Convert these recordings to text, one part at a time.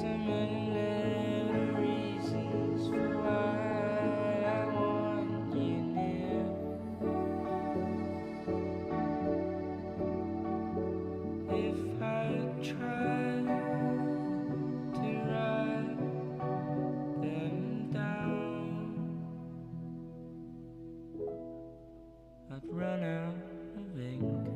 a million little reasons for why I want you near. If I tried to write them down, I'd run out of ink.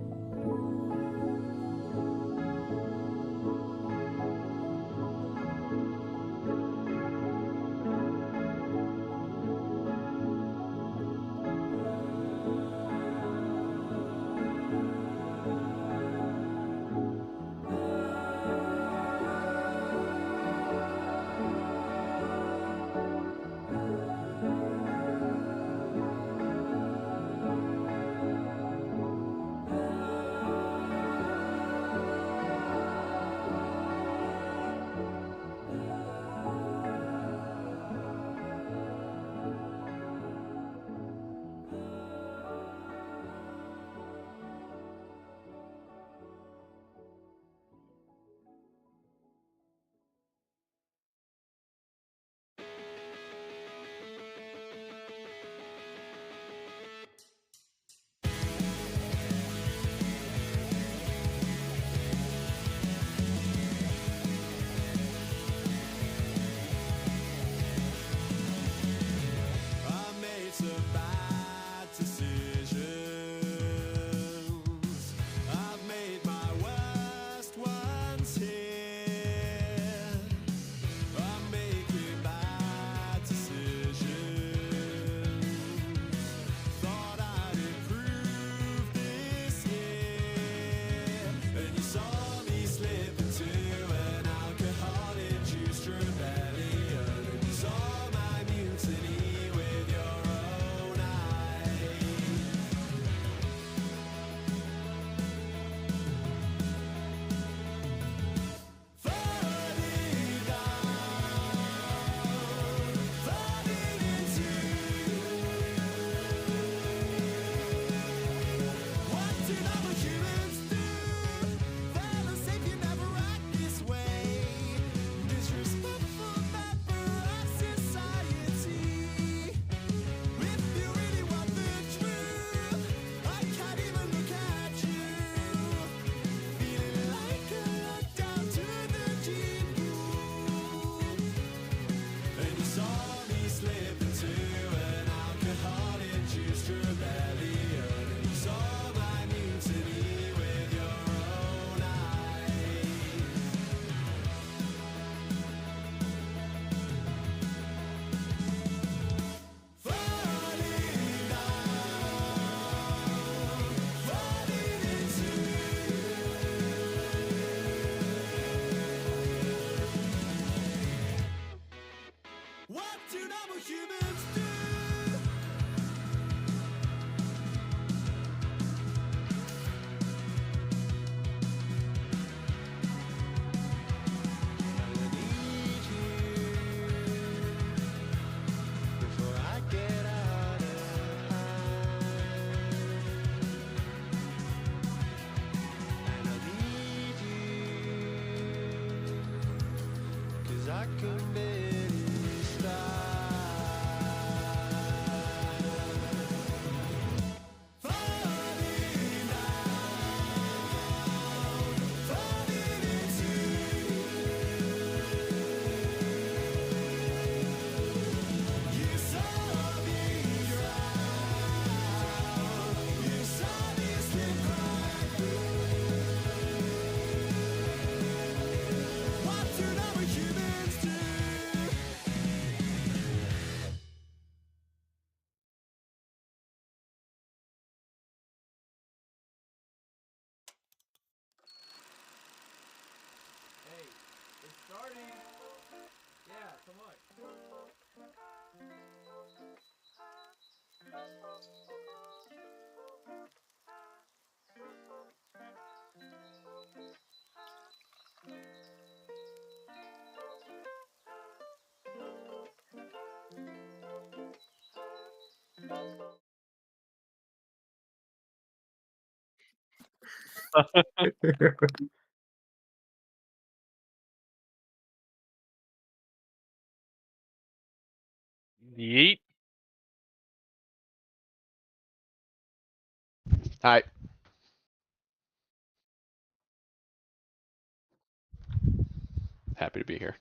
I made some bad decisions. I've made my worst ones here. I'm making bad decisions. Thought I'd improve this year. And you saw me slip into an alcohol-induced rebellion. And you saw my mutiny with your own eyes. Falling down, falling into what do normal humans do? Fell asleep, you never act this way. Disrespectful member of society. If you really want the truth, I can't even look at you. Feeling like a lockdown to the gene pool. And you saw me slip into an alcohol-induced rebellion. And you saw my mutiny with your own eyes. Falling down, falling into what do normal humans do? I need you before I get out of hand. And I need you 'cause I can barely stand. Falling down, falling into you saw me drown, you saw me slip right through. What do normal humans do? Hey, it's starting. Yeah, come on. Yeet. Hi. Happy to be here.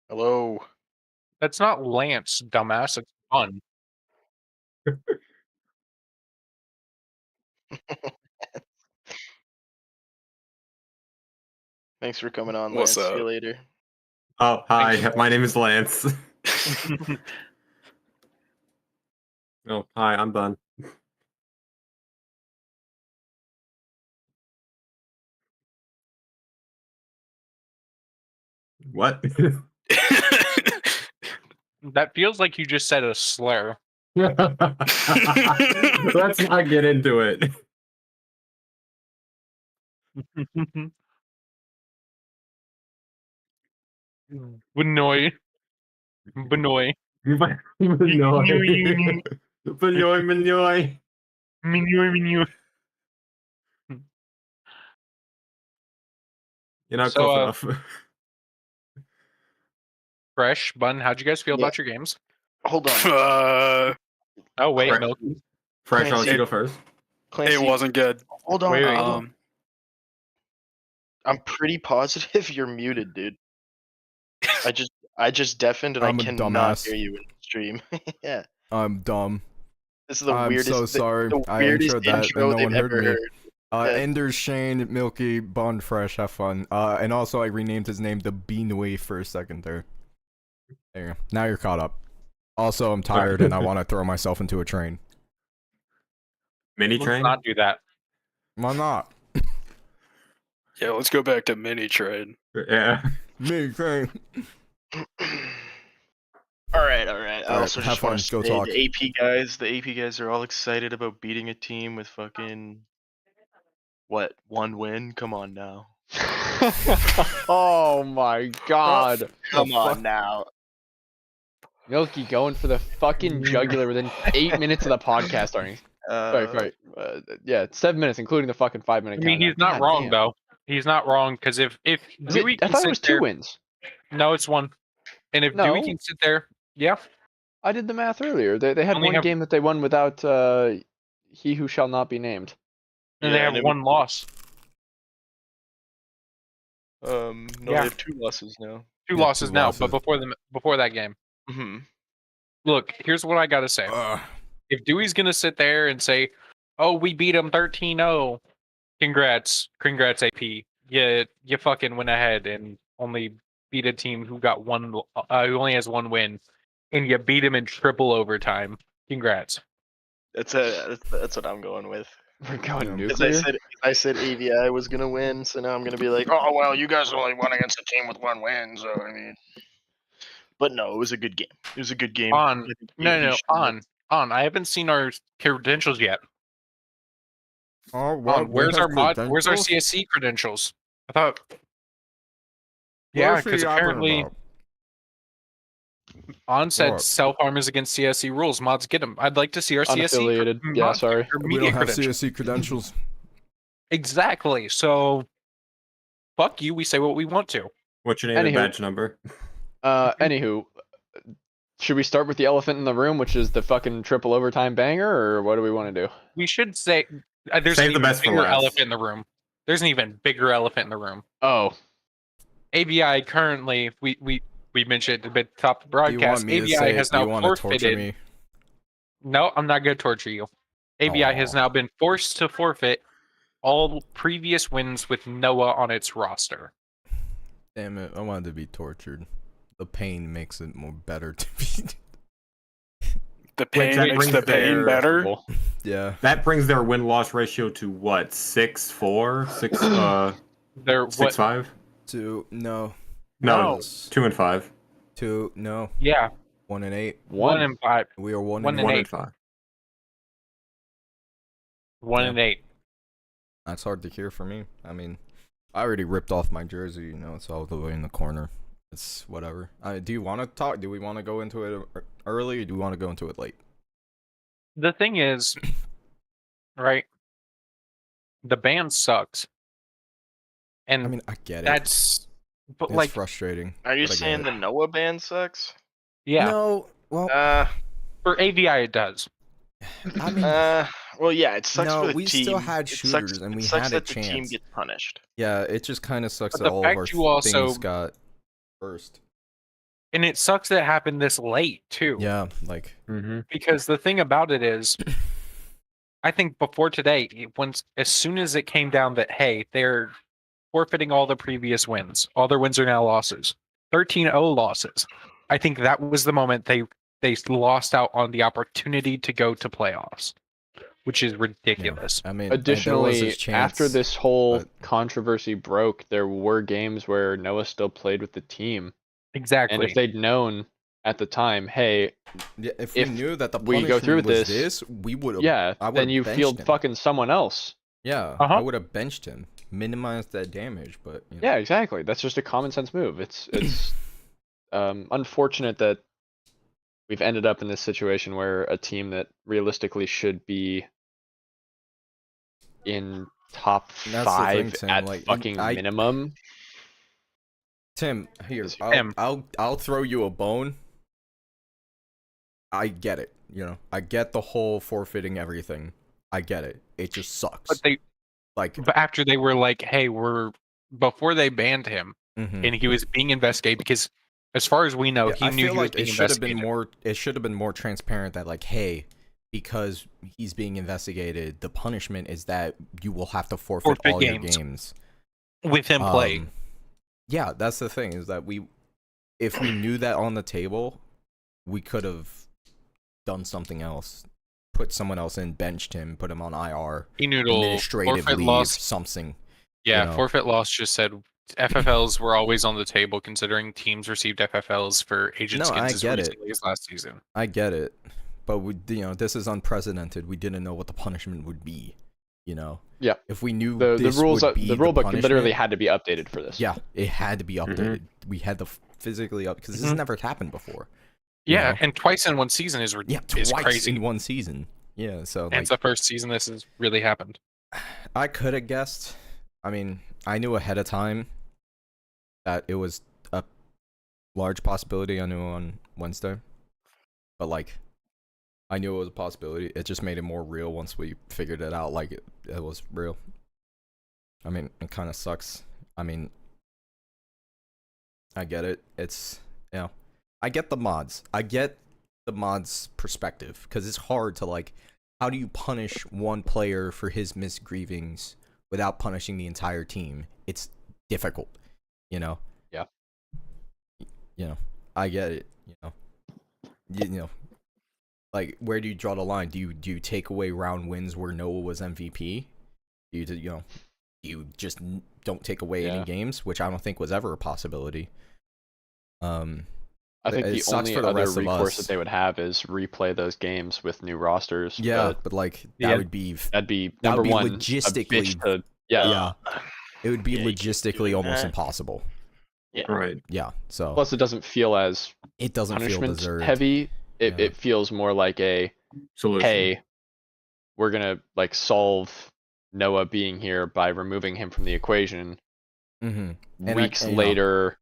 Hello. That's not Lance, dumbass. It's fun. Thanks for coming on, What's Lance. See you up? later. Oh, hi. Thanks. My name is Lance. Oh, hi. I'm done. What? That feels like you just said a slur. Let's not get into it. Benoy. Benoy. Benoy. Benoy, Benoy. Benoy. You're not So, close enough. Fresh, Bun, how'd you guys feel Yeah. about your games? Hold on. Oh, wait, Crap. Milk. Fresh, I'll let Clancy. you go first. Clancy, It wasn't good. Hold on. Wait, wait. Hold on. I'm pretty positive you're muted, dude. I just deafened and I'm I a cannot dumbass. hear you in the stream. Yeah. I'm dumb. This is the I'm weirdest so sorry. the I weirdest introed that and intro no they've one heard ever me. heard. Yeah. Ender, Shane, Milky, Bun, Fresh, have fun. And also I renamed his name to Beanway for a second there. There you go. Now you're caught up. Also, I'm tired and I want to throw myself into a train. Mini Let's train? not do that. Why not? Yeah, let's go back to mini trade. Yeah. Me train. All right. I Alright, also have just want fun. to Go say talk. the AP guys are all excited about beating a team with fucking what, one win? Come on now. Oh my god. Come on now. Milky going for the fucking jugular within 8 minutes of the podcast starting. Sorry. Yeah, 7 minutes, including the fucking 5-minute I mean, countdown. he's not God wrong, damn. though. He's not wrong, because if Is Dewey it, I can thought it sit was 2 there- wins. No, it's one. And if Dewey No. can sit there, yeah. I did the math earlier. They had Only one have- game that they won without he who shall not be named. And Yeah, they and have it one loss. No, Yeah. they have 2 losses now. Two Yeah, losses 2 now, losses. but before that game. Mm-hmm. Look, here's what I gotta say. If Dewey's gonna sit there and say, "Oh, we beat him 13-0," congrats, AP. You fucking went ahead and only beat a team who got who only has one win, and you beat him in triple overtime. Congrats. That's what I'm going with. We're going Yeah. nuclear. I said AVI was gonna win, so now I'm gonna be like, oh well, you guys only won against a team with 1 win, so I mean. But no, it was a good game. It was a good game. On. I think No, AP no, should win. on. I haven't seen our credentials yet. Oh, well, On. Where's our mod? Where's our credentials? CSC credentials? I thought. What Yeah, is he because yapping apparently about? On said What? self harm is against CSC rules. Mods get them. I'd like to see our Unaffiliated. CSC. Yeah, mods sorry. get their We media don't have credentials. CSC credentials. Exactly. So, fuck you. We say what we want to. What's your name and Anywho. badge number? Anywho, should we start with the elephant in the room, which is the fucking triple overtime banger, or what do we want to do? We should say there's Save an the even best for bigger last. elephant in the room. There's an even bigger elephant in the room. Oh, ABI currently, we mentioned at the top of the Do you want broadcast. me to ABI say has it? Do you now want to torture forfeited. me? No, I'm not going to torture you. ABI has Aw. now been forced to forfeit all previous wins with Noah on its roster. Damn it, I wanted to be tortured. The pain makes it more better to be. The Which pain that makes brings the pain their- better. well, Yeah. That brings their win-loss ratio to what? 6-4? 6-5? No. No, No. 2-5. 2, no. Yeah, 1-8. 1 and 5, We are 1 1 and and 8. 8. 1-5. 1 Yeah. and 8. That's hard to hear for me. I mean, I already ripped off my jersey, you know, it's all the way in the corner. It's whatever. Do you want to talk? Do we want to go into it early or do we want to go into it late? The thing is, right? the ban sucks. And I mean, I get it. that's, but It's like, frustrating. Are you but I get saying it. the Noah ban sucks? yeah, No. Well, for AVI it does. I mean, well, yeah, it sucks no, for the we team. still had It sucks- shooters and it we sucks had a that the team chance. gets punished. Yeah, it just kind of sucks But that the all of fact our you also- things got first. And it sucks that it happened this late too. Yeah, like Because the thing about it is, I think before today, as soon as it came down that, hey, they're forfeiting all the previous wins, all their wins are now losses, 13-0 losses. I think that was the moment they lost out on the opportunity to go to playoffs, which is ridiculous. I mean, Additionally, after this whole but- controversy broke, there were games where Noah still played with the team. Exactly. And if they'd known at the time, hey, yeah, if we knew that the we punishment go through with was this, we would have. yeah, I then you benched field him. fucking someone else. Yeah, Uh-huh. I would have benched him, minimized that damage. But you know. Yeah, exactly. That's just a common sense move. It's unfortunate that we've ended up in this situation where a team that realistically should be in top That's the 5 thing, Tim, at like, fucking minimum. Tim, here, Tim. I'll throw you a bone. I get it, you know. I get the whole forfeiting everything. I get it. It just sucks. But after they were like, hey, before they banned him, Mhm. and he was being investigated, because as far as we know, he I knew feel he was like being it should have investigated. been more. It should have been more transparent that, like, hey, because he's being investigated, the punishment is that you will have to forfeit all your games with him playing. Yeah, that's the thing, is that if we knew that on the table, we could have done something else, put someone else in, benched him, put him on IR, administrative forfeit leave, loss. something. Yeah, you know. forfeit loss just said FFLs were always on the table, considering teams received FFLs for agent No, I skins as get it. recently as last season. I get it, but this is unprecedented. We didn't know what the punishment would be. You know. Yeah. If we knew the this rules, would be the rule book punishment, literally had to be updated for this. Yeah, it had to be updated. We had to physically up because this has never happened before. Yeah, know? and twice in one season is twice crazy. in one season. Yeah, so And it's the first season this has really happened. I could have guessed. I mean, I knew ahead of time that it was a large possibility. I knew on Wednesday, but like, I knew it was a possibility. It just made it more real once we figured it out. Like it was real. I mean, it kind of sucks. I mean, I get it. It's, you know, I get the mods. I get the mods' perspective because it's hard to, like, how do you punish one player for his misgrievings without punishing the entire team? It's difficult, you know. Yeah. You know, I get it. You know, like, where do you draw the line? Do you take away round wins where Noah was MVP? You just don't take away any games, which I don't think was ever a possibility. I think the only other recourse that they would have is replay those games with new rosters. Yeah, but like that'd be number one logistically. Yeah, it would be logistically almost impossible. Yeah, right. Yeah, so plus it doesn't feel as punishment feel heavy. It feels more like a solution. Hey, we're gonna like solve Noah being here by removing him from the equation. Mm-hmm. Weeks later.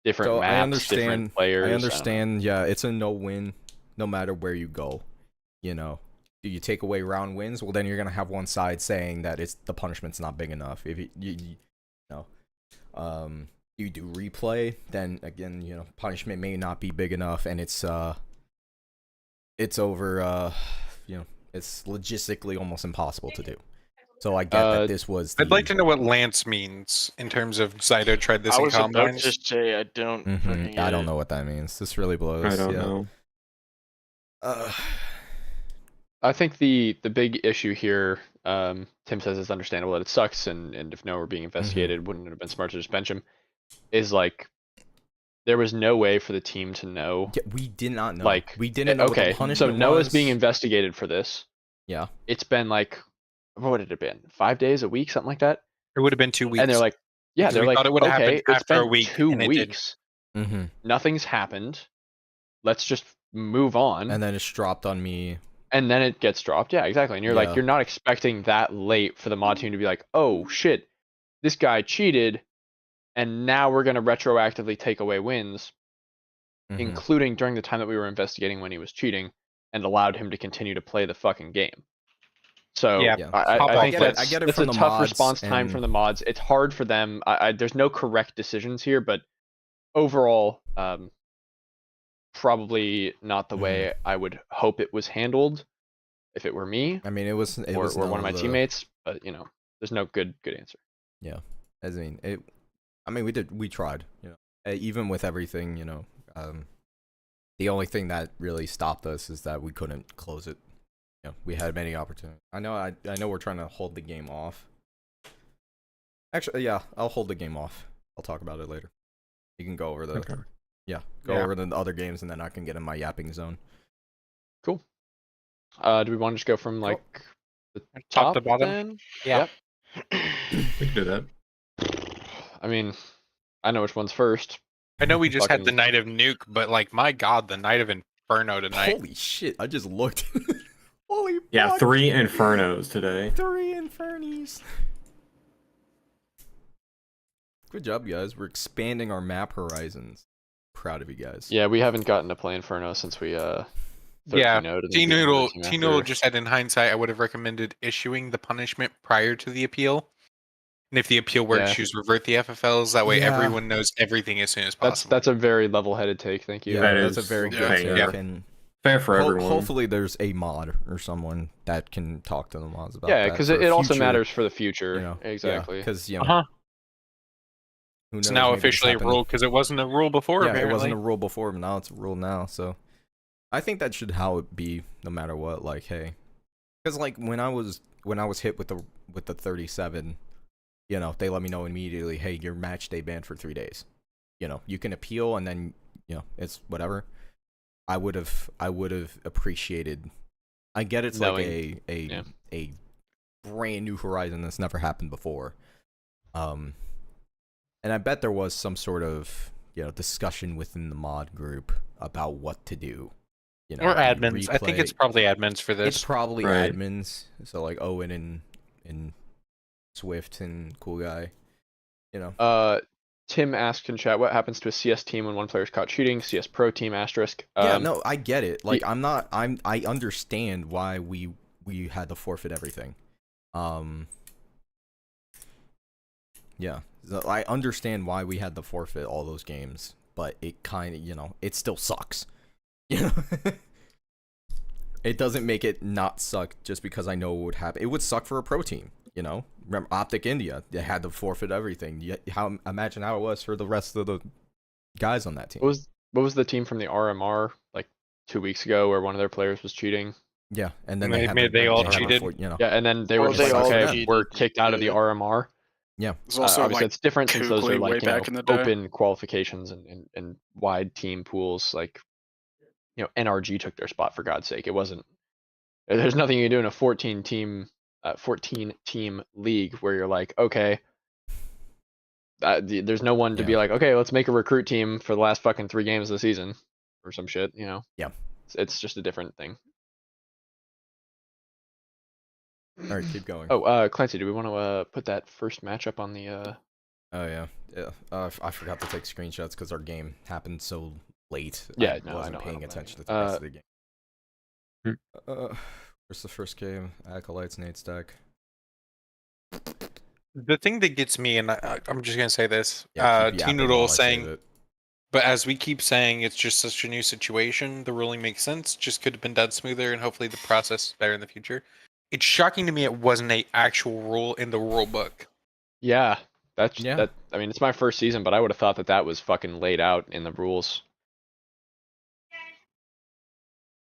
Different maps, different players. I understand. Yeah, it's a no win, no matter where you go. You know, do you take away round wins? Well, then you're gonna have one side saying that the punishment's not big enough. If you know, you do replay, then again, you know, punishment may not be big enough, and it's over. You know, it's logistically almost impossible to do. So I get that this was. I'd like to know what Lance means in terms of Zydo tried this in Combines. I was about to say I don't. I don't know what that means. This really blows. I don't know. I think the big issue here, Tim says it's understandable that it sucks, and if Noah were being investigated, wouldn't it have been smart to just bench him? Is like, there was no way for the team to know. Yeah, we did not know. Like, we didn't know. Okay, what the punishment so Noah's was. being investigated for this. Yeah. It's been like, what would it have been? 5 days, a week, something like that. It would have been 2 weeks. And they're like, yeah, Because they're we like, thought it would have okay, happened it's after been a week, 2 and it didn't. weeks. Mm-hmm. Nothing's happened. Let's just move on. And then it's dropped on me and then it gets dropped. Yeah, exactly. And you're Yeah. like, you're not expecting that late for the mod team to be like, oh shit, this guy cheated, and now we're gonna retroactively take away wins, Mhm. including during the time that we were investigating when he was cheating, and allowed him to continue to play the fucking game. So Yeah, Yeah. I Pop I off think get it. that's I get it that's from a the tough mods response time and from the mods. It's hard for them. There's no correct decisions here, but overall, probably not the Mhm. way I would hope it was handled if it were me I mean, it was or one none of my the, teammates. But there's no good answer. Yeah, as in it. I mean, we tried. Even with everything, the only thing that really stopped us is that we couldn't close it. We had many opportunities. I know we're trying to hold the game off. Actually, yeah, I'll hold the game off. I'll talk about it later. You can go over the Okay. go over the other games, and then I can get in my yapping zone. Cool. Do we want to just go from like the Top top to bottom? then? Yeah. We can do that. I mean, I know which one's first. I know we just had the Fucking- Night of Nuke, but like, my god, the Night of Inferno tonight. Holy shit! I just looked. Holy Yeah, fuck. 3 Infernos today. 3 Infernies. Good job, guys. We're expanding our map horizons. Proud of you guys. Yeah, we haven't gotten to play Inferno since we Yeah, 13-0'd and then beat another T-Noodle team T-Noodle after. just said in hindsight, I would have recommended issuing the punishment prior to the appeal. And if the appeal works, Yeah. choose revert the FFLs. That way Yeah. everyone knows everything as soon as possible. That's a very level-headed take. Thank you. Yeah, That that's a is very good fair. take. And Fair for everyone. hopefully there's a mod or someone that can talk to the mods about Yeah, that. because for it also future, matters for the future. Exactly. Because Uh-huh. who It's knows, now maybe this officially a happened- rule because it wasn't a rule before. Yeah, apparently. it wasn't a rule before, but now it's a rule now. So I think that should how it be, no matter what. Like, hey, because like when I was hit with the 37, they let me know immediately. Hey, your match day banned for 3 days. You can appeal, and then it's whatever. I would have appreciated. I get it's Knowing, like a brand new horizon that's never happened before. And I bet there was some sort of discussion within the mod group about what to do. Or admins. I think it's probably admins for this. It's probably Right. admins. So like Owen and Swift and Cool Guy. Tim asked in chat, what happens to a CS team when one player's caught cheating? CS Pro team asterisk. Yeah, no, I get it. Like I understand why we had to forfeit everything. Yeah. So I understand why we had to forfeit all those games, but it kind of, it still sucks. It doesn't make it not suck just because I know what would happen. It would suck for a pro team, Remember Optic India, they had to forfeit everything. Imagine how it was for the rest of the guys on that team. What was the team from the RMR like 2 weeks ago where one of their players was cheating? Yeah, and then And they all had to cheated? Yeah, and then they were Well, just they like, all okay, cheated, we're kicked out of the yeah. RMR. Yeah. There's also Obviously, like it's different since those Kukli are way like back in the day. open qualifications and wide team pools. Like NRG took their spot, for God's sake. It wasn't. There's nothing you can do in a 14 team league where you're like, okay, there's no one to be like, okay, let's make a recruit team for the last fucking 3 games of the season or some shit. Yeah. It's just a different thing. All right, keep going. Oh, Clancy, do we want to put that first matchup on the? Oh yeah. I forgot to take screenshots because our game happened so late. Yeah, I no, I wasn't know, paying I know. attention to the rest of the game. Where's the first game? Acolytes, Nate Stack. The thing that gets me, and I'm just gonna say this, Yeah, keep yapping while I T-Noodle save saying, it. but as we keep saying, it's just such a new situation. The ruling makes sense. Just could have been done smoother, and hopefully the process better in the future. It's shocking to me it wasn't a actual rule in the rule book. Yeah, Yeah. that. I mean, it's my first season, but I would have thought that was fucking laid out in the rules.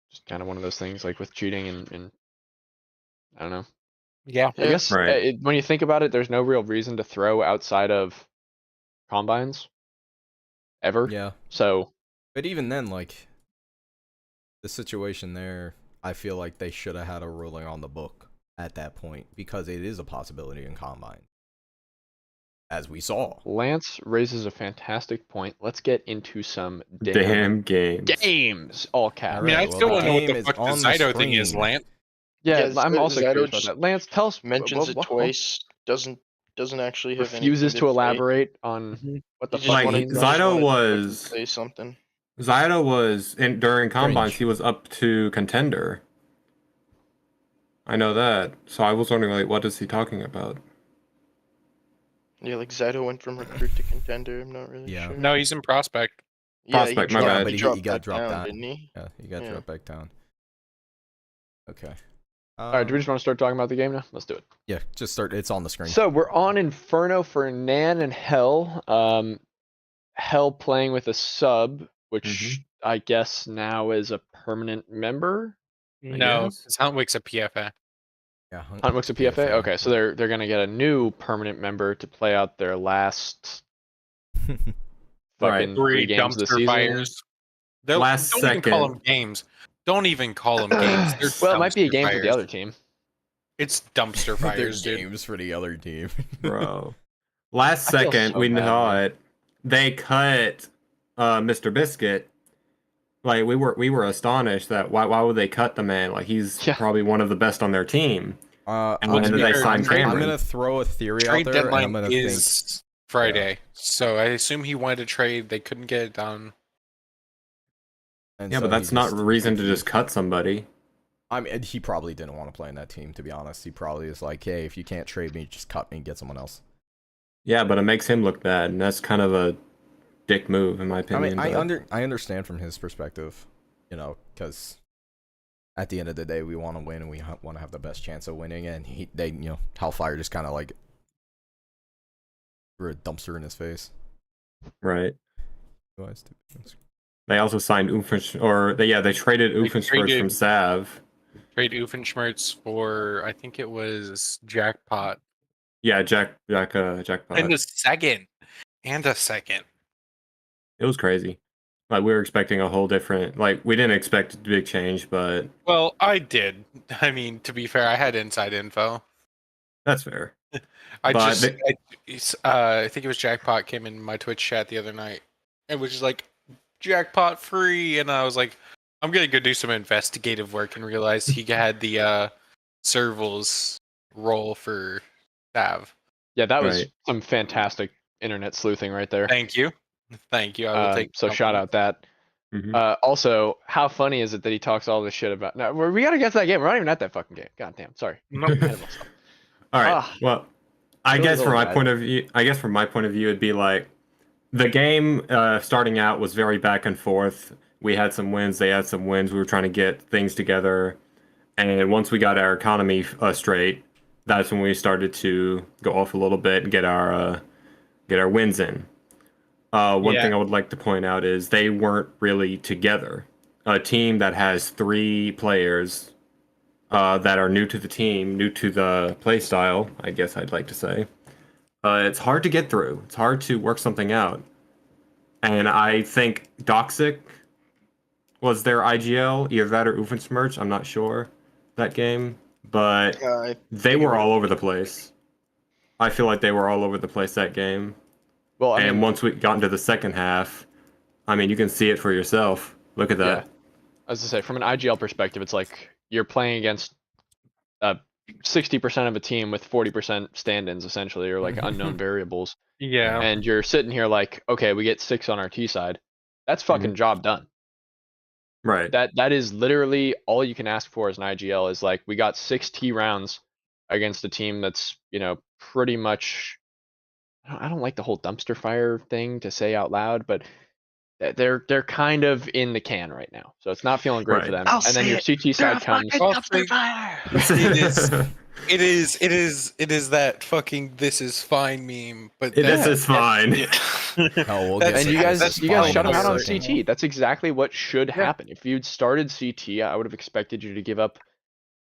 Just kind of one of those things, like with cheating and I don't know. Yeah. I guess Right. when you think about it, there's no real reason to throw outside of combines ever. Yeah. So But even then, like, the situation there, I feel like they should have had a ruling on the book at that point because it is a possibility in Combine. as we saw. Lance raises a fantastic point. Let's get into some Damn games. games. All caps. I mean, I Alright, well, still the don't know what game the is fuck the on the Zyto thing is, screen. Lance. Yeah, Yeah, I'm also Zyto curious about just that. Lance, tell us. mentions it twice. Doesn't actually have Refuses anything to say. elaborate on Mhm. what the He fuck just Like, he wanted, means. Zyto fucking was say something. Zyto was during combines. Cringe. He was up to contender. I know that. So I was wondering, like, what is he talking about? Yeah, like Zyto went from recruit to contender. I'm not really Yeah. sure. No, he's in prospect. Yeah, Prospect, he my dropped, bad. but he he dropped got back dropped down, down. didn't he? Yeah, he got Yeah. dropped back down. Okay. All right, do we just want to start talking about the game now? Let's do it. Yeah, just start. It's on the screen. So we're on Inferno for Nan and Hell. Hell playing with a sub, which I guess now is a permanent member. No, guess. because Huntwick's a PFA. Yeah, Huntwick's a PFA. Okay, so they're gonna get a new permanent member to play out their last fucking Three games of the dumpster season. fires. Last Don't even call second. them games. Don't even call them games. They're Well, it might be a dumpster game for the fires. other team. It's dumpster They're fires, dude. games for the other team. Bro. Last I feel second, so we bad, saw man. it. They cut Mr. Biscuit. Like we were astonished that why would they cut the man? Like he's Yeah. probably one of the best on their team. And Well, then to be they fair, signed trade- I'm Cameron. gonna throw a theory Trade out there, and I'm deadline gonna think. is Friday, so I assume he wanted to trade. They couldn't get it done. And Yeah, so but that's he not just- reason to just cut somebody. I mean, he probably didn't want to play in that team. To be honest, he probably is like, hey, if you can't trade me, just cut me and get someone else. Yeah, but it makes him look bad, and that's kind of a dick move in my I opinion. mean, but- I understand from his perspective, because at the end of the day, we want to win and we want to have the best chance of winning. And Hellfire just kind of like threw a dumpster in his face. Right. Otherwise, They also signed they traded Oofenshmirtz traded- from Sav. Trade Oofenshmirtz for I think it was Jackpot Yeah, Jackpot. and a second. It was crazy. Like we were expecting a whole different. Like we didn't expect a big change, but Well, I did. I mean, to be fair, I had inside info. that's fair. I But I think it was Jackpot came in my Twitch chat the other night and was just like, Jackpot free, and I was like, I'm gonna go do some investigative work and realized he had the Servals role for Sav. Yeah, that was Right. some fantastic internet sleuthing right there. Thank you. I will take. So shout out that. Mhm. Also, how funny is it that he talks all this shit about? No, we gotta get to that game. We're not even at that fucking game. God damn. Sorry. Nope. Ahead of myself. All right. Ah. Well, I Really guess from really my bad. point of view, it'd be like the game starting out was very back and forth. We had some wins, they had some wins. We were trying to get things together, and once we got our economy straight, that's when we started to go off a little bit and get our wins in. One Yeah. thing I would like to point out is they weren't really together. A team that has 3 players that are new to the team, new to the play style, I guess I'd like to say. It's hard to get through. It's hard to work something out. And I think Doxic was their IGL, either that or Oofenshmirtz, I'm not sure, that game. But they were all over the place. I feel like they were all over the place that game. Well, I And mean, once we got into the second half, I mean, you can see it for yourself. Look at that. Yeah. As I say, from an IGL perspective, it's like you're playing against 60% of a team with 40% stand-ins, essentially, or like unknown variables. Yeah. And you're sitting here like, okay, we get 6 on our T side. That's fucking job done. Right. That is literally all you can ask for as an IGL is like, we got 6 T rounds against a team that's, pretty much. I don't like the whole dumpster fire thing to say out loud, but they're kind of in the can right now, so it's not feeling great for Right. them. And then your CT side comes. It is that fucking "this is fine" meme, but This is fine. Hell, we'll That's- get And to you guys, this you guys fine shut in them a out on second. CT. That's exactly what should Yeah. happen. If you'd started CT, I would have expected you to give up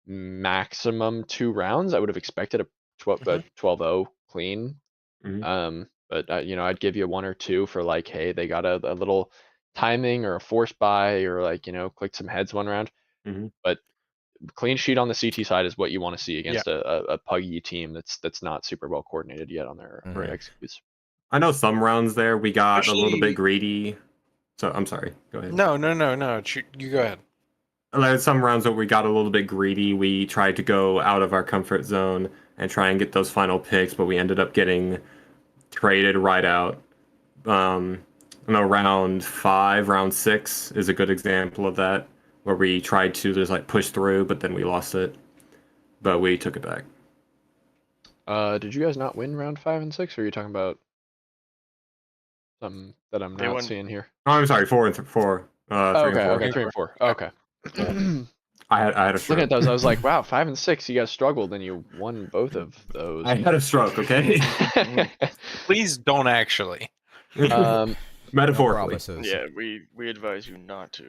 maximum 2 rounds. I would have expected a 12-0 clean. Mhm. But I'd give you 1 or 2 for like, hey, they got a little timing or a force buy or like, clicked some heads one round. Mhm. But clean sheet on the CT side is what you want to see against a puggy team that's not super well coordinated yet on their Right. executes. I know some rounds there we got a little Actually- bit greedy. So I'm sorry. Go ahead. No. You go ahead. Like some rounds that we got a little bit greedy. We tried to go out of our comfort zone and try and get those final picks, but we ended up getting traded right out. Round 5, round 6 is a good example of that, where we tried to just like push through, but then we lost it. But we took it back. Did you guys not win round 5 and 6, or are you talking about something that I'm They not won- seeing here? Oh, I'm sorry, 4 and 4. 3 and 4. Okay, 3 and 4. Okay. I had a Looking stroke. at those, I was like, wow, 5 and 6, you guys struggled, and you won both of those. I had a stroke. Okay. Please don't actually. um, Metaphorically. promises. Yeah, we advise you not to.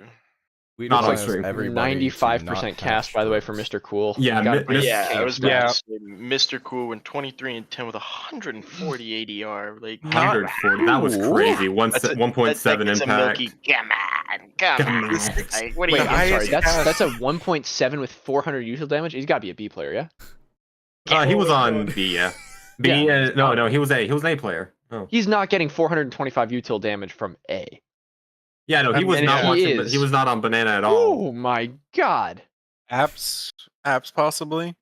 We Not on advise stream. everybody to 95% not cast, have by the way, for strokes. Mr. Cool. Yeah, He's got a mi- pretty mis- Yeah, I king was stats. about to say Mr. Cool went 23 and 10 with 140 ADR. Like 140. That was crazy. 1.7 that's a impact. milky. Come on. Like, what are Wait, you I'm sorry. doing? That's a 1.7 with 400 usual damage. He's got to be a B player, yeah. He was on B. Yeah. B. Yeah. No, he was A. He was an A player. Oh. He's not getting 425 util damage from A. Yeah, no, he was And not he watching. is. He was not on banana at all. Oh my god. Apps possibly.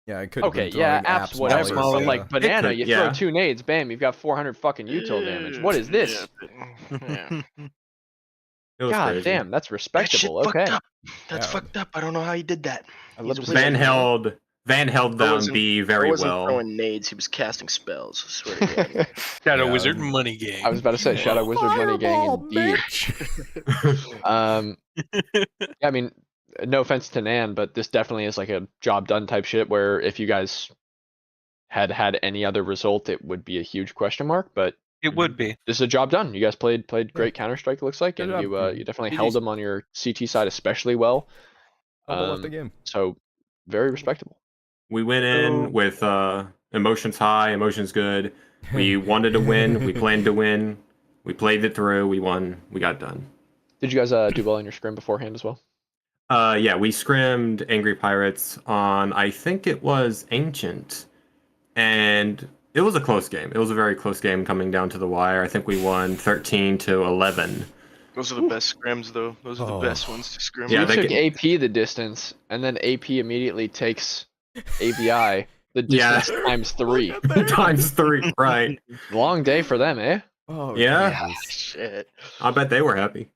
Yeah, I could. Okay, yeah, apps, whatever. Molly. But like banana, could, you yeah. throw 2 nades, bam, you've got 400 fucking util damage. What is this? Yeah. It was God crazy. damn, that's That shit respectable. fucked Okay. up. That's Yeah. fucked up. I don't know how he did that. I love He's to a see wizard. Van held I down wasn't- B I very wasn't well. throwing nades. He was casting spells. I swear to God. Shadow Yeah. Wizard Money Gang. I was about to say Shadow Wizard Money Gang indeed. Yeah, I mean, no offense to Nan, but this definitely is like a job done type shit where if you guys had any other result, it would be a huge question mark, but It would be. this is a job done. You guys played great Counter-Strike, it looks like, Good and job. you definitely GG's. held them on your CT side especially well. Double up the game. So very respectable. We went in with emotions high, emotions good. We wanted to win. We planned to win. We played it through. We won. We got it done. Did you guys do well in your scrim beforehand as well? Yeah, we scrimmed Angry Pirates on, I think it was Ancient. And it was a close game. It was a very close game coming down to the wire. I think we won 13-11. Those are the best scrims, though. Those are the Oh. best ones to scrim. Yeah, You they took can- AP the distance, and then AP immediately takes AVI the Yeah. distance times 3. Times 3, right. Long day for them, eh? Oh, Yeah. Jesus. Shit. I bet they were happy.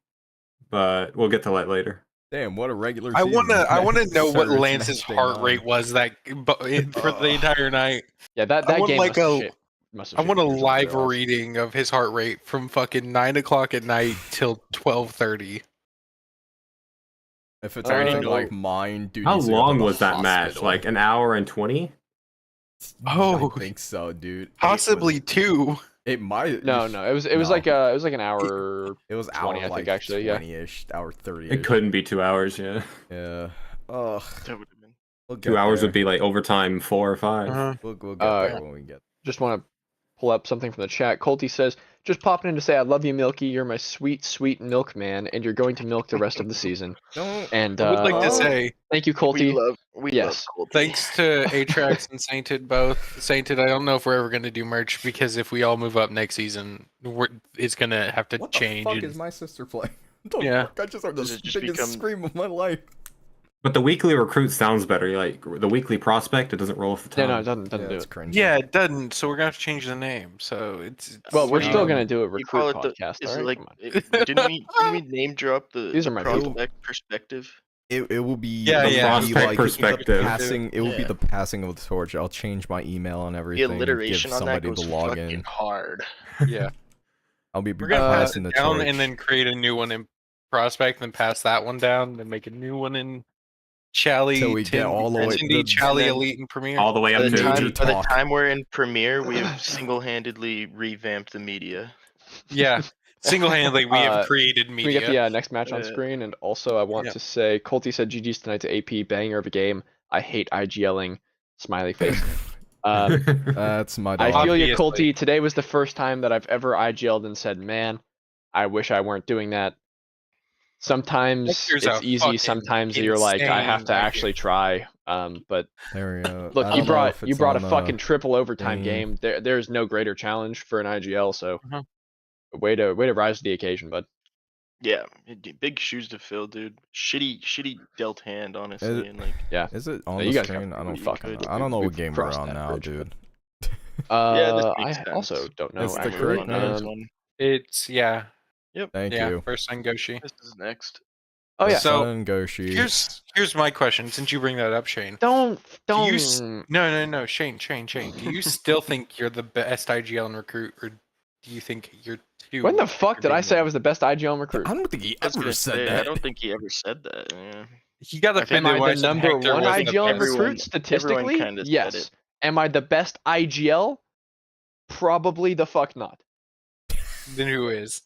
But we'll get to that later. Damn, what a regular. I season. wanna know what Surge Lance's match day heart 9. rate was for the entire night. Yeah, that I want game like must I have want a shaken your live jaws. reading of his heart rate from fucking 9 o'clock at night till 12:30. If it's already anything know. like mine, dude. How needs to go to long the was that match? hospital. Like an hour and 20? Oh. I think so, dude. Possibly 2. It might. No, it was No. like an hour. It was 20, hour I think, like actually, yeah. 20-ish, hour 30. It couldn't be 2 hours, yeah. Yeah. Ugh. That would have been. We'll 2 get hours there. would be like overtime 4 or 5. Uh-huh. We'll get Uh, there when we get. Just want to pull up something from the chat. Colty says, "Just popping in to say I love you, Milky. You're my sweet, sweet milkman, and you're going to milk the rest of the season." No. And I would like to oh, say thank you, Colty. We Yes. love Colty. thanks to Atrax and Sainted both. Sainted, I don't know if we're ever gonna do merch because if we all move up next season, it's gonna have to What change. the fuck and- is my sister playing? The Yeah. fuck? I just heard the Does it just biggest become- scream of my life. But the weekly recruit sounds better. Like the weekly prospect, it doesn't roll off the Yeah, tongue. no, it doesn't Yeah, do it's it. cringy. Yeah, it doesn't. So we're gonna have to change the name. So it's Well, we're still Um, gonna do a You call recruit it the. podcast. Is all it right? like? Come on. Didn't we name drop the These are my people. prospect perspective? It will be Yeah, the yeah. Prospect perspective. passing. It will be Yeah. the passing of the torch. I'll change my email and The everything. and alliteration give on that somebody goes to log fucking in. hard. yeah. I'll be We're gonna pass passing it the down torch. and then create a new one in Prospect, then pass that one down, then make a new one in Chally. Till we get all the way- Tindy, the- Chally, then- Elite, and Premier. All the way By up the, to time, Major by the talk. time we're in Premiere, we have single-handedly revamped the media. Yeah, single-handedly, we have created Can we get media. the next match on Yeah. screen? And also, I want Yeah. to say, Colty said GG's tonight to AP, banger of a game. I hate IGLing. Smiley face. That's my I dog. feel you, Obviously. Colty. Today was the first time that I've ever IGL'd and said, "Man, I wish I weren't doing that." sometimes Hector's it's a easy, fucking sometimes you're like, I have insane to IQ. actually try. But There we go. look, I you don't know brought if you it's brought a on, fucking triple overtime thing. game. There's no greater challenge for an IGL. So Mhm. way to rise to the occasion, bud. Yeah, big shoes to fill, dude. Shitty dealt hand, honestly, and like Yeah. Is it No, on you the guys screen? do I what don't you fucking could. know. I don't know We've what game we're crossed on that now, bridge, dude. Yeah, this makes I sense. also don't know It's the actually. correct Everyone knows name. one. It's yeah, Thank yeah. you. First Sengoshi. This is next. Oh yeah. So, Son Goshi. Here's my question. Since you bring that up, Shane. Don't Do you don't. Shane. Do you still think you're the best IGL and recruit, or do you think you're too? When the fuck did I say I was the best IGL recruit? I don't think he I was ever gonna said say, that. I don't think he ever said that. Yeah. You got I think Am offended I when the I said number Hector one was the IGL best. recruit Everyone statistically? kinda said Yes. it. Am I the best IGL? Probably the fuck not. Then who is?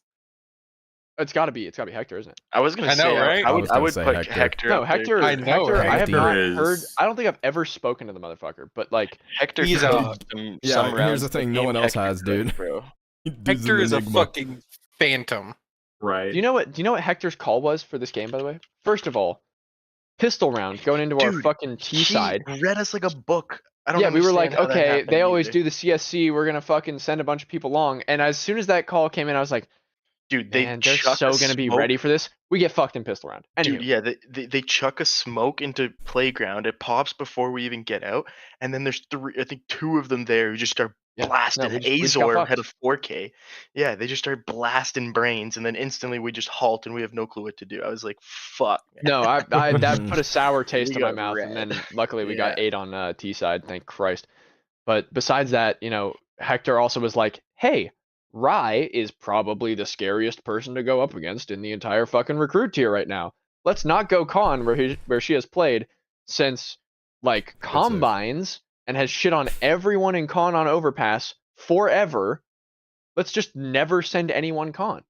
It's gotta be Hector, isn't it? I was gonna I know, say, right? I I would was I gonna would say put Hector. Hector No, up there. Hector. I know, Hector. right? I have Hector not is- heard. I don't think I've ever spoken to the motherfucker. But like, Hector He's cooked Yeah, some here's rounds the of thing, no game one else Hector has, cooked, dude. bro. Dude's Hector an is a enigma. fucking phantom. Right. do you know what Hector's call was for this game? By the way, first of all, pistol round going into our Dude, fucking T He side. read us like a book. I don't Yeah, we were like, understand how that okay, happened they always either. do the CSC. We're gonna fucking send a bunch of people along. And as soon as that call came in, I was like, Dude, they man, they're chuck so a gonna be smoke. ready for this. We get fucked in pistol round. Dude, Anywho, yeah, they chuck a smoke into playground. It pops before we even get out, and then there's I think two of them there who just start yeah, blasting. no, we just got Azor had fucked. a 4K. Yeah, they just start blasting brains, and then instantly we just halt and we have no clue what to do. I was like, fuck. Man. No, I that put a sour taste We in my got mouth, and red. then luckily we got Yeah. 8 on T side, thank Christ. But besides that, Hector also was like, hey, Rye is probably the scariest person to go up against in the entire fucking recruit tier right now. Let's not go con where she has played since like save. combines and has shit on everyone in con on overpass forever. Let's just never send anyone con.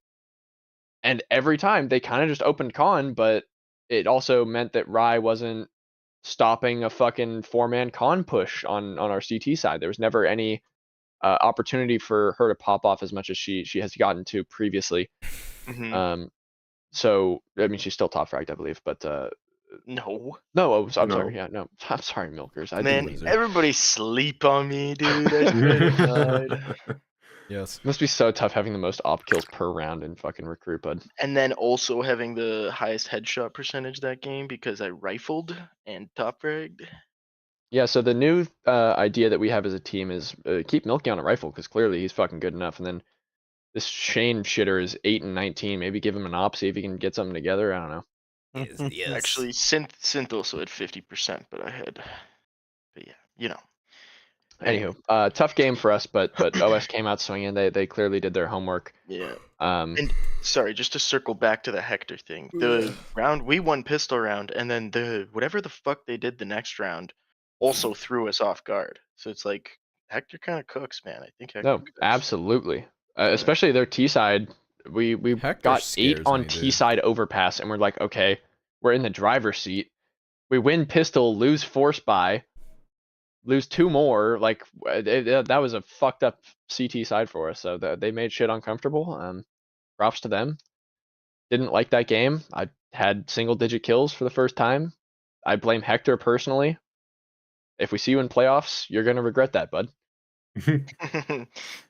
And every time they kind of just opened con, but it also meant that Rye wasn't stopping a fucking 4-man con push on our CT side. There was never any opportunity for her to pop off as much as she has gotten to previously. Mhm. So I mean, she's still top fragged, I believe, but No. no, I'm No. sorry, yeah, no, I'm sorry, Milkers, I Man, didn't lose her. everybody sleep on me, dude. I swear to God. Yes. Must be so tough having the most op kills per round in fucking recruit, bud. And then also having the highest headshot percentage that game because I rifled and top fragged. Yeah, so the new idea that we have as a team is keep Milky on a rifle because clearly he's fucking good enough, and then this Shane shitter is 8 and 19. Maybe give him an op, see if he can get something together. I don't know. Yes. Actually, synth also had 50%, but yeah, you know. Anywho, tough game for us, but OS came out swinging. They clearly did their homework. Yeah. And sorry, just to circle back to the Hector thing. The round we won pistol round, and then the whatever the fuck they did the next round also threw us off guard. So it's like Hector kind of cooks, man. I think Hector no, cooks. absolutely. Especially their T side. We Hector got 8 scares on me, T dude. side overpass, and we're like, okay, we're in the driver's seat. We win pistol, lose force by, lose 2 more. Like that was a fucked up CT side for us. So they made shit uncomfortable. Props to them. Didn't like that game. I had single-digit kills for the first time. I blame Hector personally. If we see you in playoffs, you're gonna regret that, bud.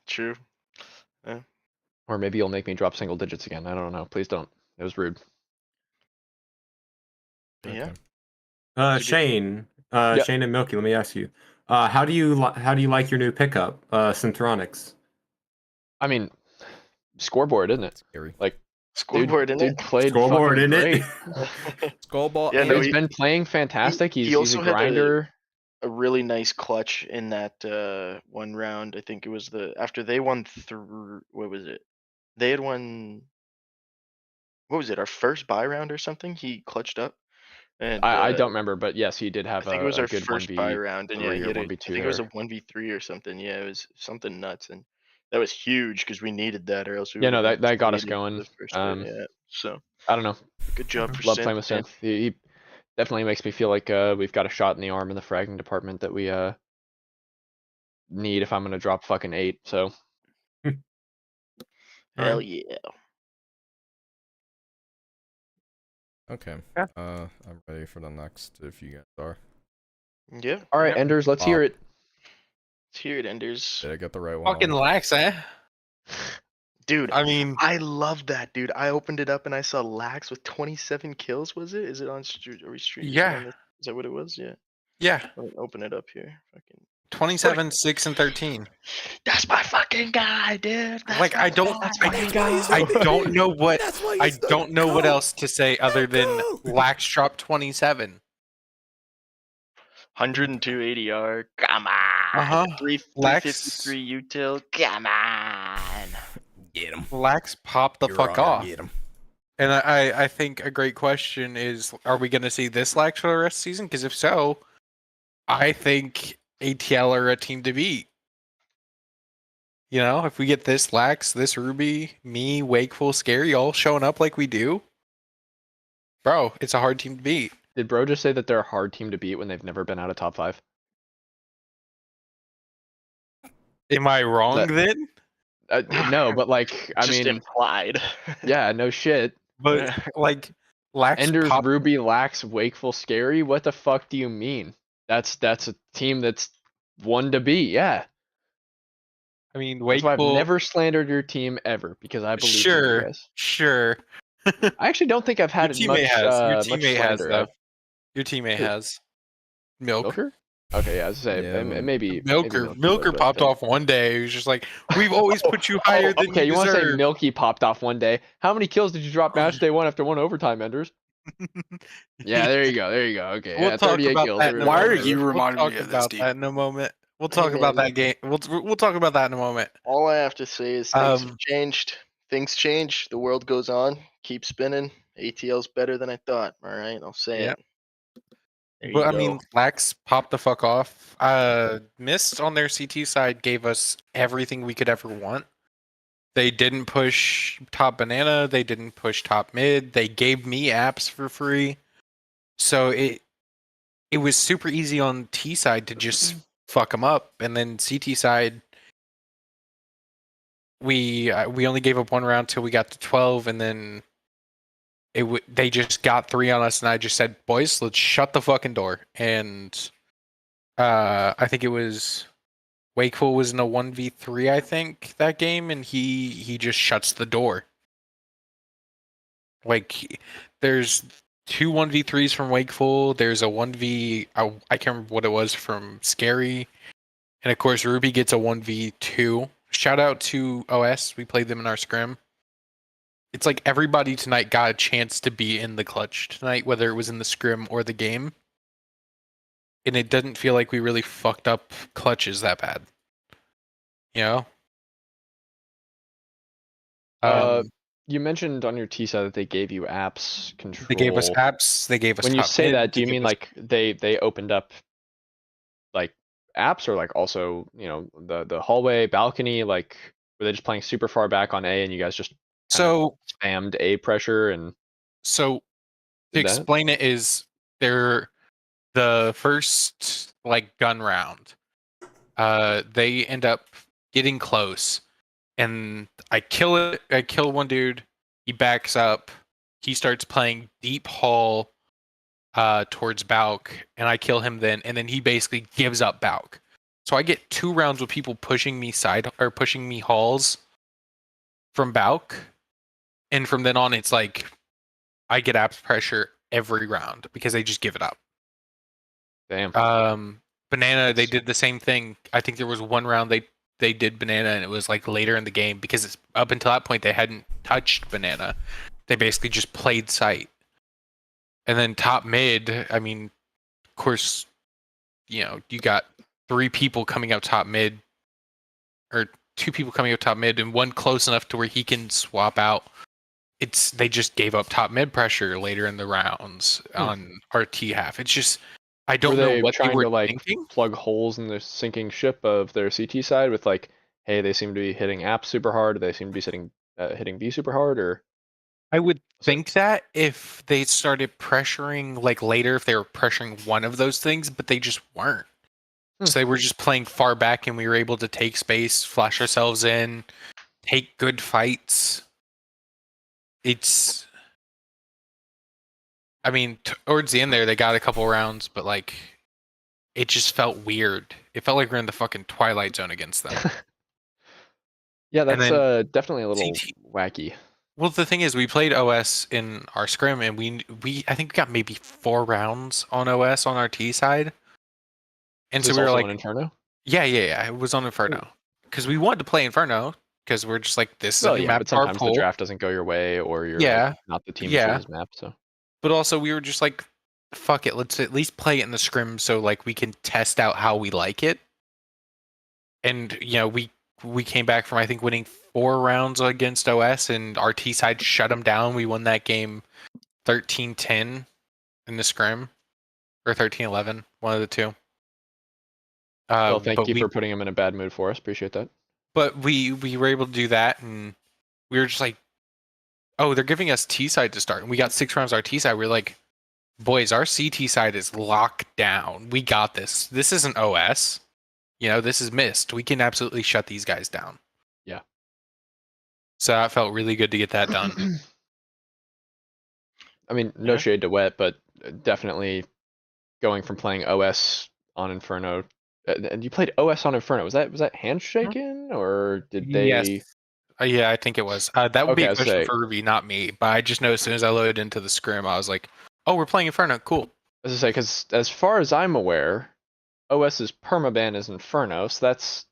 True. Or maybe you'll make me drop single digits again. I don't know. Please don't. It was rude. But yeah. Uh, Shane, Yeah. Shane and Milky, let me ask you, how do you like your new pickup, Synthronix? I mean, scoreboard, isn't it? Scary. Like, Scoreboard, dude played Scoreboard, fucking isn't great. it? Skullball. Yeah, no, Dude's he- been playing fantastic. he He's a also had a- grinder. a really nice clutch in that one round. I think it was after they won what was it? They had won. What was it? Our first buy round or something? He clutched up, and I don't remember, but yes, he did I have think it was a our good first buy 1v3 round, and yeah, he or had I 1v2 think it was a there. 1v3 or something. Yeah, it was something nuts, and that was huge because we needed that, or else we Yeah, no, would've been that got us faded for going. the first bit, yeah. So I don't know. good job for Love Synth, playing with man. Synth. He definitely makes me feel like we've got a shot in the arm in the fragging department that we need if I'm gonna drop fucking 8. So Hell Alright. yeah. Okay. Yeah. I'm ready for the next. If you guys are. Yeah. All right, Yep. Enders, let's hear it. Let's hear it, Enders. Did I get the right one? Fucking on? lax, eh? Dude, I mean, I love that, dude. I opened it up and I saw Lax with 27 kills. Was it? Is it on stream? Are we streaming? Yeah. Is that what it was? Yeah. yeah, Let me open it up here. Fucking. 27, 6, and 13. That's my fucking guy, dude. That's Like my I don't, That's I, fucking guy. I don't know what, That's why you I stuck don't know what Go! else to say other than Go! lax drop 27. 102 ADR. Come on. Uh-huh. Lax, 353 util. Come on. Get him. lax pop the Your fuck Honor, off. Get him. And I think a great question is, are we going to see this lax for the rest of the season? Because if so, I think ATL are a team to beat. You know, if we get this lax, this Ruby, me, Wakeful, Scary all showing up like we do, bro, it's a hard team to beat. Did Bro just say that they're a hard team to beat when they've never been out of top 5? Am I wrong That- then? No, but like, I Just mean, implied. yeah, no shit. But like, lax Enders, pop. Ruby, Lax, Wakeful, Scary. What the fuck do you mean? That's a team that's one to beat. Yeah, I mean, that's why I've Wakeful. never slandered your team ever because I believe in you Sure, guys. sure. I actually don't think I've Your had teammate much has. Your much teammate has slander. though. Your teammate Who? has. Milk. Milker? Okay, yeah, I was gonna say Yeah, maybe Milker. Milky Milker would, but popped off one day. He was just like, "We've always put you higher than okay, you you want to say deserve." Milky popped off one day? How many kills did you drop match day 1 after 1 overtime, Enders? Yeah, there you go. There you go. Okay, We'll yeah, talk 38 about kills. that in a Why are moment. you We'll reminding talk me of this, about Deep? that in a moment. We'll Hey, talk about man. that game. We'll talk about that in a moment. All I have to say is things have Um, changed. Things change. The world goes on. Keep spinning. ATL's better than I thought. All right, I'll say Yeah. it. There But you I go. mean, Lax popped the fuck off. Mist on their CT side gave us everything we could ever want. They didn't push top banana. They didn't push top mid. They gave me apps for free. So it was super easy on T side to just fuck them up, and then CT side, we only gave up one round till we got to 12, and then they just got 3 on us, and I just said, boys, let's shut the fucking door. And I think it was Wakeful was in a 1v3, I think, that game, and he just shuts the door. Like, there's 2 1v3s from Wakeful. There's a 1v, I can't remember what it was, from Scary. And of course, Ruby gets a 1v2. Shout out to OS. We played them in our scrim. It's like everybody tonight got a chance to be in the clutch tonight, whether it was in the scrim or the game. And it doesn't feel like we really fucked up clutches that bad. You know? You mentioned on your T side that they gave you apps control. They gave us apps. They gave us. When you top say mid, that, do they you gave mean us- like they opened up like apps, or like also, you know, the hallway, balcony? Like, were they just playing super far back on A and you guys just So spammed A pressure and so to did that? explain it is they're the first like gun round. They end up getting close, and I kill one dude. He backs up. He starts playing deep hall towards Bauk, and I kill him then, and then he basically gives up Bauk. So I get 2 rounds with people pushing me pushing me halls from Bauk, and from then on it's like I get apps pressure every round because they just give it up. Damn. Banana, they did the same thing. I think there was one round they did banana, and it was like later in the game because it's, up until that point they hadn't touched banana. They basically just played site. And then top mid, I mean, of course, you know, you got 3 people coming out top mid, or 2 people coming out top mid, and one close enough to where he can swap out. They just gave up top mid pressure later in the rounds on RT half. It's just, I don't Were know they what they trying were to like thinking. plug holes in the sinking ship of their CT side with like, hey, they seem to be hitting apps super hard, they seem to be hitting B super hard, or I would think that if they started pressuring like later, if they were pressuring one of those things, but they just weren't. So they were just playing far back, and we were able to take space, flash ourselves in, take good fights. It's I mean, towards the end there, they got a couple rounds, but like, it just felt weird. It felt like we're in the fucking Twilight Zone against them. Yeah, And that's then definitely a little CT wacky. Well, the thing is, we played OS in our scrim, and we I think we got maybe 4 rounds on OS on our T side, and Is so this we were also like, on Inferno? yeah, it was on Inferno, because we wanted to play Inferno, because we're just like, this is a Well, new yeah, map but to our sometimes the pool. draft doesn't go your way, or you're Yeah, like not the team who yeah. chooses map. So But also, we were just like, fuck it, let's at least play it in the scrim, so like we can test out how we like it. And we came back from I think winning 4 rounds against OS, and our T side shut them down. We won that game 13-10 in the scrim, or 13-11, one of the two. well, thank But you for putting him in a bad mood for us. Appreciate that. we were able to do that, and we were just like, oh, they're giving us T side to start, and we got 6 rounds our T side. We're like, boys, our CT side is locked down. We got this. This isn't OS. This is Mist. We can absolutely shut these guys down. Yeah. So that felt really good to get that done. I mean, no Yeah. shade to Wet, but definitely going from playing OS on Inferno, and you played OS on Inferno. Was that handshaking, or did they? Yes. Yeah, I think it was. That would be Okay, a I was question saying. for Ruby, not me. But I just know as soon as I loaded into the scrim, I was like, oh, we're playing Inferno. Cool. As I say, because as far as I'm aware, OS's permaban is Inferno, so that's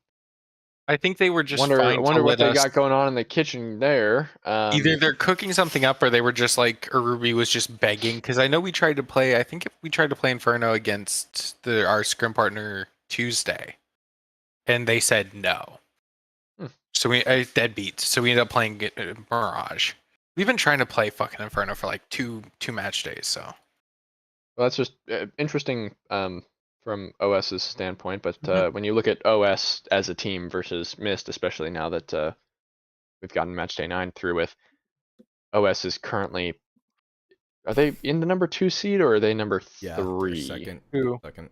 I think they were just wonder fine to what let they us. got going on in the kitchen there. Either they're cooking something up, or they were just like, or Ruby was just begging. Because I know we tried to play. I think we tried to play Inferno against our scrim partner Tuesday, and they said no. So we deadbeat. So we ended up playing Mirage. We've been trying to play fucking Inferno for like two match days. So Well, that's just interesting from OS's standpoint. But Mhm. when you look at OS as a team versus Mist, especially now that we've gotten Match Day 9 through with, OS is currently. Are they in the number 2 seed, or are they number Yeah, 3? second. Who Second.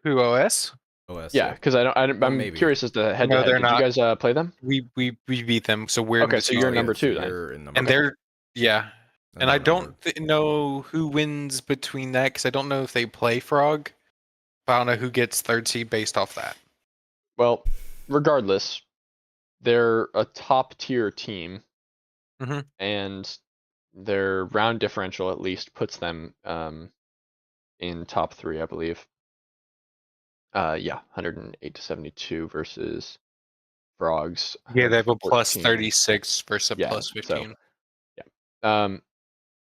OS? OS. Yeah, because I'm maybe. curious as to head No, to head. they're Did you not. guys play them? We beat them. So we're in Okay, the so two you're seed. number 2 then. You're in number And two. they're yeah. And I not number- don't know who wins between that, because I don't know if they play Frog. But I don't know who gets 3rd seed based off that. Well, regardless, they're a top tier team, Mhm. and their round differential at least puts them in top 3, I believe. Yeah, 108 to 72 versus Frogs. Yeah, they have a plus 114. 36 versus a Yeah, plus 15. So, yeah.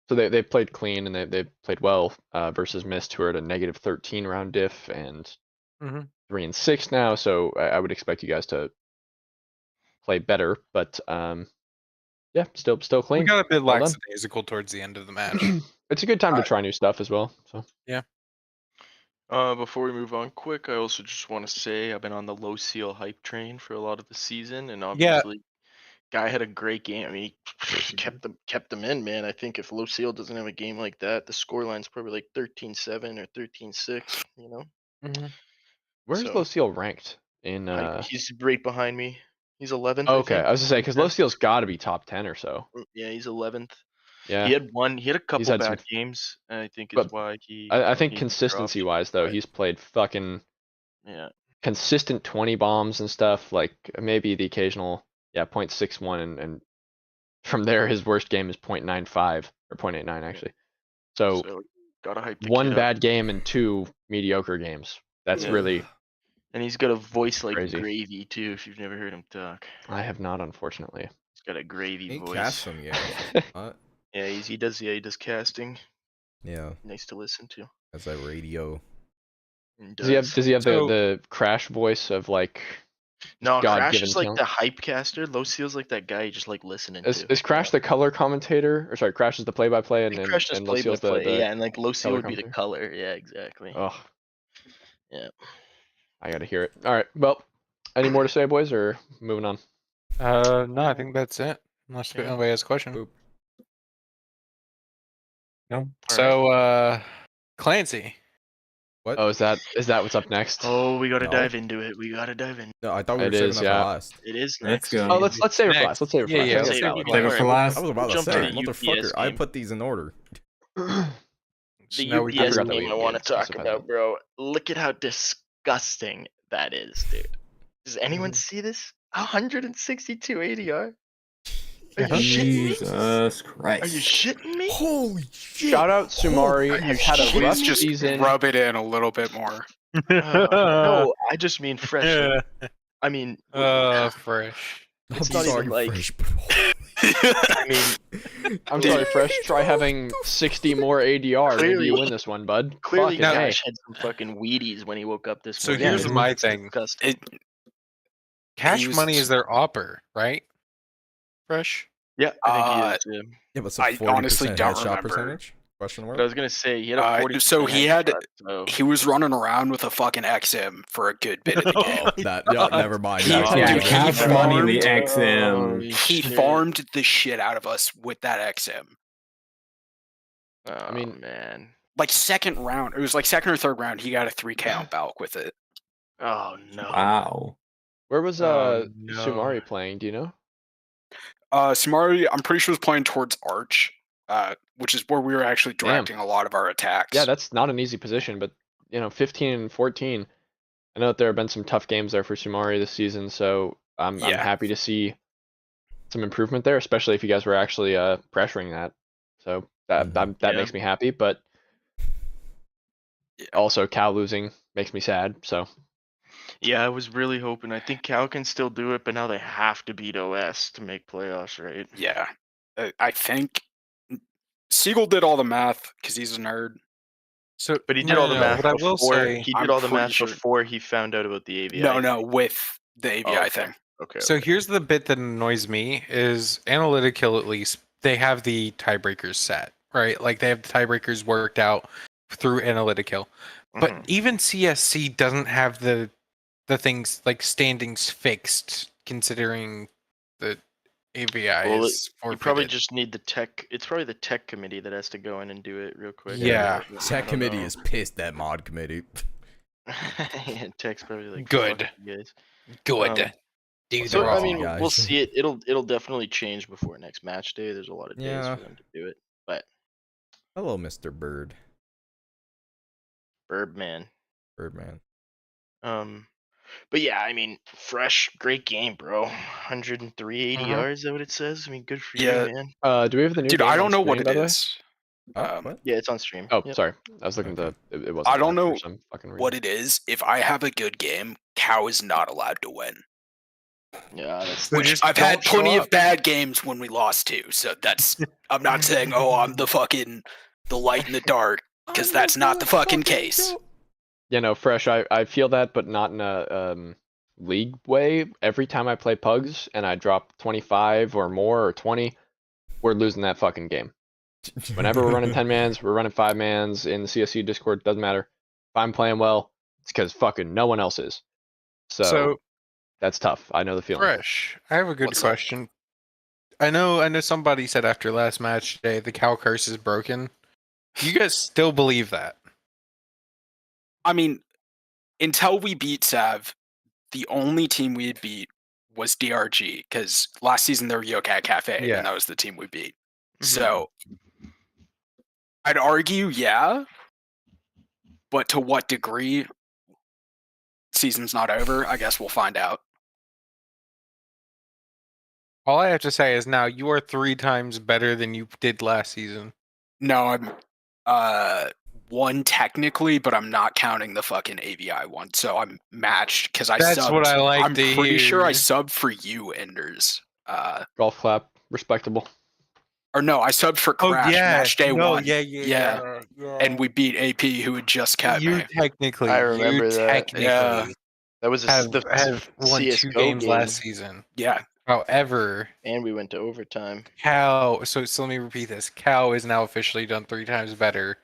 So they played clean, and they played well versus Mist, who are at a negative 13 round diff and Mhm. 3-6 now. So I would expect you guys to play better, but yeah, still We clean. got a bit Well done. lackadaisical towards the end of the match. It's a good time to try new stuff as well. So Before we move on quick, I also just want to say I've been on the low seal hype train for a lot of the season, and obviously, guy had a great game. I mean, he kept them in, man. I think if low seal doesn't have a game like that, the scoreline's probably like 13-7 or 13-6. Mhm. where's So Low Seal ranked in? he's right behind me. He's 11th. I Okay, think. I was gonna say because Low Seal's got to be top 10 or so. Yeah, he's 11th. Yeah, He had a couple had some bad games, and I think is but why he. I think he consistency dropped. wise though, But, he's played fucking yeah. consistent 20 bombs and stuff. Like maybe the occasional 0.61, and from there his worst game is 0.95 or 0.89 actually. So gotta hype the one kid up. bad game and 2 mediocre games. That's Yeah. really. And he's got a voice like Crazy. Gravy too. If you've never heard him talk, I have not, unfortunately. he's got a Gravy He voice. cast some games. What? Yeah, he does casting. Yeah, Nice to listen to. that's a radio. Does he have So- the Crash voice of like? No, Crash God-given is like talent? the hype caster. Low Seal's like that guy you just like listening Is to. Crash the color commentator? Or sorry, Crash is the play-by-play, I and think Crash does and Low Seal's play. the Yeah, and like Low Seal color would be the commentator? color. Yeah, exactly. Ugh. Yeah. I gotta hear it. All right. Well, any more to say, boys, or moving on? No, I think that's it. Unless Yeah. anybody has a question. Boop. No. So, Clancy. What? Oh, is that what's up next? Oh, we gotta No. dive into it. We gotta dive in. No, I thought we were It saving is, that yeah. for last. It is Let's next. go. Oh, let's save it for Next. last. Let's save it for Yeah, last. yeah, I think let's that's save it valid. for Save it Alright, for we'll- last. I was about to Jump to say, the motherfucker, UPS I game. put these in order. The Now we UPS forgot that game we I want to had talk specified about, that. bro. Look at how disgusting that is, dude. Does anyone see this? 162 ADR? Are you shitting me? Jesus Are you Christ. shitting me? Holy shit! Shout out Sumari, Are you has had a shitting rough Please just season. rub it in a little bit more. No, I just mean fresh. Like, I mean, Fresh. I'm It's not sorry, even like- Fresh, but I mean, I'm Dude. sorry, Fresh. Try having 60 more ADR. Maybe Clearly- you win this one, bud. clearly Fucking A. Cash had some fucking Wheaties when he woke up this So morning. here's It's my thing. disgusting. Cash He was- money is their opper, right? Fresh. Yeah, I think he is. Yeah. yeah, what's I a 40% honestly don't headshot remember. percentage? Question But I mark. was gonna say he had a 40. So he had- So. He was running around with a fucking XM for a good bit of the game. Oh, that. Yeah, never mind. He- That's Yeah, dude, not he cash money, the farmed- XM. He shit. farmed the shit out of us with that XM. I mean- man. Like second round, it was like second or third round. He got a 3K on Balk with it. Oh no. Wow. Where was Oh, no. Sumari playing? Do you know? Samari, I'm pretty sure was playing towards Arch, which is where we were actually Damn. directing a lot of our attacks. Yeah, that's not an easy position, but 15 and 14. I know that there have been some tough games there for Sumari this season, so I'm Yeah. happy to see some improvement there, especially if you guys were actually pressuring that. So that Mhm. that Yeah. makes me happy, but Yeah. also Cal losing makes me sad. So Yeah, I was really hoping. I think Cal can still do it, but now they have to beat OS to make playoffs, right? Yeah. I think Siegel did all the math because he's a nerd. So, But he did no, all the no, math What I will before. say. He I'm did all the pretty math sure- before he found out about the AVI. No, with the AVI Oh, okay. thing. Okay. So okay. here's the bit that annoys me is Analytical, at least they have the tiebreakers set, right? Like they have the tiebreakers worked out through Analytical. But Mhm. even CSC doesn't have the things like standings fixed, considering the AVI Well, is you probably forfeited. just need the tech. It's probably the tech committee that has to go in and do it real quick. Yeah. I Tech don't committee know. is pissed at mod committee. Yeah, tech's probably like Good. "Fuck you guys." Good. Do So the I wrong. mean, guys. we'll see it. It'll definitely change before next match day. There's a lot of days Yeah. for them to do it. But Hello, Mr. Bird. Birdman. Birdman. But yeah, I mean, fresh, great game, bro. 103 ADR, is that what it says? I mean, good for Yeah. you, man. do we have the new Dude, game I on don't know what stream, it by the way? is. Oh, what? Yeah, it's on stream. Oh, Yep. sorry. I was looking Okay. to. It wasn't. I don't live for know some fucking reason. What it is. If I have a good game, Cow is not allowed to win. Yeah, that's So Which just I've had don't show plenty up. of bad games when we lost too. So that's I'm not saying, oh, I'm the light in the dark, because that's not the fucking case. Fresh. I feel that, but not in a league way. Every time I play Pugs and I drop 25 or more or 20, we're losing that fucking game. Whenever we're running 10 mans, we're running 5 mans in the CSU Discord. Doesn't matter. If I'm playing well, it's because fucking no one else is. So that's tough. I know the feeling. Fresh. I have a good What's up? question. I know somebody said after last match today the cow curse is broken. Do you guys still believe that? I mean, until we beat Sav, the only team we had beat was DRG, because last season they were Yokat Cafe, Yeah. and that was the team we beat. Mhm. So I'd argue, yeah, but to what degree? Season's not over. I guess we'll find out. All I have to say is now you are 3 times better than you did last season. No, I'm one technically, but I'm not counting the fucking AVI one. So I'm matched because I That's subbed. what I like I'm to pretty sure I hear. subbed for you, Enders. Golf clap. Respectable. Or no, I subbed for Crash match day no, one. Yeah. And we beat AP, who had just kept you me. technically, I remember you that. technically Yeah. That was have the won 2 CS:GO games game, last season. Yeah. However, and we went to overtime. Cal. So let me repeat this. Cal is now officially done 3 times better,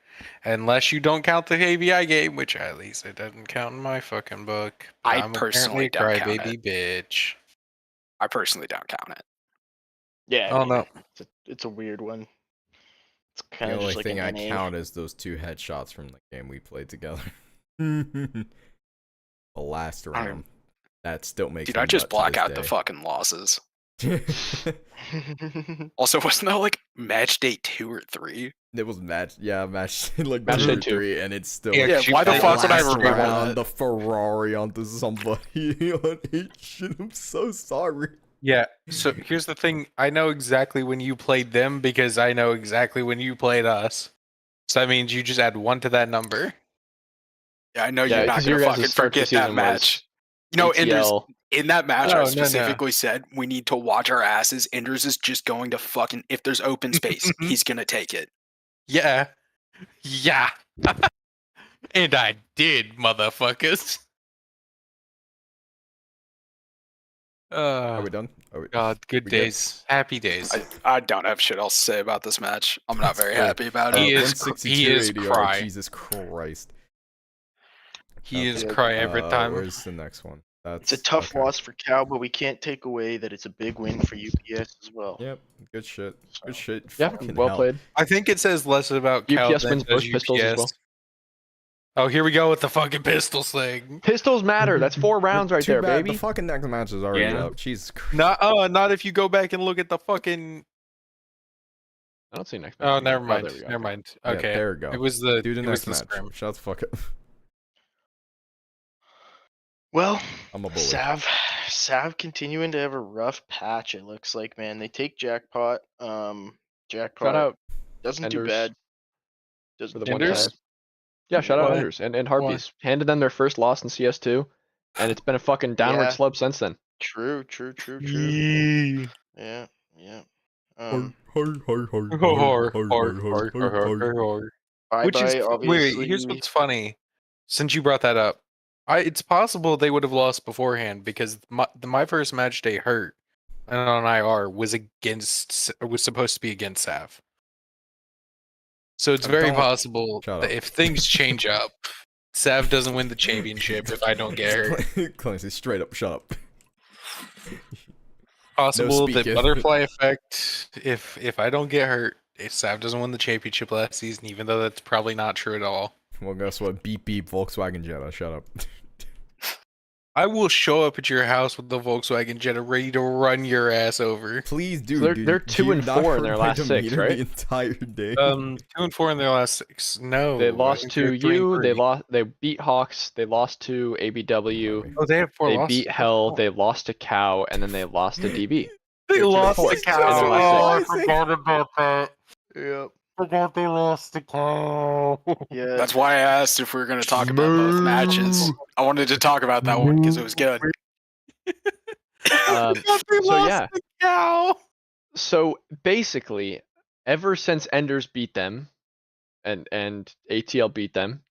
unless you don't count the AVI game, which at least it doesn't count in my fucking book. I I'm personally apparently a don't count crybaby bitch. I personally don't count it. Yeah. Oh, no. It's a weird one. It's The kind of only just like thing I an NA. count is those 2 headshots from the game we played together. The last round. That still makes Dude, me I just nut to block this out the day. fucking losses. Also, wasn't that like match day 2 or 3? It was match like Match day 2. 3, and it's still Yeah, why the that fuck would I last remember round, that? the Ferrari onto somebody on 8 shit. I'm so sorry. Yeah. So here's the thing. I know exactly when you played them because I know exactly when you played us. So that means you just add 1 to that number. Yeah, I know Yeah, you're not 'cause gonna your guys' fucking start to the forget that season match. was You know, Enders, ATL. in that match, No, I no, no. specifically said we need to watch our asses. Enders is just going to fucking, if there's open space, he's gonna take it. Yeah. Yeah. And I did, motherfuckers. Are we done? Are we, God, good we good? days. Happy days. I don't have shit else to say about this match. I'm not very Wait, happy about He it. is 162 ADR. cry. Jesus Christ. He is Okay. cry every time. Where's the next one? It's a That's tough okay. loss for Cal, but we can't take away that it's a big win for UPS as well. Yep, good shit. Good shit. Yeah, Fucking well hell. played. I think it says less about Cal UPS than wins it does both pistols as UPS. well. Oh, here we go with the fucking pistol sling. Pistols matter. That's 4 rounds right Too there, bad baby. the fucking next match is already Yeah. up. Jesus Christ. Not if you go back and look at the fucking. I don't see next Oh, match. never mind. there we go. Never mind. Yeah, Okay. there we go. It was the. Do the it was next the match. scrim. Shut the fuck up. Well, I'm a bully. Sav continuing to have a rough patch. It looks like, man. They take Jackpot. Jackpot Shout out doesn't do Enders bad. for Doesn't the do one Enders? bad. tie. Yeah, shout out Why? Enders and Harpies. Handed them their first loss in CS2, and it's been a fucking downward Yeah. slope since then. True. Yee. Yeah. Hor, hor, hor. Bye Which is bye. wait. Obviously, Here's what's funny. Since you brought that up, it's possible they would have lost beforehand because my first match day hurt and on IR was supposed to be against Sav. So it's very Don't- possible Shut that up. if things change up, Sav doesn't win the championship if I don't get hurt. Clancy, straight up, shut up. Possible that speaking. butterfly effect if I don't get hurt, if Sav doesn't win the championship last season, even though that's probably not true at all. Well, guess what? Beep beep, Volkswagen Jetta. Shut up. I will show up at your house with the Volkswagen Jetta ready to run your ass over. Please do. So dude. they're Do 2 you and not 4 in hurt their my last 6, demeanor right? The entire day. 2 and 4 in their last 6. No, They I lost think to they're 3 and you. They 3. lost. They beat Hawks. They lost to ABW. Oh, they have 4 They losses. beat Hell. They lost to Cow, and then they lost to DB. They lost to the in cow. their last Oh, I six. forgot about that. Yep. Forgot they lost the cow. Yeah. That's why I asked if we were going to talk about both matches. I wanted to talk about that one because it was good. Um, Forgot they so lost yeah. the cow. So basically, ever since Enders beat them, and ATL beat them,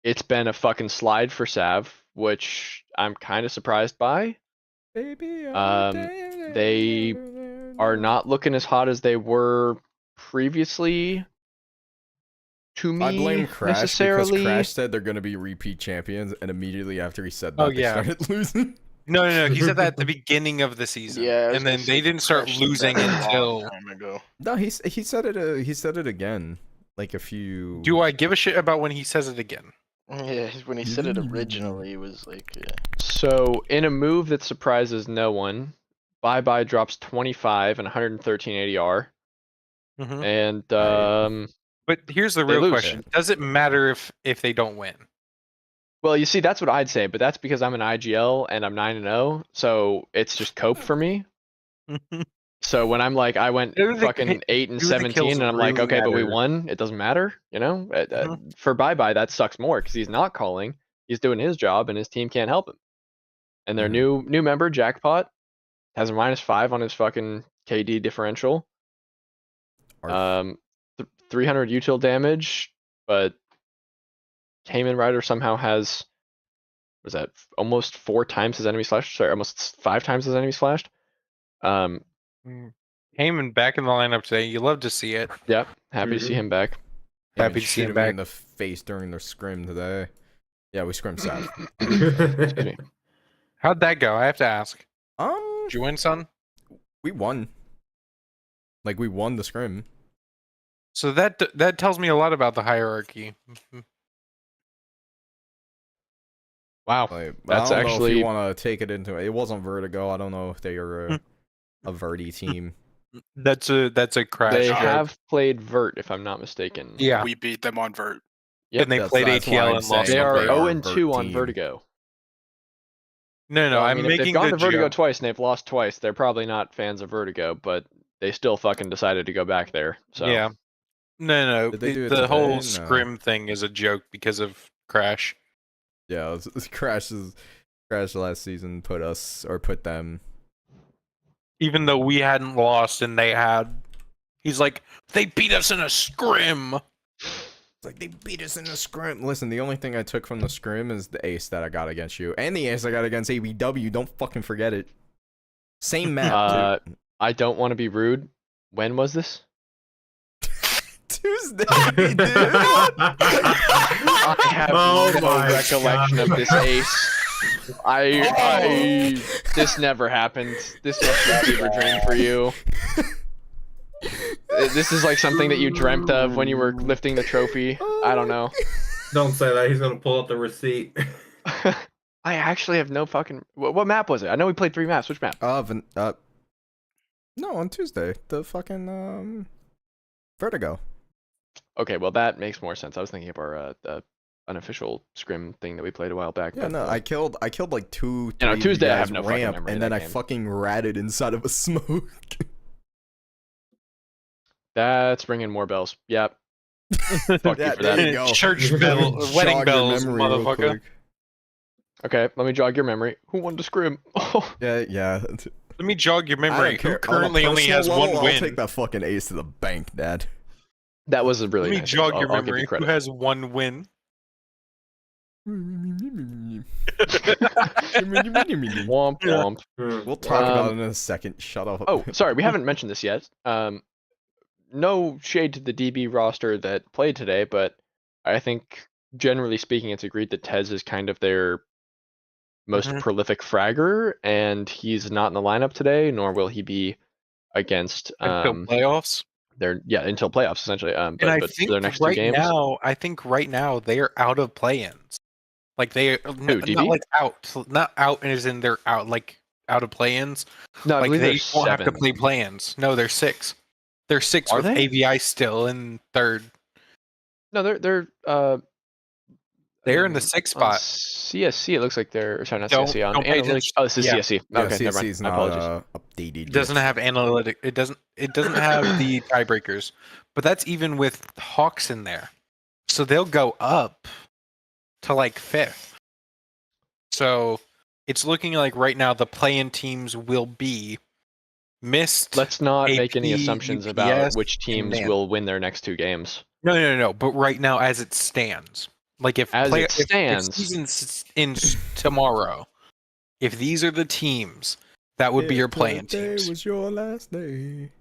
it's been a fucking slide for Sav, which I'm kind of surprised by. Baby, They are not looking as hot as they were previously. To me, I blame Crash necessarily. because Crash said they're gonna be repeat champions, and immediately after he said that, Oh, they yeah. started losing. No. He said that at the beginning of the season. Yeah. I was and gonna then say they didn't start Crash said losing that a long until. time ago. No, he said it. He said it again, like a few. Do I give a shit about when he says it again? Yeah, when he said it originally, it was like, So in a move that surprises no one, Bye Bye drops 25 and 113 ADR, Mhm. and But here's the They real lose. question: does it matter if they don't win? well, you see, that's what I'd say, but that's because I'm an IGL and I'm 9-0, so it's just cope for me. So when I'm like, I went Do the fucking ki- 8 and do the 17, kills and I'm like, really okay, but we matter? won. It doesn't matter, you know. Mhm. For Bye Bye, that sucks more because he's not calling. He's doing his job, and his team can't help him. And their new member Jackpot has a -5 on his fucking KD differential. Arf. 300 util damage, but Cayman Rider somehow has, was that almost 4 times his enemy slashed? Sorry, almost 5 times his enemy slashed. Heyman back in the lineup today. You love to see it. Yeah, happy to see him back. Yeah, Happy and to see him shit me in back. the face during the scrim today. Yeah, we scrimmed Sav. Excuse me. How'd that go? I have to ask. Um, Did you win, son? we won. Like we won the scrim. So that tells me a lot about the hierarchy. Wow, Like, that's I don't know if actually you want to take it into. It wasn't Vertigo. I don't know if they are a Verdi team. That's a crash They joke. have played Vert, if I'm not mistaken. Yeah, We beat them on Vert. Yep. and they That's- played that's why ATL I'm and lost. saying They on are they Vert. are 0 a and Vert 2 on team. Vertigo. No, Well, I I'm mean, if they've making gone the to Vertigo joke. twice and they've lost twice, they're probably not fans of Vertigo, but they still fucking decided to go back there. So Yeah. No, Did they do it the whole today? No. scrim thing is a joke because of Crash. Yeah, Crash last season put them. Even though we hadn't lost and they had, he's like, they beat us in a scrim. It's like they beat us in the scrim. Listen, the only thing I took from the scrim is the ace that I got against you, and the ace I got against ABW. Don't fucking forget it. Same map. Too. I don't want to be rude. When was this? Tuesday, dude. I have Oh no my recollection God. of this ace. This never happened. This must be a fever dream for you. This is like something that you dreamt of when you were lifting the trophy. I don't know. Don't say that. He's gonna pull up the receipt. I actually have no fucking. What map was it? I know we played 3 maps. Which map? No, on Tuesday. The fucking Vertigo. Okay, well that makes more sense. I was thinking of our unofficial scrim thing that we played a while back. Yeah, but, no, I killed like 2. You know, 3 Tuesday I guys have no fucking ramp, memory of and then that I game. fucking ratted inside of a smoke. That's ringing more bells. Yep. Fuck you for there that. you go. Church Let bell, me wedding jog your bells, memory real motherfucker. quick. Okay, let me jog your memory. Who won the scrim? Oh, Yeah. Let me jog your I memory. don't care. Who currently On a only personal has level, one win? I'll take that fucking ace to the bank, Dad. that was a really Let me nice. jog your I'll give memory. you Who credit. has one win? Womp womp. We'll talk about it in a second. Shut up. Oh, sorry, we haven't mentioned this yet. No shade to the DB roster that played today, but I think generally speaking, it's agreed that Tez is kind of their most Mhm. prolific fragger, and he's not in the lineup today, nor will he be against Until playoffs. until playoffs essentially. And I But for think their next 2 right games, now, they are out of play-ins. Like they are not DB? like out, not out as in they're out, like out of play-ins. no, I Like believe they there's won't have to 7. play play-ins. No, they're 6. They're 6 Are with they? AVI still in 3rd. No, they're They're in the 6th on spot. CSC. It looks like they're sorry, not Don't- CSC on don't pay analytics. attention. Oh, this is Yeah. CSC. Yeah, Okay, never CSC mind. is My not apologies. updated. It doesn't have analytic. It doesn't have the tiebreakers. But that's even with Hawks in there. So they'll go up to like 5th. So it's looking like right now the play-in teams will be Mist. Let's not make any AP, assumptions UPS, about which and teams NAN. will win their next 2 games. No. But right now, as it stands, like if if season ends tomorrow, if these are the teams, that would be your play-in teams. Was your last day.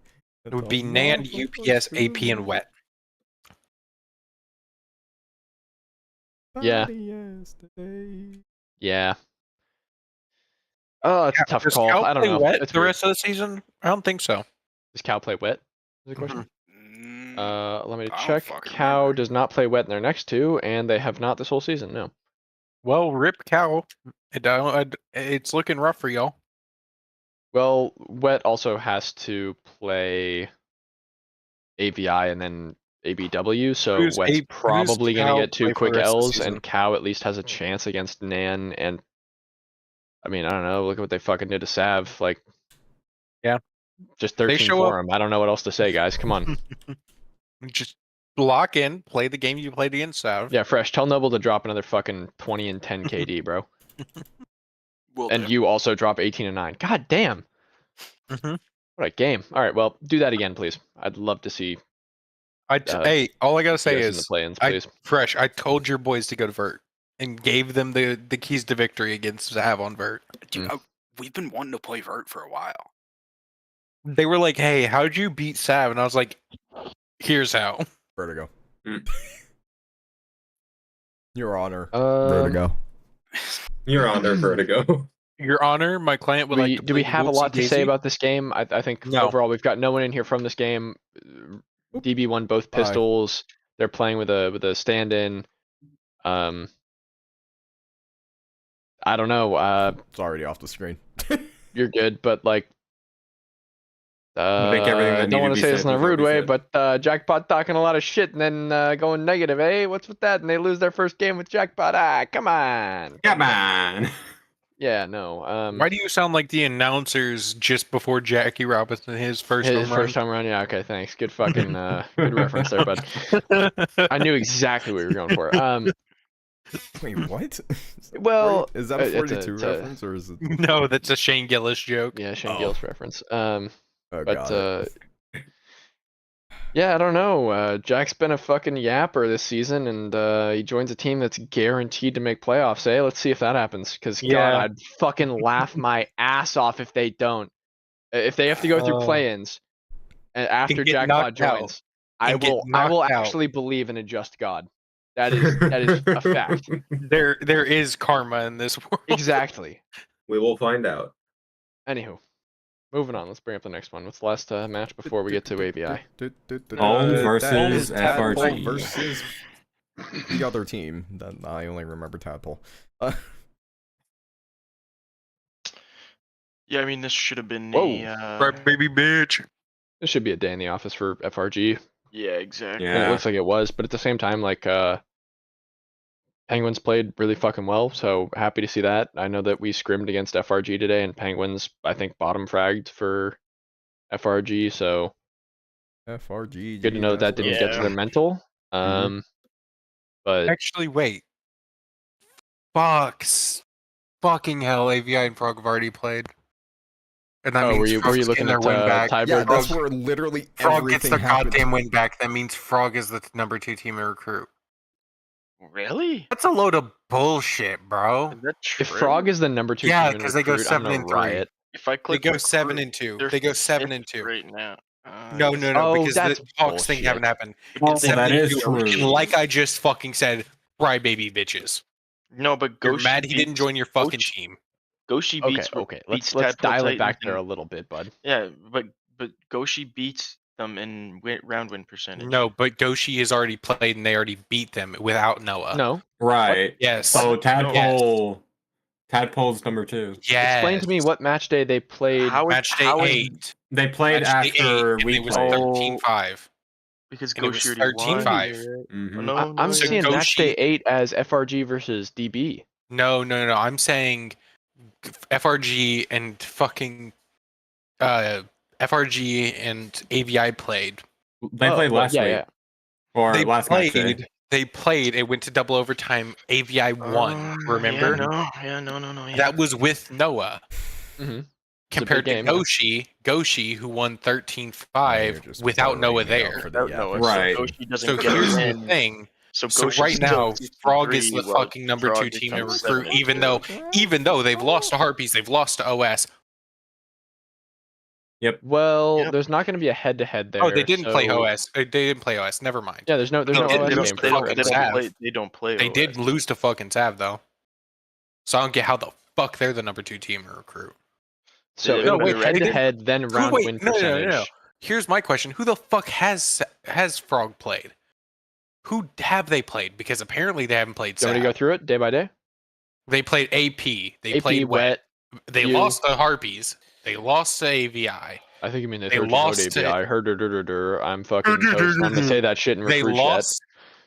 It would be NAN, UPS, AP, and Wet. Yeah. Yeah. Oh, it's a tough Does call. Cal I don't play know. Wet It's the weird. rest of the season? I don't think so. Does Cal play wet? Is the question. Let me I don't check. fucking Cal remember. does not play wet in their next 2, and they have not this whole season. No. Well, rip Cal. It's looking rough for y'all. Well, wet also has to play AVI and then ABW, so Who's wet's who's probably going Cal to get 2 play for quick the rest of the L's, season? and Cal at least has a chance against Nan. And I mean, I don't know. Look at what they fucking did to Sav. Like, Yeah. just They 13 show for up. him. I don't know what else to say, guys. Come on. Just lock in, play the game you played against Sav. Yeah, Fresh. Tell Noble to drop another fucking 20 and 10 KD, bro. Will And do. you also drop 18 and 9. God damn. Mhm. What a game. All right, well, do that again, please. I'd love to see Hey, all I gotta say you guys in the is, play-ins, please. Fresh, I told your boys to go to Vert and gave them the keys to victory against Sav on Vert. Dude, we've been wanting to play Vert for a while. They were like, "Hey, how'd you beat Sav?" And I was like, "Here's how." Vertigo. Mm. Your Honor. Um, Vertigo. You're on there, Vertigo. Your Honor, my client would like to do we play have a Whoopsie lot to say Daisy. about this game? I think No. overall we've got no one in here from this game. DB won both Bye. pistols. They're playing with a stand-in. I don't know. It's already off the screen. You're good, but like think everything that I needed don't to want be to say this said in a was rude already way, said. but Jackpot talking a lot of shit and then going negative. Hey, what's with that? And they lose their first game with Jackpot. Ah, come on. Come on. Yeah, no. Why do you sound like the announcers just before Jackie Robinson his first His home first time around. Yeah, okay, thanks. Good fucking good reference there, bud. I knew exactly what you were going for. Wait, what? Well, Is that a it's 42 it's a reference or is it? No, that's a Shane Gillis joke. yeah, Shane Oh. Gillis reference. Oh, But got it. yeah, I don't know. Jack's been a fucking yapper this season, and he joins a team that's guaranteed to make playoffs. Eh? Let's see if that happens. Because God, Yeah. I'd fucking laugh my ass off if they don't. If they have to go through Oh. play-ins and after get Jackpot knocked out. joins, I And get will knocked out. actually believe in a just God. That is a fact. There is karma in this world. Exactly. We will find out. Anywho, moving on. Let's bring up the next one. What's the last match before we get to AVI? Home versus Tadpole FRG. versus the other team. That I only remember Tadpole. Yeah, I mean this should have been Whoa. Right, baby bitch. This should be a day in the office for FRG. yeah, exactly. And it Yeah. looks like it was, but at the same time, like Penguins played really fucking well, so happy to see that. I know that we scrimmed against FRG today, and Penguins, I think, bottom fragged for FRG, so FRG. good to know that didn't get to Yeah. their mental. But Actually, wait. Fucking hell, AVI and Frog have already played. And that oh, means were you Frog's looking getting at their win back. tiebreak? Yeah, that's Frog- where literally Frog gets everything their happened. goddamn win back. That means Frog is the number 2 team in Recruit. Really? That's a load of bullshit, bro. Is that true? If Frog is the number 2 Yeah, team in 'cause they go Recruit, I'm 7 gonna and 3. riot. If I They click go Recruit, 7 and 2. they're They go 7 fifth and 2. right now. No, Oh, because the that's Hawks thing bullshit. haven't happened. Oh, It's 7 that and is 2. true. And like I just fucking said, cry baby bitches. No, but You're Goshi mad he didn't beats- join your fucking Goshi- team. Goshi Okay, beats okay. beats Let's Tadpole dial it Titans back there a and- little bit, bud. Yeah, but Goshi beats them in round win percentage. No, but Goshi has already played and they already beat them without Noah. No. Right. Yes. So Tadpole. Yes. Tadpole's number 2. Yes. Explain to me what match day they played. How is- Match day how is- 8. They played Match day 8, after and we it was played. 13-5. Because and it was Goshi already won. 13-5. Mhm. No, I'm no, seeing yeah. match day 8 as FRG versus DB. No. I'm saying FRG and fucking FRG and AVI played. They played well, last yeah, week. yeah. Or They last match day. played. They played. It went to double overtime. AVI won. Remember? Yeah, no. Yeah. That was with Noah. Mhm. Compared to game. Goshi, who won You're 13-5 just without Noah burying it out there. for the Without Noah, Right. So Goshi doesn't So get here's a the win. thing. So So Goshi's right still now, Frog is 53, the while fucking number Frog 2 team in becomes Recruit. 7. Even though they've lost to Harpies, they've lost to OS. Well, Yep. there's not going to be a head-to-head there. Oh, they didn't play so- OS. They didn't play OS. Never mind. Yeah, there's no They OS didn't- game for they don't- Frog. they don't They don't play. They OS. did lose to fucking Sav though. So I don't get how the fuck they're the number 2 team in Recruit. So They it'll didn't be win, right? They head-to-head, then round wait, win no. percentage. Here's my question: who the fuck has Frog played? Who have they played? Because apparently they haven't played Do you want me to go Sav. through it day by day? They played AP. They AP, played Wet. They you- lost to Harpies. They lost to AVI. I think you mean they They threw lost API. to- I heard I'm fucking toast. I'm gonna say that shit in They recruit chat. lost.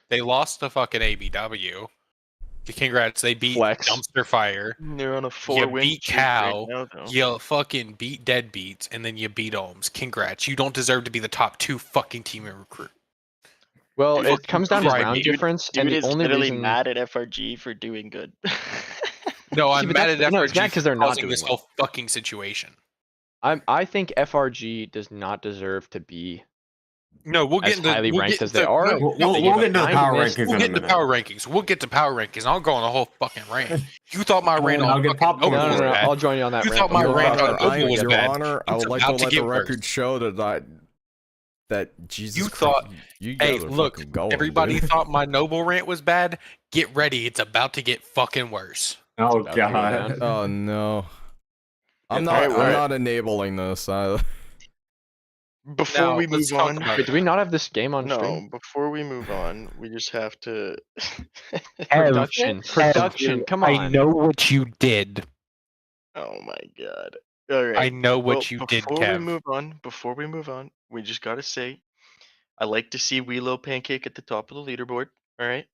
They lost to fucking ABW. Congrats, they beat Flex. Dumpster Fire. They're on a 4-win beat streak Cal. right now, though. You fucking beat Deadbeats, and then you beat Ohms. Congrats. You don't deserve to be the top 2 fucking team in Recruit. Well, Dude, it comes down to cry, round dude. difference, Dude and the is only literally reason. mad at FRG for doing good. No, See, I'm but mad that's- at no, FRG it's mad 'cause they're not causing doing this well. whole fucking situation. I think FRG does not deserve to be No, we'll get as into highly we'll ranked get as they into- are. no, We'll, They we'll gave get up into the 9 power missed- rankings We'll in a get into minute. power rankings. We'll get to power rankings. I'll go on the whole fucking rant. You thought my rant I'll on get fucking popcorn. Noble No, was no, bad. I'll join you on that You rant. thought my Your rant Honor, on Noble was Your bad. Honor, I It's would like to about to let get the record worse. show that Jesus You Christ, thought- you Hey, guys are look, fucking going, everybody dude. thought my Noble rant was bad. Get ready. It's about to get fucking worse. Oh about to go god. down. Oh no. I'm Yeah, not. alright, I'm not enabling this. Before Now, we let's move talk on, about Wait, do we not have this game on no. stream? Before we move on, we just have to. Production. Come on. I know what you did. Oh my god. All right. I know what Well, you did, before we Kev. move on, we just gotta say, I like to see Wheelo Pancake at the top of the leaderboard. All right.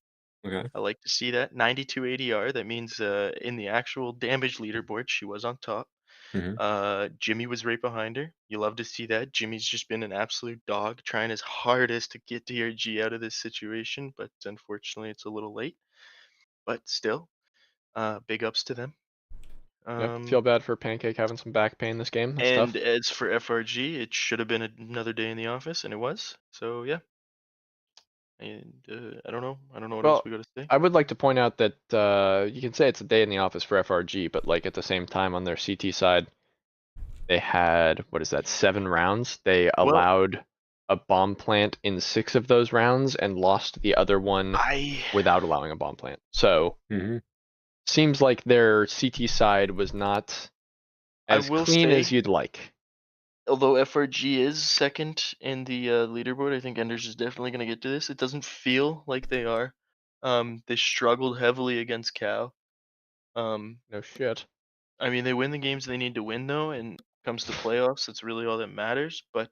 Okay. I like to see that 92 ADR. That means in the actual damage leaderboard, she was on top. Mhm. Jimmy was right behind her. You love to see that. Jimmy's just been an absolute dog, trying his hardest to get DRG out of this situation, but unfortunately, it's a little late. But still, big ups to them. Yeah, feel bad for Pancake having some back pain this game. That's And tough. as for FRG, it should have been another day in the office, and it was. So yeah. And I don't know. I don't know what else Well, we got to say. I would like to point out that you can say it's a day in the office for FRG, but like at the same time on their CT side, they had what is that, 7 rounds. They Well, allowed a bomb plant in 6 of those rounds and lost the other one I without allowing a bomb plant. So Mhm. seems like their CT side was not I as will clean as say, you'd like. although FRG is second in the leaderboard, I think Enders is definitely going to get to this. It doesn't feel like they are. They struggled heavily against Cal. No shit. I mean, they win the games they need to win, though, and comes to playoffs, that's really all that matters. But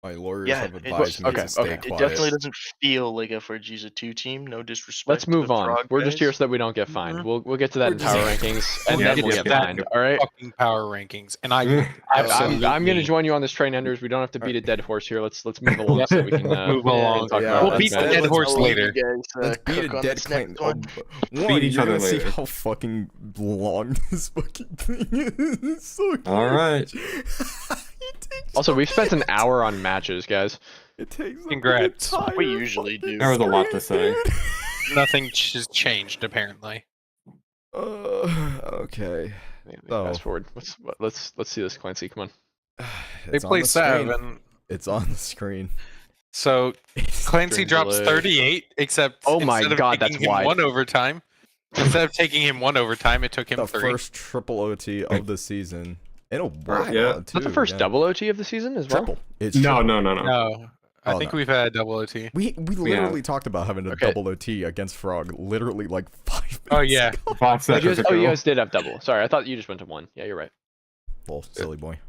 My lawyers yeah, have it, advised me okay, to stay okay. it quiet. definitely doesn't feel like FRG's a 2 team. No disrespect Let's to the move on. Frog We're just here guys. so that we don't get fined. Mhm. We'll get to that We're in just- power rankings, and We'll then get we'll to get that fined. in All right. Fucking power rankings, and I I'm absolutely. gonna join you on this train, Enders. We don't have to beat a dead horse here. Let's move along Yep. so that we can Move we can along. talk Yeah, about We'll beat the that instead, dead let's horse I'll let later. you guys Let's beat cook a on dead this claim. next one. One, each you're other gonna see later. how fucking long this fucking thing is. It's so All right. huge. It takes Also, up- we've spent an hour on matches, guys. It takes up the Congrats. entire We usually fucking do. There was a lot to screen, say. dude. Nothing has changed apparently. Okay. Man, So- fast forward. Let's see this, Clancy. Come on. They It's on play the screen. 7, It's on the screen. so Clancy Stream drops delay. 38. Except Oh my instead of God, taking that's him wide. 1 overtime, instead of taking him 1 overtime, it took him The 3. first triple OT of the season. In a while, Yeah. too. Is that the first yeah. double OT of the season as well? Triple. It's No, triple. no. No, I Oh, think no. we've had double OT. We literally talked about having a Okay. double OT against Frog literally like 5 minutes Oh yeah, ago. 5 Oh, seconds you ago. guys did have double. Sorry, I thought you just went to 1. Yeah, you're right. Well, silly boy.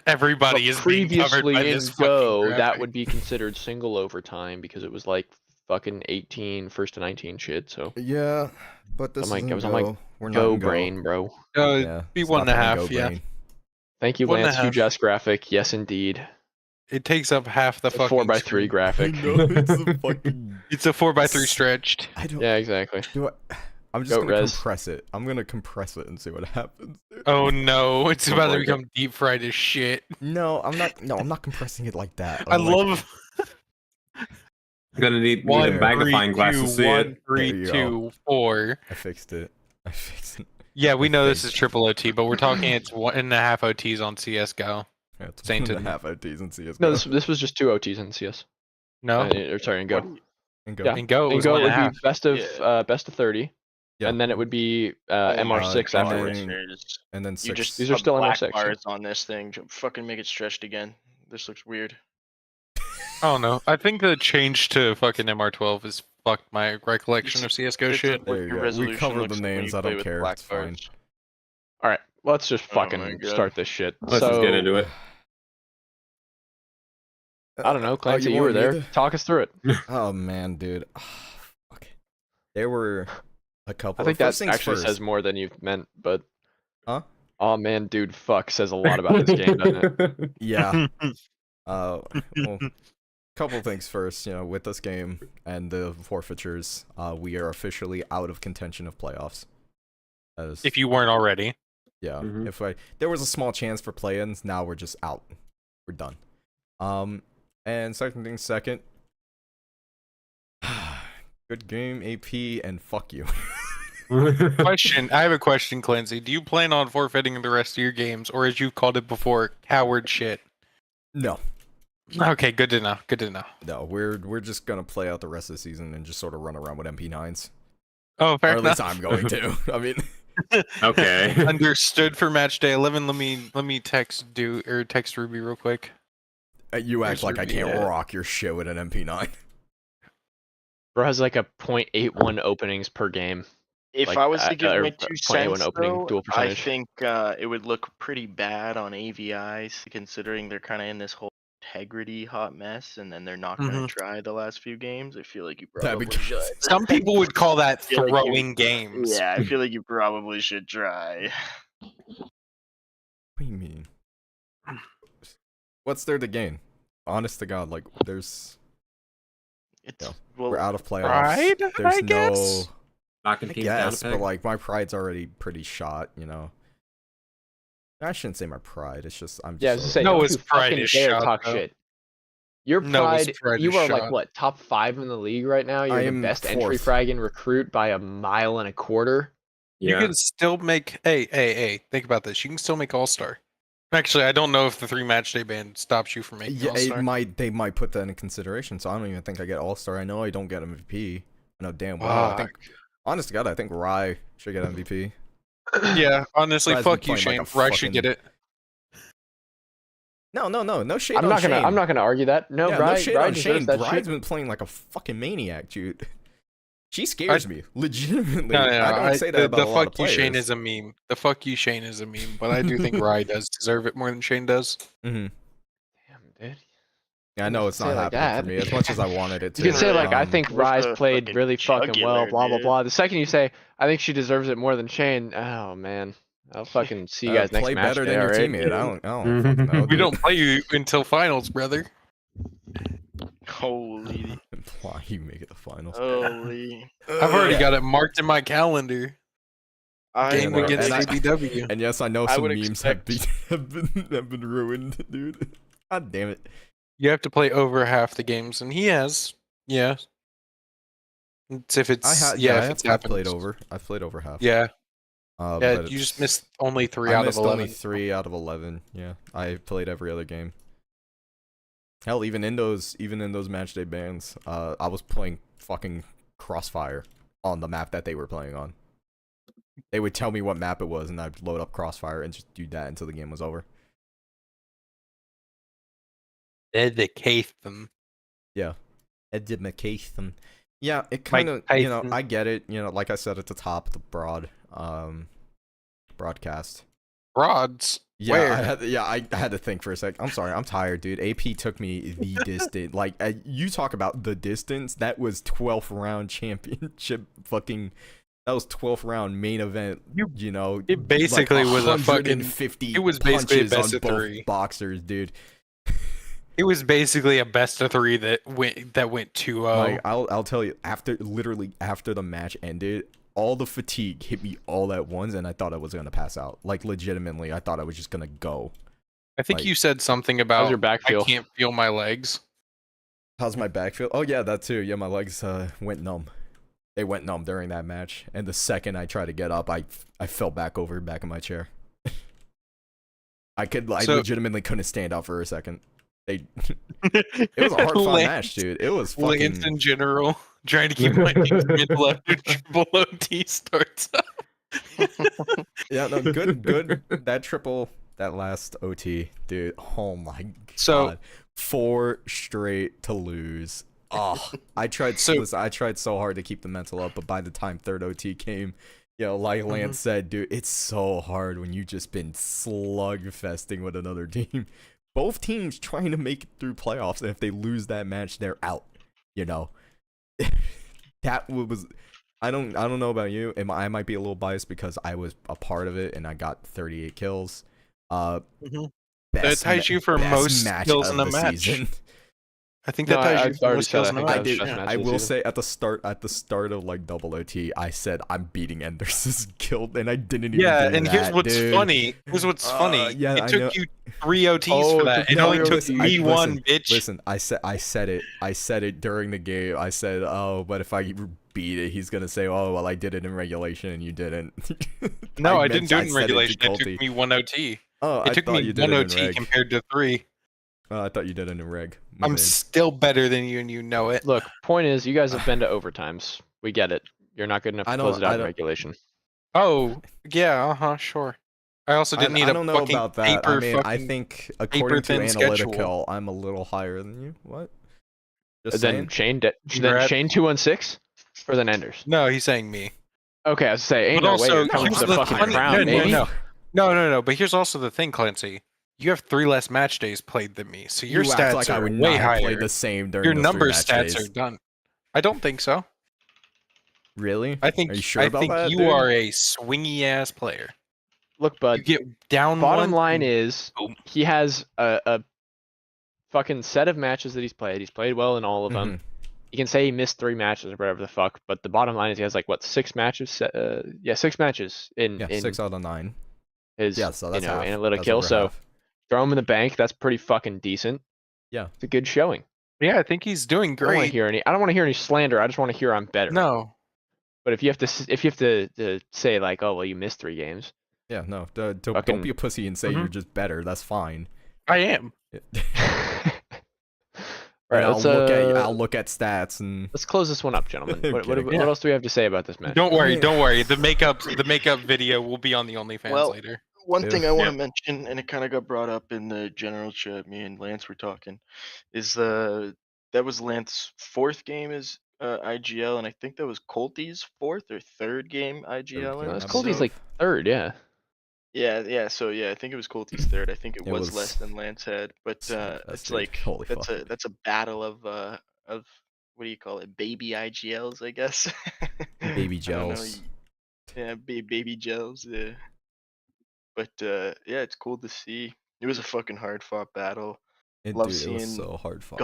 everybody But is being covered previously by in this Go, fucking that graphic. would be considered single overtime because it was like fucking 18 first to 19 shit. So Yeah, but this I'm like- isn't I was on my Go. We're not Go in Go. brain, bro. Yeah, Be stop 1.5. having Go Yeah, brain. Thank you, 1.5. Lance. Huge ass graphic. Yes, indeed. it takes up half the A fucking 4x3 screen. I graphic. know it's a fucking. It's a 4x3 stretched. I don't. Yeah, exactly. Do I, I'm just Goat gonna res. compress it. I'm gonna compress it and see what happens. Oh no, it's Oh about to my become deep fried as shit. No, I'm not. No, I'm not compressing it like that. I I'm like, love Gonna need a 1, magnifying 3, glass 2, to see 1, it. 3, There you 2, 4. I fixed it. I fixed it. Yeah, we I know this faked is triple OT, but we're talking it's 1.5 OTs on CS:GO. Yeah, it's Sainted. 1.5 OTs in CS:GO. No, this was just 2 OTs in CS. No, Or sorry, in Go. And Go. Yeah. in Go it In was Go, it would 1.5. be best of Yeah. best of 30, Yeah. and then it would be Oh my MR6 and afterwards. then- listeners. And then You 6. just These are put still black MR6, yeah. bars on this thing. Fucking make it stretched again. This looks weird. I don't know. I think the change to fucking MR12 has fucked my recollection of CS:GO It's shit. what There you your go. We resolution covered looks the like when names, you I play don't with care, black it's fine. bars. All right, let's just Oh my fucking God. start this shit. Let's just get into it. I don't know, Clancy, you want were me there. to- Talk us through it. Oh man, dude. Fuck. There were a couple. I think first that things actually first. says more than you've meant, but Huh? oh man, dude, fuck says a lot about this game, doesn't it? Yeah. Well, couple things first. You know, with this game and the forfeitures, we are officially out of contention of playoffs. As, If you weren't already. yeah, Mhm. if there was a small chance for play-ins, now we're just out. We're done. And second thing second. Good game, AP, and fuck you. Question. I have a question, Clancy. Do you plan on forfeiting the rest of your games, or as you've called it before, coward shit? No. Okay, good to know. Good to know. No, we're just gonna play out the rest of the season and just sort of run around with MP9s. Oh, fair Or at least enough. I'm going to. I mean, Okay. Understood for match day 11. Let me text Ruby real quick. you act Where's like I Ruby can't at? rock your shit with an MP9. Bro has like a 0.81 openings per game. If Like, I was to give or my 2 0.81 cents, opening though, duel I percentage. think it would look pretty bad on AVIs, considering they're kind of in this whole integrity hot mess, and then they're not going to Mhm. try the last few games. I feel like you That'd be probably should. Some people would call that feel like you- throwing games. Yeah, I feel like you probably should try. What do you mean? What's there to gain? Honest to God, like there's It's Yeah. well, we're out of playoffs. Pride, There's I no guess? Knocking I teams down a guess, but peg. like my pride's already pretty shot, you know. I shouldn't say my pride. It's just I'm just Yeah, I was to say, No, don't his you pride fucking is dare shot, talk though. shit. Your No, his pride, pride you is are like shot. what, top 5 in the league right now? You're I the am best entry 4th. frag in recruit by a mile and a quarter. You Yeah. can still make. Hey, think about this. You can still make All Star. Actually, I don't know if the 3 match day ban stops you from making Yeah, All it Star. might they might put that in consideration, so I don't even think I get All-Star. I know I don't get MVP. I know damn well. I think honest to God, I think Rye should get MVP. Yeah, honestly, Rye's been fuck you, playing like Shane. a Rye should get fucking- it. No shade I'm on not gonna Shane. I'm not gonna argue that. No, yeah, Rye, no shade Rye on deserves Shane. that Rye's shit. been playing like a fucking maniac, dude. She scares me, legitimately. No, I don't say that about the a lot of fuck you, Shane players. is a meme. The fuck you, Shane is a meme. But I do think Rye does deserve it more than Shane does. Mm-hmm. Damn, dude. Yeah, I know it's Say not it like happening for that. me as much as I wanted it to. You can say like I Um, think Where's Rye's the played fucking really fucking well, jugular, blah blah dude? blah. The second you say I think she deserves it more than Shane, oh man, I'll fucking see you guys next play match better day, than your alright? teammate. I don't fucking know. We dude. don't play you until finals, brother. Holy, Imply you make it the finals. holy. I've already got it marked in my calendar. I Game know, would against and I- ABW. And yes, I know I some would memes expect- have been ruined, dude. God damn it. You have to play over half the games, and he has. Yeah. It's if it's I've it's played happened. over. I've played over half. Yeah, Yeah, you just missed only 3 I out of missed 11. only 3 out of 11. Yeah, I played every other game. Hell, even in those match day bans, I was playing fucking Crossfire on the map that they were playing on. They would tell me what map it was, and I'd load up Crossfire and just do that until the game was over. Dedication. Yeah. Education. Yeah, it kind of, you know, I get it. You know, like I said at the top, the broadcast. Rods. Yeah, Where? I had to think for a sec. I'm sorry, I'm tired, dude. AP took me the distance. Like, you talk about the distance. That was 12th round championship. Fucking, that was 12th round main event. You know, It basically like was a fucking. 150 It was basically a punches best on of both 3. boxers, dude. It was basically a best of 3 that went 2-0. Like, I'll tell you, literally after the match ended, all the fatigue hit me all at once, and I thought I was gonna pass out. Like, legitimately, I thought I was just gonna go. I think like- you said something about your back I feel? can't feel my legs. How's my back feel? Oh yeah, that too. Yeah, my legs went numb. They went numb during that match, and the second I tried to get up, I fell back in my chair. I So- legitimately couldn't stand up for a second. It was a hard fought match, dude. It was Lance fucking. in general, trying to keep my knees middle after triple OT starts up. Yeah, no, good. That last OT, dude. Oh my god. So- 4 straight to lose. Oh, I tried so hard to keep the mental up, but by the time 3rd OT came, like Lance said, dude, it's so hard when you just been slugfesting with another team. Both teams trying to make it through playoffs, and if they lose that match, they're out. You know, that was. I don't know about you. I might be a little biased because I was a part of it and I got 38 kills. That ties you for best most match kills of in a the match. season. I think No, that ties I you for already most said kills I in a think match. that was best match I of the will season. say at the start of like double OT, I said I'm beating Enders's kill, and I didn't even. Yeah, do and that, here's what's dude. funny. Here's what's funny. Yeah, It I took know. you 3 OTs Oh, for it that. took It you only 3 took OTs. me one, Listen, bitch. Listen, I said it during the game. I said, oh, but if I beat it, he's gonna say, oh, well, I did it in regulation and you didn't. No, I meant- didn't do it in said to regulation. It Colty. took me 1 OT. Oh, I It took thought me you did 1 it in OT reg. compared to 3. Oh, I thought you did it in reg. My I'm bad. still better than you, and you know it. Look, point is, you guys have been to overtimes. We get it. You're not good enough I to don't- close it out I in don't- regulation. Oh, yeah, sure. I also didn't need I a don't know fucking about that. paper I mean, I fucking- think according to paper-thin analytical, schedule. I'm a little higher than you. What? Just Then saying. Shane 216 or then Enders. No, he's saying me. Okay, I was say, ain't But no also, way you're coming here's to the the fucking funny- crown, baby. No. But here's also the thing, Clancy. You have 3 less match days played than me, so your You stats act like I are would way not have higher. played the same during Your those number 3 match stats days. are done. I don't think so. Really? I think Are you sure about think that, you dude? are a swingy ass player. Look, You bud. get down Bottom one. line and- is, Boom. he has a fucking set of matches that he's played. He's played well in all of them. You can say he missed 3 matches or whatever the fuck, but the bottom line is he has like what 6 matches? 6 matches in Yeah, 6 out of 9. his Yeah, so that's half. analytic That's kill. over So half. throw him in the bank. That's pretty fucking decent. Yeah. It's a good showing. Yeah, I think he's doing I don't want to great. hear any. I don't want to hear any slander. I just want to hear I'm better. No. But if you have to say like, oh well, you missed 3 games. Yeah, no, don't Fucking- be a pussy and say you're just better. That's fine. I am. All right, I'll let's look at stats and let's close this one up, gentlemen. What kidding. else do we have to say about this match? Don't worry. The makeup video will be on the OnlyFans Well, later. One Yeah. thing I want to mention, and it kind of got brought up in the general chat, me and Lance were talking, is that was Lance's 4th game as IGL, and I think that was Colty's 4th or 3rd game IGL. game, That's I Colty's believe. like 3rd, yeah. Yeah. So I think it was Colty's 3rd. I think it It was was- less than Lance had, but That's it's dude. like Holy fuck. that's a battle of what do you call it? Baby IGLs, I guess. Baby I don't know, gels. Yeah, baby gels. Yeah. But yeah, it's cool to see. It was a fucking hard fought battle. Love Dude, it was seeing- so hard fought.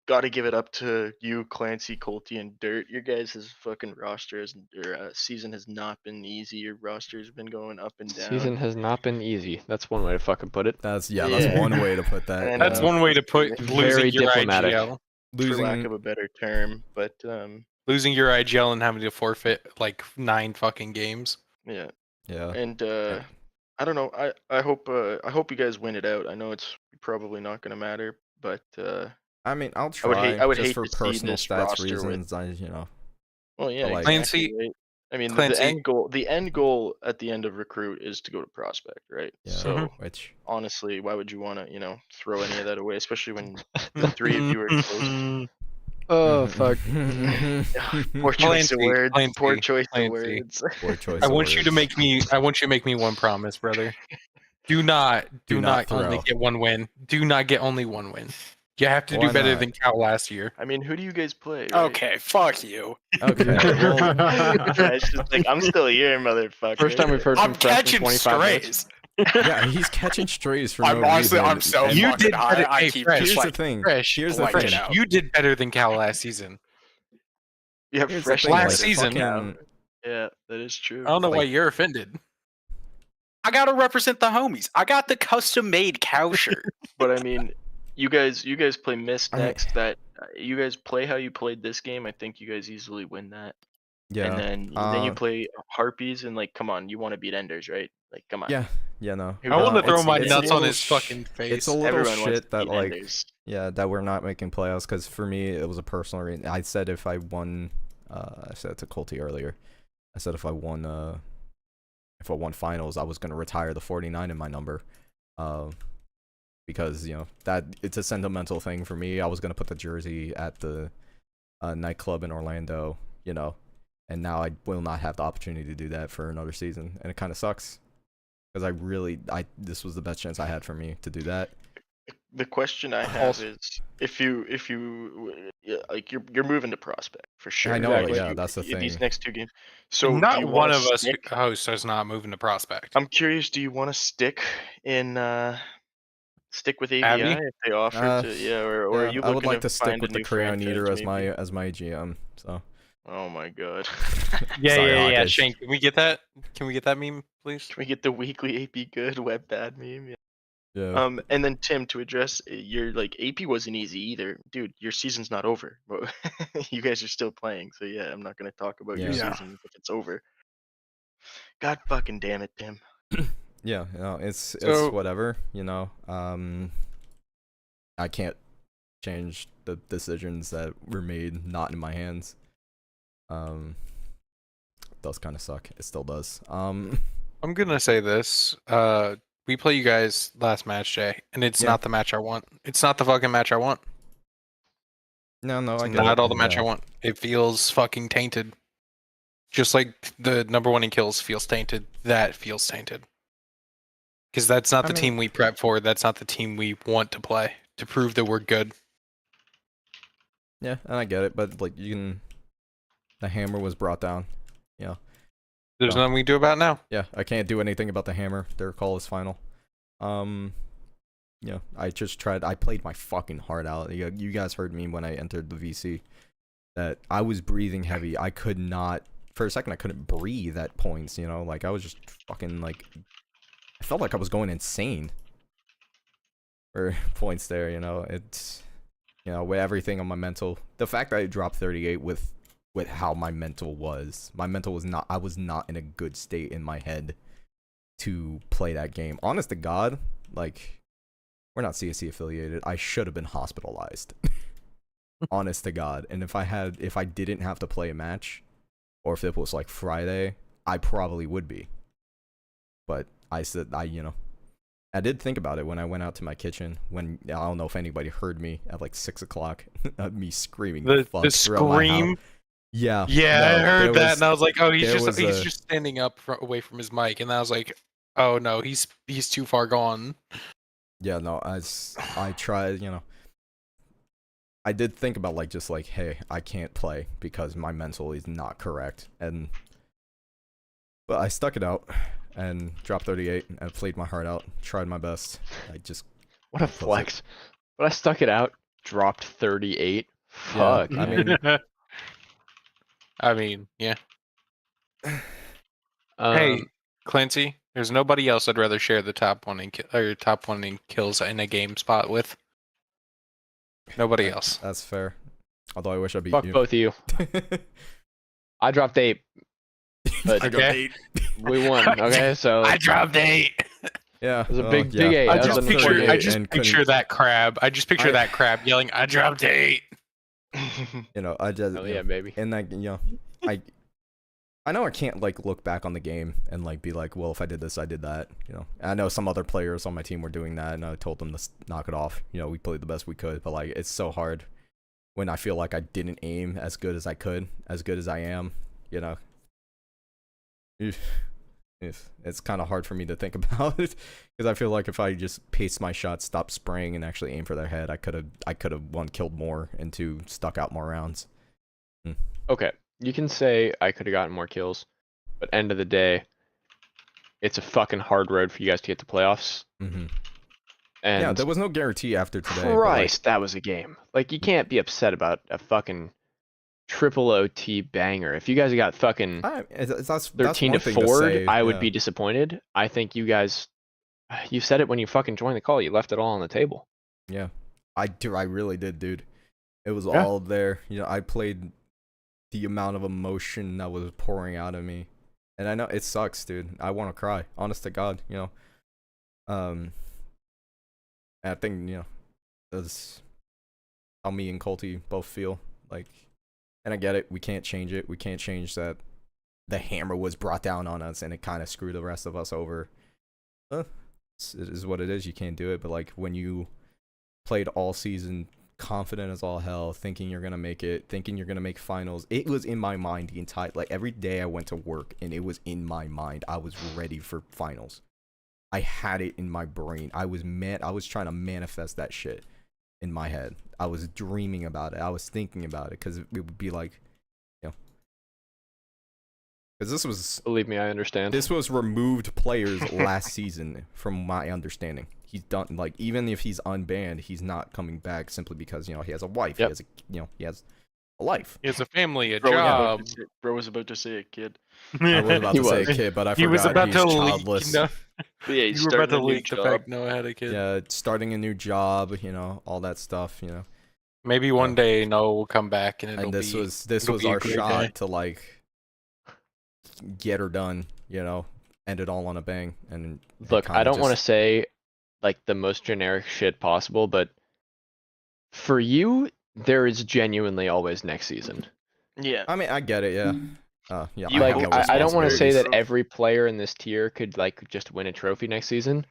Gotta give it up to you, Clancy, Colty, and Dirt. Your guys' fucking season has not been easy. Your roster has been going up and down. Season has not been easy. That's one way to fucking put it. That's Yeah. one way to put that. And, That's one way to put Very losing your diplomatic. IGL. for lack of a better term. But Losing your IGL and having to forfeit like 9 fucking games. yeah. Yeah. And I don't know. I hope you guys win it out. I know it's probably not gonna matter, but I mean, I'll I try. would just hate for to see personal this stats roster with- reasons. well, yeah, like- exactly. Clancy- Right? I mean, Clancy- the end goal at the end of recruit is to go to prospect, right? Yeah. So Which honestly, why would you want to, throw any of that away, especially when the 3 of you are close? Oh fuck. Poor choice of Clancy, words. Poor Clancy, choice of Clancy. words. Poor choice I of want you to words. make me one promise, brother. Do not only throw. get 1 win. Do not get only 1 win. You have to Why do better not? than Cal last year. I mean, who do you guys play? Right? Okay, fuck you. Okay. Well, Yeah, it's just like I'm still here, motherfucker. First time we've heard I'm from Fresh in catching 25 minutes. strays. yeah, he's catching strays for I'm no honestly, reason. I'm so and You fucking did high. better- I hey, keep Fresh, just Here's the like, thing. Fresh, Here's the blank it thing. out. you did better than Cal last season. You have Here's the fresh thing, last like, season. fucking- Yeah, that is true. I don't know why Like- you're offended. I gotta represent the homies. I got the custom made cow shirt. But I mean, you guys play Mist I mean- next. That you guys play how you played this game. I think you guys easily win that. Yeah. And then you uh, play Harpies, and like, come on, you want to beat Enders, right? Like, come on. Yeah. Yeah. No. Who I want to doesn't? throw it's- my it's a nuts on little his fucking face. It's a little Everyone wants shit to that beat like Enders. yeah that we're not making playoffs because for me it was a personal reason. I said if I won, I said to Colty earlier. I said if I won finals, I was gonna retire the 49 in my number, because that it's a sentimental thing for me. I was gonna put the jersey at the nightclub in Orlando, and now I will not have the opportunity to do that for another season, and it kind of sucks because this was the best chance I had for me to do that. The question I have is if you yeah, like you're moving to prospect for sure. I know, Like, yeah, that's the These thing. next 2 games. So do Not you one wanna of us stick- hosts is not moving to prospect. I'm curious. Do you want to stick in? Stick with AVI Abby? if they offer to, yeah, or are you I would looking like to stick find with a the new Crayon franchise, Eater maybe? as my GM. So Oh my god. Yeah, Sorry, yeah. August. Shane, can we get that? Can we get that meme, please? Can we get the weekly AP good web bad meme? Yeah. yeah. And then Tim, to address your like AP wasn't easy either, dude. Your season's not over, but you guys are still playing. So yeah, I'm not gonna talk about your Yeah. season if it's over. God fucking damn it, Tim. Yeah, it's So- whatever, I can't change the decisions that were made not in my hands. It does kind of suck. It still does. I'm gonna say this. We play you guys last match day, and it's Yeah. not the match I want. It's not the fucking match I want. No, It's I get not it. all the match Yeah. I want. It feels fucking tainted. Just like the number 1 in kills feels tainted, that feels tainted. Because that's not the team we prep for. That's not the team we want to play to prove that we're good. Yeah, and I get it, but like the hammer was brought down. Yeah. There's So, nothing we can do about it now. yeah, I can't do anything about the hammer. Their call is final. Yeah, I just tried. I played my fucking heart out. You guys heard me when I entered the VC. That I was breathing heavy. I could not. For a second, I couldn't breathe at points. You know, like I was just fucking like. I felt like I was going insane. For points there, you know, it's, you know, with everything on my mental. The fact that I dropped 38 with how my mental was not. I was not in a good state in my head to play that game. Honest to God, like, we're not CSC affiliated. I should have been hospitalized. Honest to God. And if I didn't have to play a match, or if it was like Friday, I probably would be. But I did think about it when I went out to my kitchen. When I don't know if anybody heard me at like 6 o'clock, me screaming. The throughout my house. scream. Yeah. Yeah, no, I heard that, was- and I was like, oh, he's there just standing up away from his mic, and I was like, oh no, he's too far gone. Yeah, no, I tried, you know. I did think about like just like, hey, I can't play because my mental is not correct, but I stuck it out and dropped 38 and played my heart out, tried my best. I just What a flex. But I stuck it out, dropped 38. Fuck. I mean, I mean, yeah. Hey, Clancy, there's nobody else I'd rather share the top 1 in kills in a game spot with. Nobody else. That's fair. Although I wish I beat fuck you. both of you. I dropped 8. But Okay. we won. Okay, so I dropped 8. Yeah, it was a well, big yeah. eight. I That just was a picture, big I eight. just and picture couldn't- that crab. I just picture that crab yelling, "I dropped 8." You know, I just Oh you yeah, know, baby. and like, you know, I know I can't like look back on the game and like be like, well, if I did this, I did that. You know, and I know some other players on my team were doing that, and I told them to knock it off. You know, we played the best we could, but like, it's so hard when I feel like I didn't aim as good as I could, as good as I am. You know, it's kind of hard for me to think about it because I feel like if I just paced my shots, stopped spraying, and actually aimed for their head, I could have one killed more and two stuck out more rounds. Okay, you can say I could have gotten more kills, but end of the day, it's a fucking hard road for you guys to get to playoffs. Mm-hmm. And Yeah, there was no guarantee after today. but, like, Christ, that was a game. Like, you can't be upset about a fucking triple OT banger. If you guys got fucking that's 13 one to thing 4, say, I would yeah. be disappointed. I think you guys, you said it when you fucking joined the call. You left it all on the table. Yeah, I really did, dude. It was Yeah. all there. You know, I played the amount of emotion that was pouring out of me, and I know it sucks, dude. I want to cry, honest to God. You know, I think that's how me and Colty both feel. Like, and I get it. We can't change it. We can't change that. The hammer was brought down on us, and it kind of screwed the rest of us over. It is what it is. You can't do it. But like when you played all season, confident as all hell, thinking you're gonna make it, thinking you're gonna make finals, it was in my mind the entire every day I went to work, and it was in my mind. I was ready for finals. I had it in my brain. I was trying to manifest that shit in my head. I was dreaming about it. I was thinking about it because it would be like, you know, because this was Believe me, I understand. this was removed players last season, from my understanding. He's done, like, even if he's unbanned, he's not coming back simply because, you know, he has a wife. Yep. He has a life. He has a family, a Bro, job. bro was about to say a kid. I was about He to say was. a kid, but I He was forgot about he's to leak. childless. Yeah, he's You were about starting to a new leak the job. fact Noah had a kid. Yeah, starting a new job, you know, all that stuff, you know. Maybe one day Noah will come back and it'll And this be. was it'll be a our great shot day. to like get her done, you know, end it all on a bang. And Look, I don't want to say like the most generic shit possible, but for you, there is genuinely always next season. Yeah. I mean, I get it, yeah. Yeah. You Like, have no I don't want to say that responsibilities. every player in this tier could like just win a trophy next season.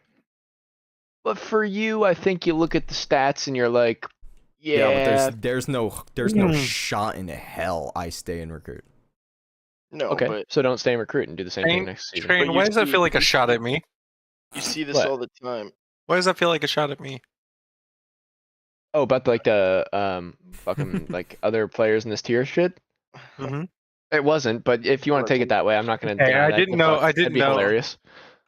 But for you, I think you look at the stats and you're like, yeah, But there's no shot in hell I stay in recruit. No, Okay, but so don't stay in recruit and do the same thing Train, next season. But Train, you why does that see- feel like a you shot see- at me? you see this What? all the time. Why does that feel like a shot at me? Oh, about like the fucking like other players in this tier shit. Mhm. It wasn't, but if you want Look, to take it that way, I'm not gonna Hey, deny I that. didn't The know. fuck? I That'd didn't be know. hilarious.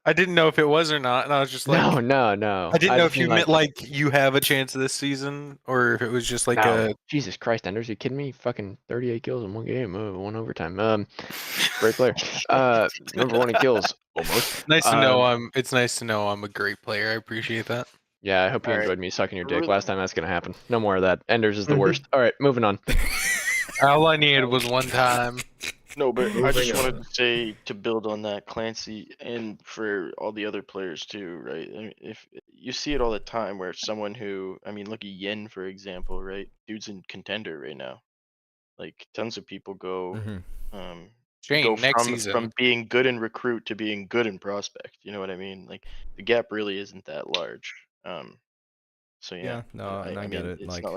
I didn't know if it was or not, and I was just like, No. I didn't know if just you mean, meant like you have a chance this season, or if it was just like no. a. Jesus Christ, Enders, you kidding me? Fucking 38 kills in one game, one overtime. Great player. Number one in kills, almost. Nice to know It's nice to know I'm a great player. I appreciate that. Yeah, I hope you All right. enjoyed me sucking your dick Really- last time. That's gonna happen. No more of that. Enders is the Mhm. worst. All right, moving on. All I needed was one time. No, but I Moving just wanted on. to say to build on that, Clancy, and for all the other players too, right? I mean, if you see it all the time, where someone who, I mean, look at Yin for example, right? Dude's in contender right now. Like tons of people go, go Shane, next from season. being good in recruit to being good in prospect. You know what I mean? Like the gap really isn't that large. So yeah, No, I and I mean, get it. it's Like, not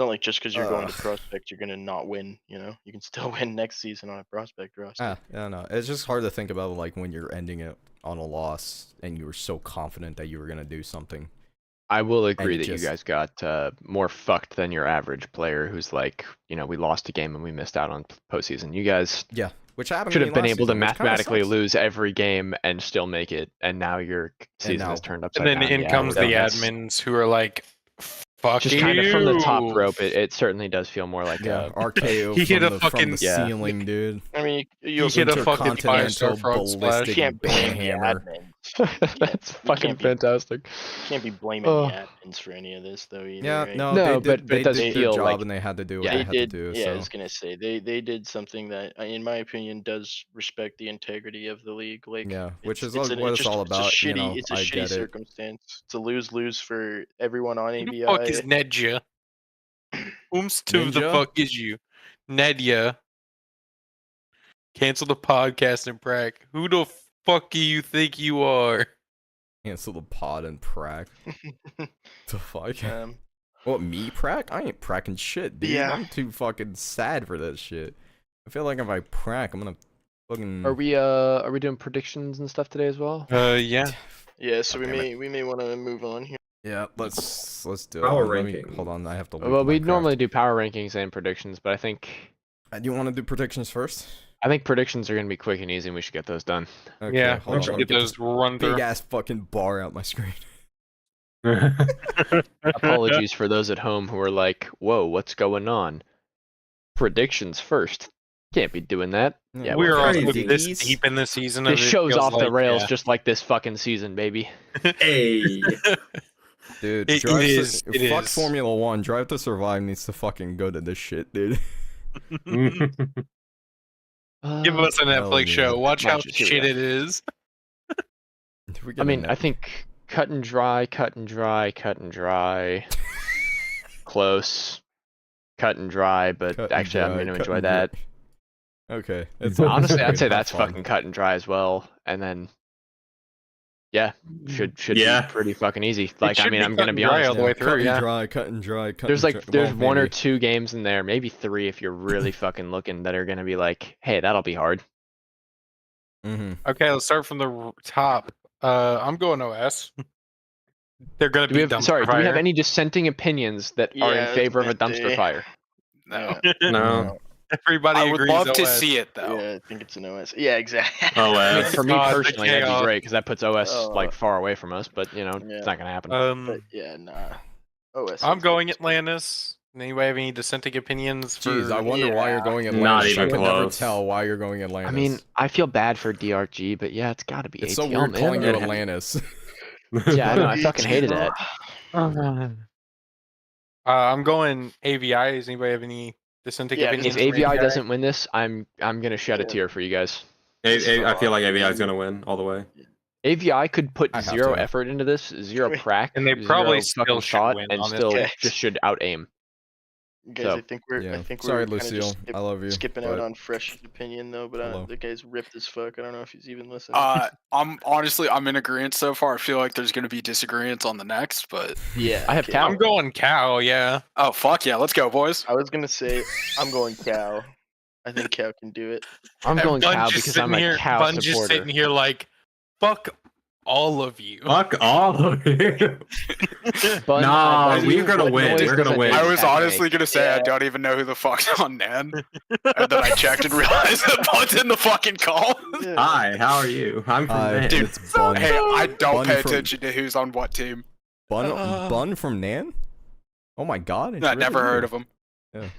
like just because you're going to Ugh. prospect, you're gonna not win. You know, you can still win next season on a prospect roster. yeah, no, it's just hard to think about like when you're ending it on a loss and you were so confident that you were gonna do something. I will agree it that just- you guys got more fucked than your average player who's like, we lost a game and we missed out on postseason. You guys Yeah, which happened. should to me have been last able to season, which kinda mathematically sucks. lose every game and still make it, and now your season now- is turned And upside then down. in Yeah, comes so the that's admins who are like, "Fuck just you." kind of from the top rope. It certainly does feel more like Yeah, a RKO He hit from a the fucking- Yeah. ceiling, dude. I mean, you He also hit a can't- fucking Intercontinental five-star frog splash. ballistic can't blame the banhammer. admins. That's you fucking can't be- fantastic. Can't be blaming Oh. the admins for any of this though either. Yeah, right? no, No, they but did, it they does did their feel job like- and they had to do what Yeah. they They had did. to do. Yeah, I So was gonna say they did something that, in my opinion, does respect the integrity of the league. Like, yeah, which is it's what it's all about. It's a You shitty, know, it's a I shitty get it. circumstance. It's a lose-lose for everyone on Who the fuck is ABI. Nedja? Whomst to the Ninja? fuck is you? Nedya. Cancel the podcast and Prac. Who the fuck do you think you are? Cancel the pod and prac. The fuck? Um, What, me prac? I ain't pracking shit, dude. Yeah. I'm too fucking sad for this shit. I feel like if I prac, I'm gonna fucking. Are we doing predictions and stuff today as well? Yeah. yeah, so God we damn may want to move on here. Yeah, let's do it. Power Let me- ranking. Hold on, I have to. look Well, at we my normally do power rankings and predictions, but I think craft. Do you want to do predictions first? predictions are gonna be quick and easy, and we should get those done. Okay, Yeah. hold on. let's Let me Get get those this run through. big ass fucking bar out my screen. Apologies for those at home who are like, "Whoa, what's going on?" Predictions first. Can't be doing that. Yeah, We're well, also crazy. this deep in the season of this it show's feels off the like, rails yeah. just like this fucking season, baby. Hey. Dude, It Drive to- is, it fuck is. Formula One. Drive to Survive needs to fucking go to this shit, dude. Give us a hell Netflix yeah. show. Watch how Watch it, here we shit go. it is. We I get a mean, net- I think cut and dry, close, cut and dry, but cut and actually I'm dry, going to cut enjoy and dry. that. Okay, it's Honestly, fine, I'd say have that's fun. fucking cut and dry as well, and then yeah, should Yeah. be pretty fucking easy. Like, I should mean, be I'm cut gonna and be dry honest. all the way through, cut and yeah. dry, cut and dry, cut There's and like dry. there's Well, one or maybe. two games in there, maybe three if you're really fucking looking, that are gonna be like, hey, that'll be hard. Mhm. Okay, let's start from the top. I'm going OS. They're gonna Do we be have, dumpster sorry, do we have fire. any dissenting opinions that are Yeah, I in was favor of a gonna dumpster say. fire? No. No. Everybody I would agrees love to OS. see it though. Yeah, I think it's an OS. Yeah, exactly. OS. For me God, the personally, that'd be chaos. great because that puts OS Oh. like far away from us. But Yeah. it's not gonna happen. But yeah, nah. OS. I'm is going good. Atlantis. Anybody have any dissenting opinions? Jeez, for... I wonder why you're Yeah. going Not Atlantis. I even can never close. tell why you're going Atlantis. I mean, I feel bad for DRG, but yeah, it's got to be it's ATL, so weird man. calling you It- Atlantis. Yeah, I know. I fucking hated that. I'm going AVI. Does anybody have any dissenting Yeah, opinions? If for AVI doesn't win this, I'm gonna shed a Yeah. tear for you guys. I feel like AVI is gonna win all the way. AVI could put I have zero to. effort into this, zero Wait. prac, And they zero probably still fucking should shot, win, and honestly. still Okay. just should out aim. Guys, So, I think we're. Yeah. I think Sorry, we're kinda Lucille. just I love you. skipping out but- on Fresh's opinion though, but Hello. the guy's ripped as fuck. I don't know if he's even listening. I'm honestly I'm in agreement so far. I feel like there's gonna be disagreements on the next, but yeah, I have okay. Cal. I'm going cow. Yeah. oh fuck yeah, let's go boys. I was gonna say I'm going cow. I think Cow can do it. I'm And going Bun Cow just because sitting I'm a here, Cow Bun just supporter. sitting here like, fuck all of you. Fuck all of you. Bun, Nah, Bun, we're gonna what win. noise We're does gonna a win. Dave I was Pack honestly make? gonna say I Yeah. don't even know who the fuck's on Nan, and then I checked and realized that Bun's in the fucking call. Yeah. Hi, how are you? I'm from Nan. Dude, It's Bun. Hey, I don't Bun pay from- attention to who's on what team. Bun from Nan? Oh my god. I never heard of him.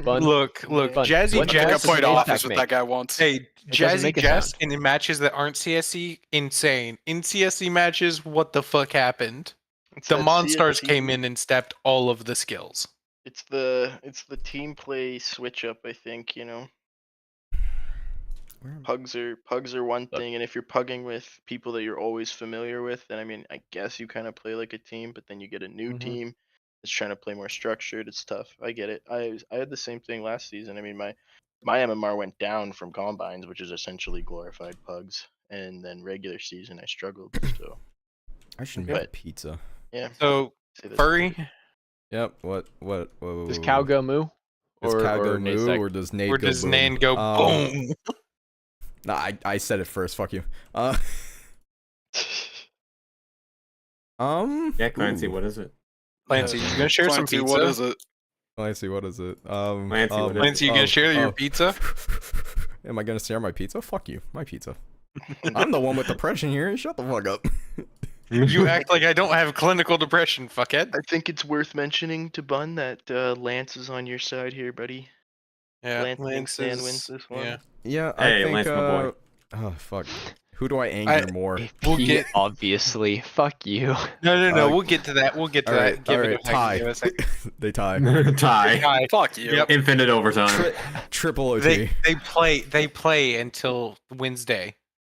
Bun, Look, Bun, Jazzy what I think I noise does Jazz. a played Dave Office Pack with make? that guy once. Hey, doesn't Jazzy make a Jazz sound. in matches that aren't CSE, insane. In CSE matches, what the fuck happened? It's The that Monstars CSC came in and stepped all of the skills. It's the team play switch up. I think pugs are one Look. thing, and if you're pugging with people that you're always familiar with, then I mean, I guess you kind of play like a team. But then you get a new team that's trying to play more structured. It's tough. I get it. I had the same thing last season. I mean, my MMR went down from combines, which is essentially glorified pugs, and then regular season I struggled. So I should But- make pizza. yeah. So, say that's Furry, Yep. What? Does Cow go moo? Does Cow go Nate's moo like- or does Nate or go does boom? Nan go boom? Nah, I said it first. Fuck you. Yeah, Clancy, ooh. what is it? Clancy, you gonna share some Clancy, pizza? what is it? Clancy, what is it? Clancy, what is it? Clancy, you gonna share your pizza? Am I gonna share my pizza? Fuck you, my pizza. I'm the one with depression here. Shut the fuck up. You act like I don't have clinical depression, fuckhead. I think it's worth mentioning to Bun that Lance is on your side here, buddy. Yeah, Lance thinks Dan wins this one. Yeah. Yeah, Hey, I think. Lance, my boy. Oh fuck. Who do I anger more? We'll AP, get- Obviously. Fuck you. No. We'll get to that. We'll get to that. Give it a second. tie. Give it a second. They tie. Tie. Tie. Fuck you. Yep. Infinite overtime. Triple OT. They play until Wednesday.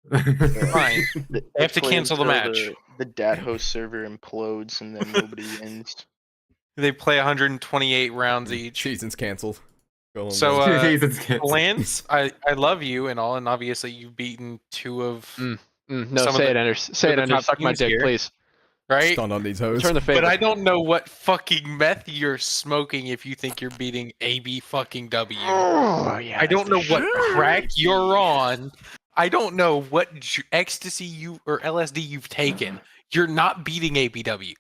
Fine. They have to play cancel the until match. The DAT host server implodes and then nobody wins. They play 128 rounds each. Season's canceled. Go on, So, Lance. Jesus, kids. Lance, I love you and all, and obviously you've beaten two of No, some of say the- it, Anders. Say it, the Anders. top Suck my teams dick, here. please. right. Stun on these hoes. Turn the favor. But I don't know what fucking meth you're smoking if you think you're beating AB fucking W. Oh, yeah, I don't know that's what the crack you're on. I don't know what ecstasy you or LSD you've taken. You're not beating ABW.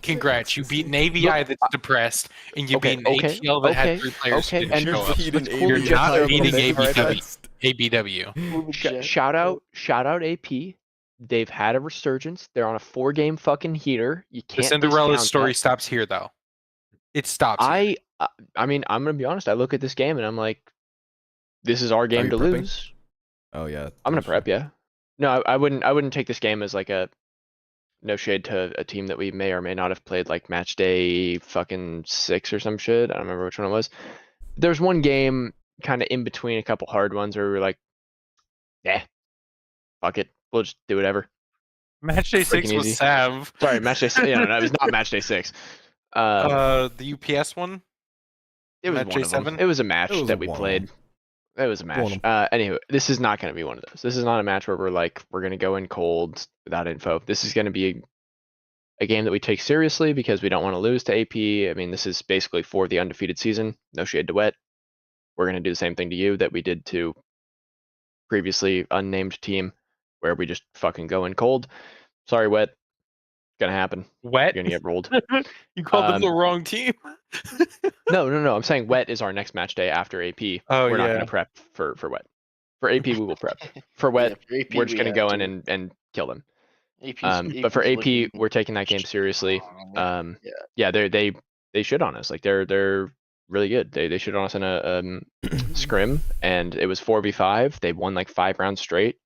Congrats, you beat an AVI that's depressed, and you Okay, beat an okay, ATL that okay, had 3 players okay, who didn't and show up. Beat an Let's cool You're the ABW. jets not there a beating little bit, ABW. right? ABW. Move the jet. Shout out AP. They've had a resurgence. They're on a 4-game fucking heater. You The can't. Cinderella discount story that. stops here, though. It stops. Here. I mean, I'm gonna be honest. I look at this game and I'm like, this is our game you to prepping? lose. Oh yeah. I'm gonna that's- prep, yeah. No, I wouldn't take this game as like a no shade to a team that we may or may not have played like match day fucking 6 or some shit. I don't remember which one it was. There's one game kind of in between a couple hard ones where we were like, yeah, fuck it, we'll just do whatever. Match day 6 freaking was easy. Sav. Sorry, match day. No, it was not match day 6. The UPS one. It was match one day of them. 7? It was a match It was that a we one of played. It was a match. of Anywho, this is not going to be one of those. This is not a match where we're like, we're going to go in cold without info. This is going to be a game that we take seriously because we don't want to lose to AP. I mean, this is basically for the undefeated season. No shade to Wet. We're going to do the same thing to you that we did to previously unnamed team where we just fucking go in cold. Sorry, Wet. It's going to happen. Wet. You're going to get rolled. You called them the wrong team. No. I'm saying Wet is our next match day after AP. Oh, We're not yeah. going to prep for Wet. For AP, we will prep. For Wet, for AP, we're just we going to have go in to. and kill them. AP's But for AP's AP, looking we're taking that game seriously. strong. Yeah, they shit on us. Like they're really good. They shit on us in a scrim, and it was 4v5. They won like 5 rounds straight,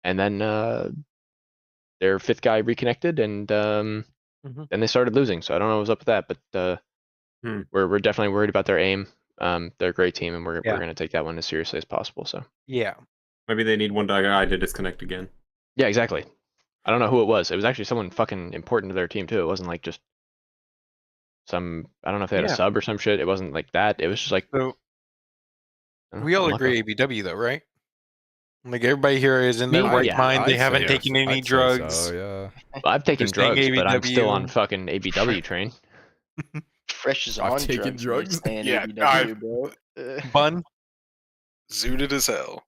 and then their 5th guy reconnected, and then they started losing. So I don't know what was up with that, but we're definitely worried about their aim. They're a great team, and we're gonna take that one as seriously as possible. So Yeah. Maybe they need one guy to disconnect again. yeah, exactly. I don't know who it was. It was actually someone fucking important to their team too. It wasn't like just some. I don't know if they had a Yeah. sub or some shit. It wasn't like that. It was just like. So I don't we know, all I'm not agree ABW though, right? Like everybody here is in their Me? right Yeah, mind. They I'd haven't say taken yes. any I'd say drugs. so, yeah. Well, I've taken They're staying drugs, but I'm still on ABW. fucking ABW train. Fresh is I've on taken drugs. drugs. And Yeah, ABW, bro. Bun. Zooted as hell.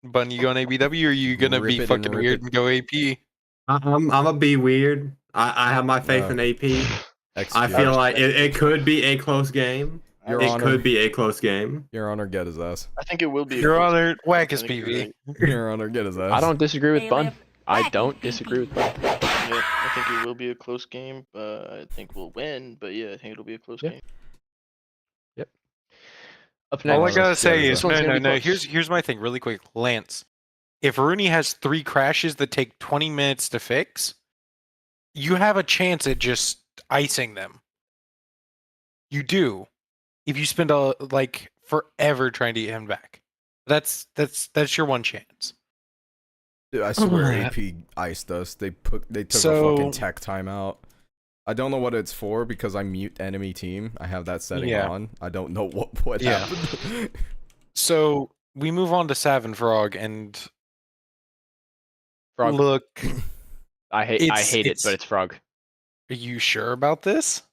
Bun, you going ABW or you gonna Rip be it fucking and rip weird it. and go AP? I'm gonna be weird. I have my faith in AP. I Execute. feel like it could be a close game. Your It Honor. could be a close game. Your Honor, get his ass. I think it will be. a Your close Honor, game. whack I his think you're PV. right. Your Honor, get his ass. I don't disagree with Bun. I Wacky don't PP. disagree with Bun. Yeah, I think it will be a close game. I think we'll win, but yeah, I think it'll be a close Yeah. game. Yep. Up All I next, gotta let's say get it is This one's no, gonna no, be no. close. Here's my thing, really quick, Lance. If Rooney has 3 crashes that take 20 minutes to fix, you have a chance at just icing them. You do, if you spend like forever trying to get him back. That's your one chance. Dude, I swear AP iced us. They took a So- fucking tech timeout. I don't know what it's for because I mute enemy team. I have that setting Yeah. on. I don't know what Yeah. happened. So we move on to Sav and Frog, and Frog. look, I hate it, but it's Frog. are you sure about this?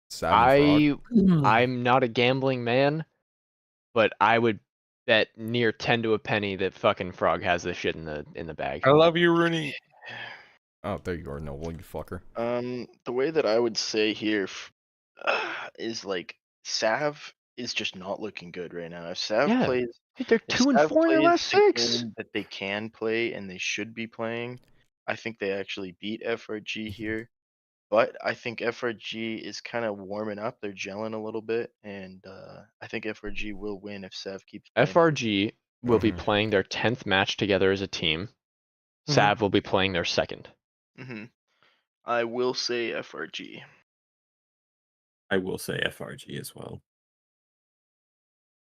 Savage Frog. I'm not a gambling man, but I would bet near 10 to a penny that fucking Frog has this shit in the bag. I love you, Rooney. Oh, there you are, Noble, you fucker. The way that I would say here is like Sav is just not looking good right now. If Sav Yeah. plays, Dude, they're if 2 and Sav 4 in their plays last the 6. game that they can play and they should be playing, I think they actually beat FRG here. But I think FRG is kind of warming up. They're gelling a little bit, and I think FRG will win if Sav keeps playing. FRG will be Mhm. playing their 10th match together as a team. Mhm. Sav will be playing their 2nd. I will say FRG. I will say FRG as well.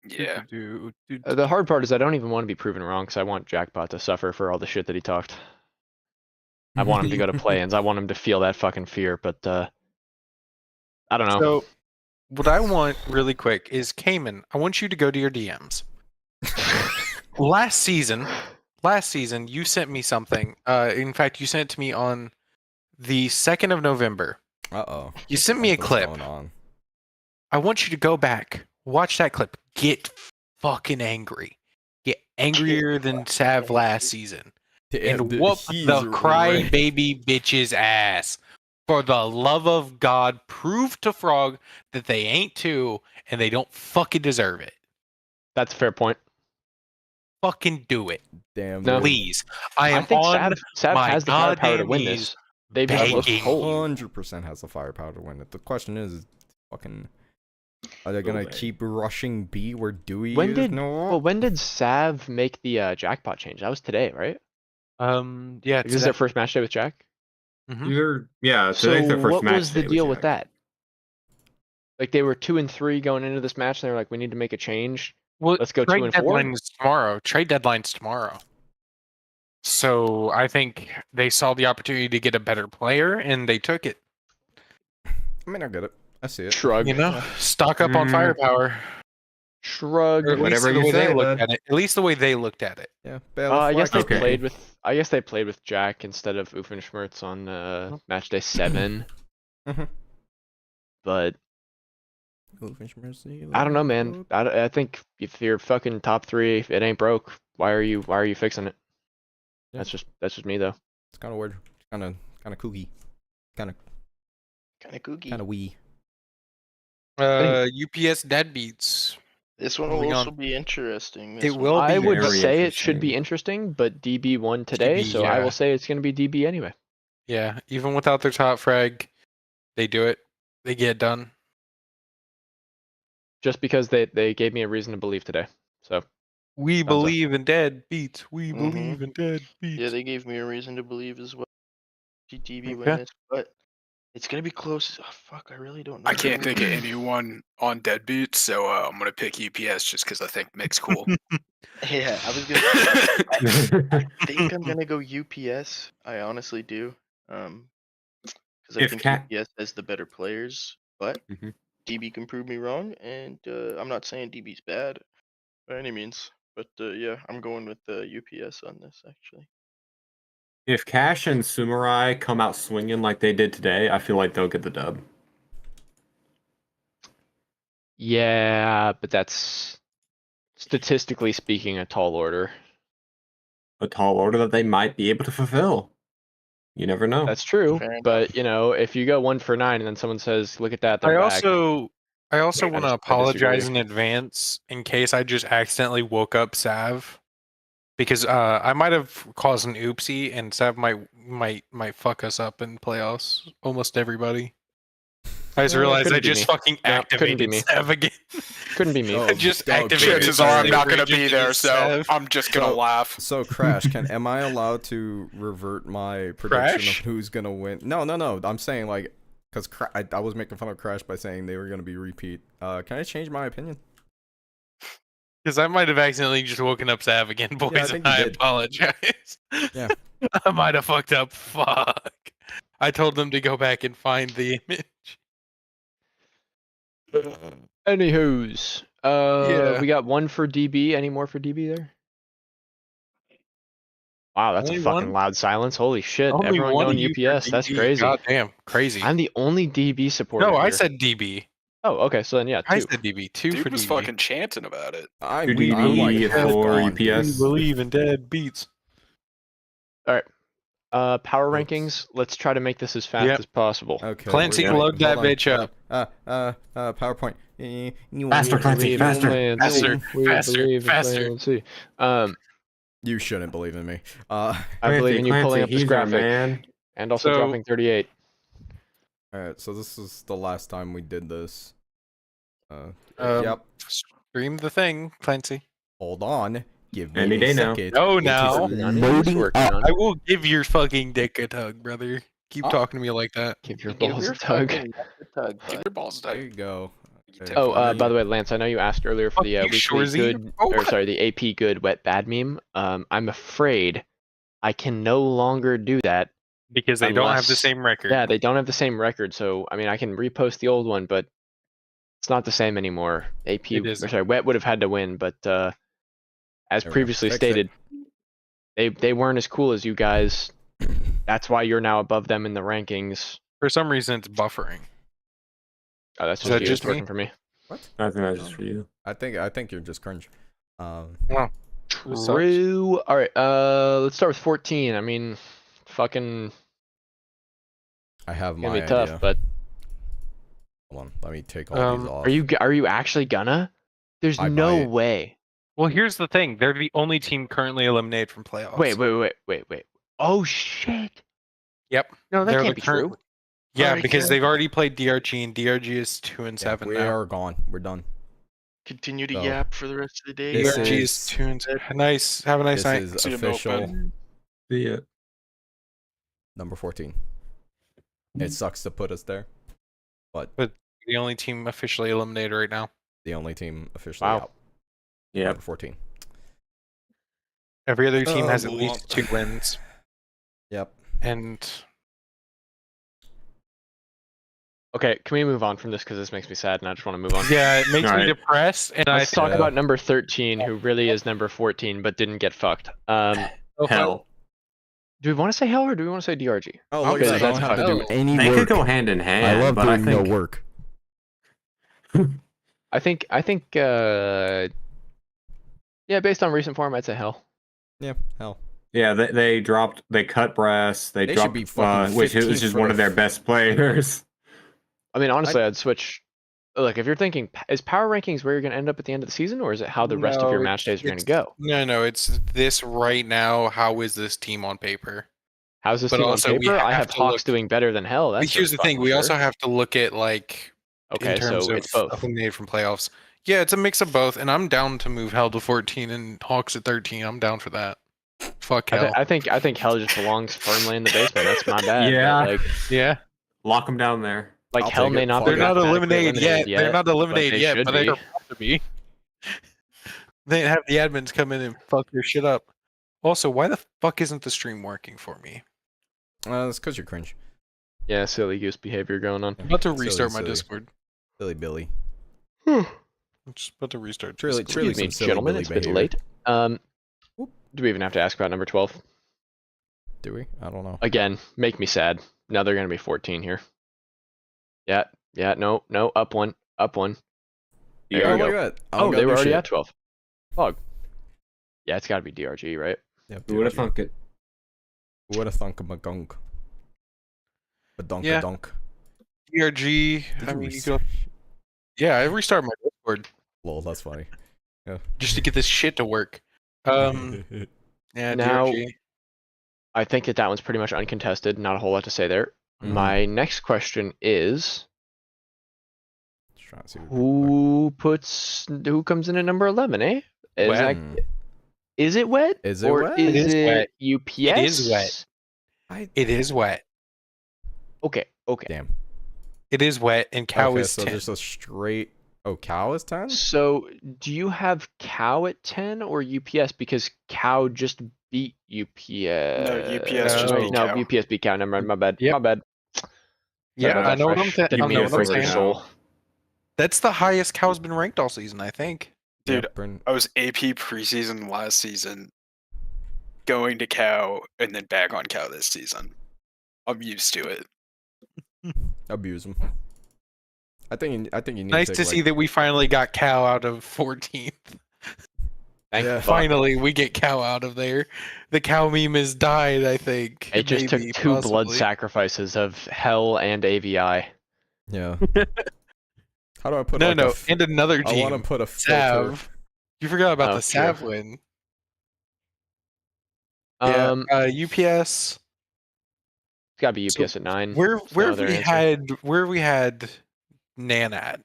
Yeah. The hard part is I don't even want to be proven wrong because I want Jackpot to suffer for all the shit that he talked. I want him to go to play-ins. I want him to feel that fucking fear, but I don't know. So, what I want really quick is Cayman. I want you to go to your DMs. Last season, you sent me something. In fact, you sent it to me on the 2nd of November. Uh-oh. You sent me a What's clip. going on? I want you to go back, watch that clip, get fucking angry. Get angrier than Sav last season. Damn, And dude, whoop he's the red. crybaby bitch's ass. For the love of God, prove to Frog that they ain't 2 and they don't fucking deserve it. That's a fair point. Fucking do it. Damn, No. dude. Please. I am think on Sav my has the firepower to goddamn win knees this. They've been close to begging cold. 100% has the firepower to win it. The question is, fucking, are they gonna way. keep rushing B where Dewey When is? did No. when did Sav make the jackpot change? That was today, right? Yeah, This is their first match day with Jack. Yeah, So today's their first what match was the day deal with Jack. that? Like they were 2 and 3 going into this match, and they were like, "We need to make a change. Well, Let's go 2 trade and 4." deadline's tomorrow. Trade deadline's tomorrow. So I think they saw the opportunity to get a better player and they took it. I mean, I get it. I see it. Shrug. You know, stock up on Mm. firepower. Shrug. Or at least Whatever the you way they say, looked bud. at it. At least the way they looked at it. Yeah. I guess they Okay. played with. I guess they played with Jack instead of Uffenschmerz on match day 7. Mhm. But I don't know, man. I think if you're fucking top 3, if it ain't broke, why are you fixing it? Yeah. That's just me though. It's kind of weird. Kind of kooky. Kind Kind of kooky. of wee. UPS deadbeats. This one Moving will also on. be interesting. It This one. will be I would very say it should be interesting. interesting, but DB won today, DB, so I yeah. will say it's going to be DB anyway. Yeah, even without their top frag, they do it. They get it done. Just because they gave me a reason to believe today. So We up. believe in dead beats. We Mhm. believe in dead beats. Yeah, they gave me a reason to believe as well. GTB Okay. win this, but it's gonna be close. Oh, fuck, I really don't know. I can't think of anyone on deadbeat, so I'm gonna pick UPS just because I think Mick's cool. Yeah, I was gonna. I think I'm gonna go UPS. I honestly do. Because I If think Cat- UPS has the better players, but Mhm. DB can prove me wrong, and I'm not saying DB's bad by any means, but yeah, I'm going with UPS on this actually. If Cash and Sumarai come out swinging like they did today, I feel like they'll get the dub. yeah, but that's statistically speaking, a tall order. A tall order that they might be able to fulfill. You never know. That's true. Fair But you know, if you go 1 for 9 and then someone says, "Look at that, they're I back." also I want to disagree. apologize in advance in case I just accidentally woke up Sav, because I might have caused an oopsie, and Sav might fuck us up in playoffs. Almost everybody. I just realized couldn't I be just me. fucking No, couldn't be activated me. Sav again. Couldn't be me. Oh, I just oh, activated. Chances are I'm Sav not gonna Raging be there, against so Sav. I'm just gonna So- laugh. So Crash, am I allowed to revert my prediction Crash? of who's gonna win? No. I'm saying like, cause I was making fun of Crash by saying they were gonna be repeat. Can I change my opinion? Because I might have accidentally just woken up Sav again, boys, I and think you I did. apologize. Yeah. I might have fucked up. Fuck. I told them to go back and find the image. Anywho's, Yeah. we got 1 for DB. Any more for DB there? Wow, that's Only a fucking one? loud silence. Holy shit! Only Everyone one going of you for UPS. That's DB. crazy. God damn, crazy. I'm the only DB supporter. No, I here. said DB. Oh, okay. So then, yeah, 2. I said DB. Two Dude for was DB. fucking chanting about it. I'm DB like half for gone, UPS. dude. Believe in dead beats. Power Oops. rankings. Let's try to make this as fast Yep. as possible. Okay. Clancy, we're- load that hold on. bitch up. PowerPoint. Faster, Clancy, Believe in faster. Clancy. We Faster, believe in faster. Clancy. You shouldn't believe in me. I believe in you pulling up this he's our graphic man. and also So- dropping 38. All right. So this is the last time we did this. Yep. Stream the thing, Clancy. Hold on. Give me Any a day now. second. No, It is now. Working on it. It's loading working up. on I it. will give your fucking dick a tug, brother. Keep Oh. talking to me like that. Give your Give balls your a tug. fucking tug, Give bud. your balls There tight. you go. Okay, Oh, fine. by the way, Lance, I know you asked earlier for Fuck the you, weekly Shorzy. good, Oh, or what? sorry, the AP good wet bad meme. I'm afraid I can no longer do that. Because they don't have the Unless- same record. Yeah, they don't have the same record, so I mean, I can repost the old one, but it's not the same anymore. AP, It or isn't. sorry, wet would have had to win, but as There we go. previously Fixed it. stated, they weren't as cool as you guys. That's why you're now above them in the rankings. For some reason, it's buffering. Oh, that's Is just that you. just It's working me? for me. What? I think that's just for you. I think you're just cringe. Sucks. True. All right. Let's start with 14. I mean, fucking I have it's my gonna be idea. tough, but Hold on. Let me take all these off. are you actually gonna? There's I no might. way. Well, here's the thing. They're the only team currently eliminated from playoffs. Wait. Oh shit. Yep. No, that They're can't the be current- true. Yeah, Alright, because guys. they've already played DRG, and DRG is 2-7 we now. are gone. We're done. Continue to So, yap for the rest of the day. this DRG guys. is 2-7. Nice. Have a nice This night. is See you, official Milkman. See ya. number 14. It sucks to put us there, but The only team officially eliminated right now. the only team officially Wow. out. Yep. Number 14. Every other team Oh, has at well. least 2 wins. Yep. And Okay, can we move on from this because this makes me sad and I just want to move on. yeah, it makes me Alright. depressed. And Let's talk Yeah. about number 13, who really is number 14 but didn't get fucked. Hell. Do we want to say hell or do we want to say DRG? Oh, I'll look at say that. I don't have to do hell. any They work. could go hand in hand. I love but doing I think no work. I think yeah, based on recent form, I'd say hell. Yeah, hell. Yeah, they cut Brass. They They should dropped be fucking which is 15th just for one the of their f- best players. I mean, honestly, I'd switch. Look, if you're thinking, is power rankings where you're going to end up at the end of the season, or is it how the rest of your match days are going to go? No, it's this right now. How is this team on paper? How's this But team on also we paper? I have have to Hawks look- doing better than hell. That's Here's for the thing. fucking We sure. also have to look at like Okay, in terms so of it's both. eliminated from playoffs. Yeah, it's a mix of both, and I'm down to move Hell to 14 and Hawks at 13. I'm down for that. Fuck Hell. I think hell just belongs firmly in the basement. That's my bad. Yeah. But, yeah, Lock them down there. like hell take may it. not Fuck be they're not mathematically eliminated yet. They're not eliminated they yet, should but they're be. about to be. They have the admins come in and fuck your shit up. Also, why the fuck isn't the stream working for me? That's because you're cringe. Yeah, silly goose behavior going on. I'm about to Silly, restart my silly. Discord. Silly Billy. I'm just about to restart. Truly, Discord. truly Excuse me, some silly gentlemen, Billy it's a bit behavior. late. Do we even have to ask about number 12? Do we? I don't know. Again, make me sad. Now they're going to be 14 here. Yeah, no, up one. There Oh, we look go. at that. I Oh, don't they gotta were do already shit. at 12. Plug. Yeah, it's got to be DRG, right? Yep, Who would have DRG. thunk it? Who would have thunk of a gunk? A dunk, Yeah. a dunk. DRG. Did I you mean, you restart? go. Yeah, I restarted my Discord Lol, that's funny. Yeah. just to get this shit to work. Yeah, Now- DRG. I think that one's pretty much uncontested. Not a whole lot to say there. Mhm. My next question is, Just trying to see what who comes in at number 11, eh? Is, Wet. that, is it wet? Is it or wet? Is It is wet. UPS? It is wet. It is wet. Okay, okay. Damn. It is wet, and cow Okay, is so 10. just a straight. Oh, cow is 10? So, do you have cow at 10 or UPS? Because cow just beat UPS. No, UPS just Wait, beat no, cow. UPS beat cow. Never mind. My bad. Yep. My bad. Yeah, Sorry about I that, know what I'm Fresh. saying. Didn't I mean know to what I'm break your saying. soul. That's the highest cow's been ranked all season, I think. Dude, Yep, and- I was AP preseason last season, going to cow, and then back on cow this season. I'm used to it. abuse him. I think you need Nice to, to take, see that we finally got cow out of 14th. Thank Yeah. fuck. Finally, we get cow out of there. The cow meme has died, I think. It just took Maybe, 2 blood possibly. sacrifices of Hell and AVI. Yeah. How do I put No, like no, a f- and another I want to team. put a filter. Sav. You forgot about Oh, the true. Sav win. Yeah, UPS. It's gotta be So UPS at 9. Where There's no other answer. where we had Nan at?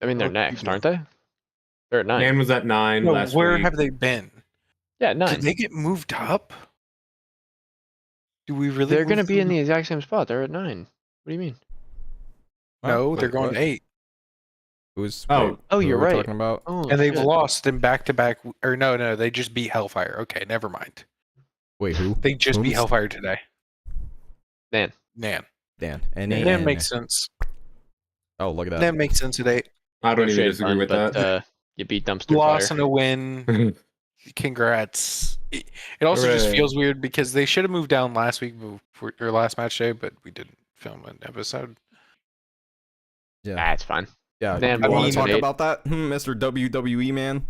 I mean, they're Oh, next, yeah. aren't they? They're at 9. Man was at 9 No, last where week. have they been? Yeah, at 9. Did they get moved up? Do we really? They're gonna move be in them the exact same spot. They're at 9. What do you mean? Huh? No, they're Wait, going what? to 8, Who's? Oh. wait, Oh, who you're are we right. talking about? Oh, and they've shit. lost in back-to-back. Or no, they just beat Hellfire. Okay, never mind. Wait, who? They just beat Whomst? Hellfire today. Nan. Nan. Dan. Nan makes sense. Oh, look at that. Nan makes sense today. I don't No even shade, disagree bud, with but, that. You beat Dumpster Loss Fire. and a win. Congrats. It also just Hooray. feels weird because they should have moved down last week or last match day, but we didn't film an episode. Yeah. That's fine. Yeah. Dan, you want mean- to talk Nate. about that, Mr. WWE man?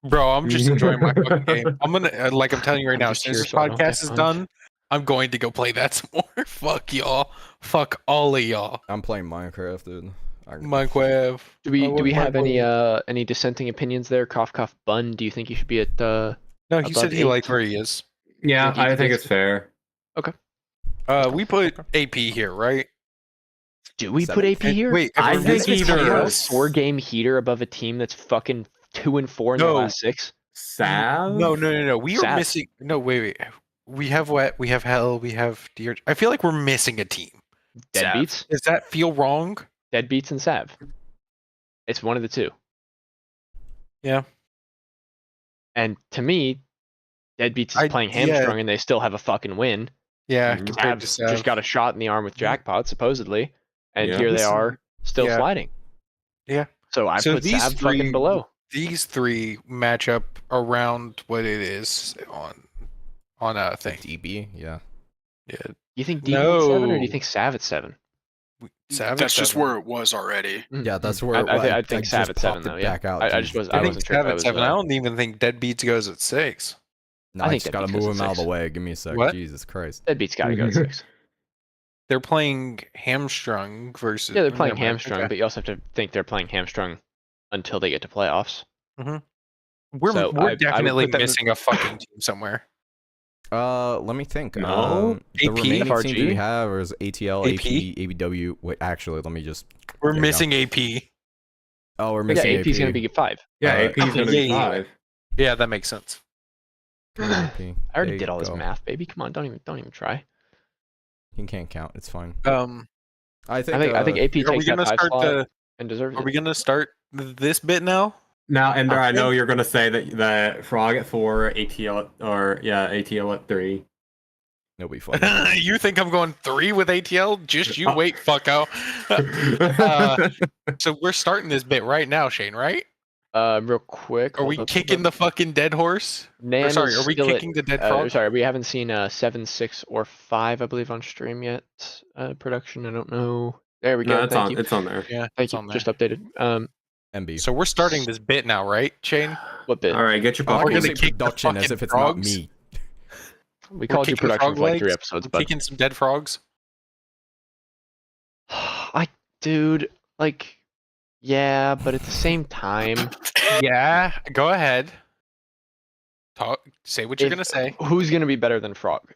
Bro, I'm just enjoying my fucking game. I'm gonna like I'm telling you right I'm now, as just soon as here this so I don't podcast get is punked. done, I'm going to go play that some more. Fuck y'all. Fuck all of y'all. I'm playing Minecraft, dude. Minecraft. Do we I do we want have Minecraft. any dissenting opinions there? Cough cough bun. Do you think you should be at No, he above said he 8? liked where he is. Yeah, Think you I could think get- it's fair. We put AP here, right? Do we put Seven? AP here? Wait, if I we're think missing You either- put a else- 4-game heater above a team that's fucking 2 and 4 in the No. last 6. Sav? No. We are Sav. missing. No, wait. We have Wet. We have Hell. We have Deer. I feel like we're missing a team. Deadbeats, Does that feel wrong? Deadbeats, and Sav. It's one of the two. Yeah. And to me, Deadbeats is I- playing yeah. hamstrung and they still have a fucking win. Yeah, Mhm. compared Sav to just got a shot in the arm with Jackpot, supposedly. And Yeah. here they Listen, are, still yeah. sliding. Yeah. So I So put these Sav three- fucking below. These three match up around what it is on a thing. DB, yeah. Yeah. You think DB at 7 or do you No. think Sav at 7? Sav That's at just 7. where it was already. Yeah, that's I- where I thi- I like, think just Sav at 7 popped it though, yeah. back out. I just Jesus. was- I think wasn't sure if Sav that at was, 7. I don't even think Deadbeats goes at 6. No, I I think just gotta Deadbeats move goes him at out of the 6. way. Give me a sec. What? Jesus Christ. Deadbeats gotta go at 6. They're playing hamstrung versus. Yeah, they're playing never mind, hamstrung, okay. but you also have to think they're playing hamstrung until they get to playoffs. We're so I would definitely put them- missing a fucking team somewhere. Let me think. No. The AP? remaining teams FRG? we have is ATL, AP? AP, ABW. Wait, actually, let me just. We're There you go. missing AP. Oh, we're Yeah, missing AP's gonna be 5. Yeah, Uh, AP's gonna be yeah. 5. Yeah, that makes sense. AP. I already There did you all this go. math, baby. Come on, don't even try. You can't count. It's fine. I I think AP are we takes that gonna 5 start slot and deserves Are it. we gonna start this bit now? Now, Ender, I know Okay. you're gonna say that Frog at 4, ATL at 3. It'll be fun. You think I'm going 3 with ATL? Just you wait, fucko. So we're starting this bit right now, Shane, right? Real quick. Are we kicking the fucking dead horse? Nan Or sorry, is are we still at- kicking the dead frog? sorry, we haven't seen 7, 6, or 5, I believe, on stream yet. Production, I don't know. There we go. No, it's Thank on. you. It's on there. Yeah, Thank it's you. on there. Just updated. MB. So we're starting this bit now, right, Shane? What bit? All right, get your I like We're when popcorn. you gonna say kick the production as fucking if it's frogs. not me. We We're called you kicking production frog for like 3 legs. episodes, We're but kicking some dead frogs. dude, like, yeah, but at the same time, Yeah, go ahead. Talk. Say what you're gonna say. who's gonna be better than Frog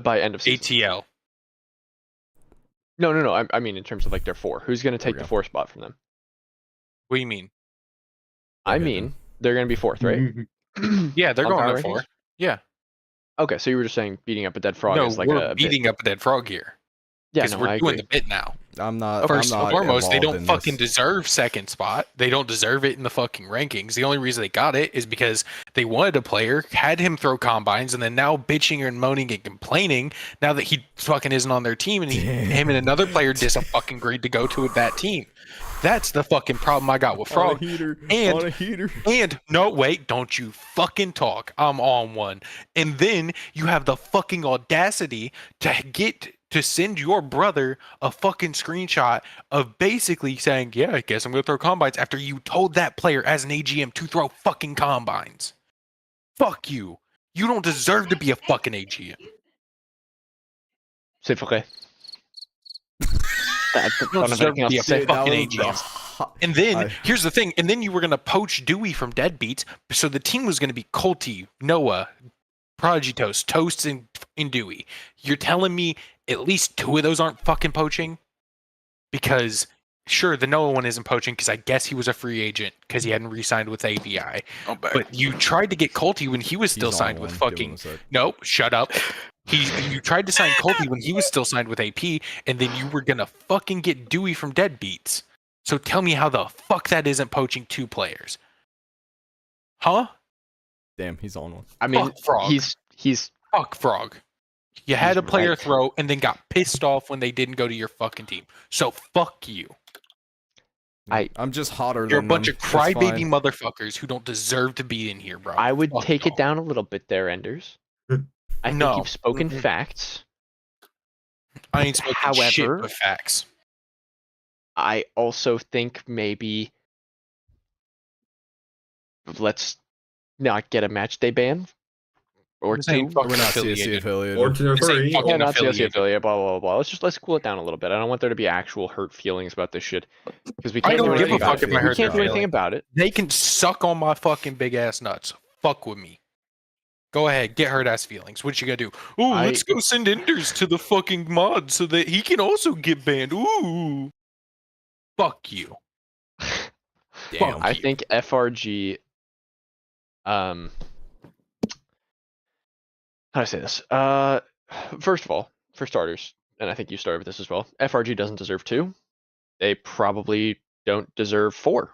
by end of season? ATL. No. I mean, in terms of like their 4, who's gonna There we take the go. 4 spot from them? What do you mean? I Okay, mean, then. they're gonna be 4th, right? Yeah, they're On going power to 4. rankings? Yeah. Okay, so you were just saying beating up a dead frog No, is like we're a bit. beating up a dead frog here. Yeah, Because no, we're I doing agree. the bit now. I'm not. First I'm and not foremost, they involved don't in fucking this. deserve second spot. They don't deserve it in the fucking rankings. The only reason they got it is because they wanted a player, had him throw combines, and then now bitching and moaning and complaining now that he fucking isn't on their team, and him and another player fucking agreed to go to that team. That's the fucking problem I got with On a Frog. heater. And- On a heater. And no, wait, don't you fucking talk. I'm on one. And then you have the fucking audacity to send your brother a fucking screenshot of basically saying, yeah, I guess I'm going to throw combines after you told that player as an AGM to throw fucking combines. Fuck you. You don't deserve to be a fucking AGM. C'est vrai. You don't deserve to be a Dude, that fucking was the AGM. hot- And then I- here's the thing. And then you were gonna poach Dewey from Deadbeats, so the team was gonna be Colty, Noah, Prodigy Toast, and Dewey. You're telling me at least 2 of those aren't fucking poaching? Because sure, the Noah one isn't poaching because I guess he was a free agent because he hadn't re-signed with AVI. Oh, But you tried to get Colty when he was still He's on signed with one. Give fucking. him a sec. No, shut up. You tried to sign Colty when he was still signed with AP, and then you were gonna fucking get Dewey from Deadbeats. So tell me how the fuck that isn't poaching 2 players? Huh? Damn, he's on one. I mean, Fuck Frog. he's Fuck Frog. You had He's a player right. throw and then got pissed off when they didn't go to your fucking team. So fuck you. I'm just hotter You're a than bunch them. of It's crybaby fine. motherfuckers who don't deserve to be in here, bro. I would Fuck take y'all. it down a little bit there, Enders. I think No. you've spoken Mm-mm. facts. I ain't spoken shit However- but facts. I also think maybe let's not get a match day ban or This ain't 2. fucking We're not CSC affiliated. affiliated. Or to the This ain't three. fucking Yeah, not CSC affiliated. affiliate, blah, blah, blah. Let's cool it down a little bit. I don't want there to be actual hurt feelings about this shit. Because we I can't don't do give a anything about fuck it. if I We hurt can't their do anything feelings. about it. They can suck on my fucking big ass nuts. Fuck with me. Go ahead, get hurt ass feelings. What you gotta do? Ooh, let's go send Enders to the fucking mod so that he can also get banned. Ooh. Fuck you. Damn. I think FRG. How do I say this? First of all, for starters, and I think you started with this as well. FRG doesn't deserve 2. They probably don't deserve 4.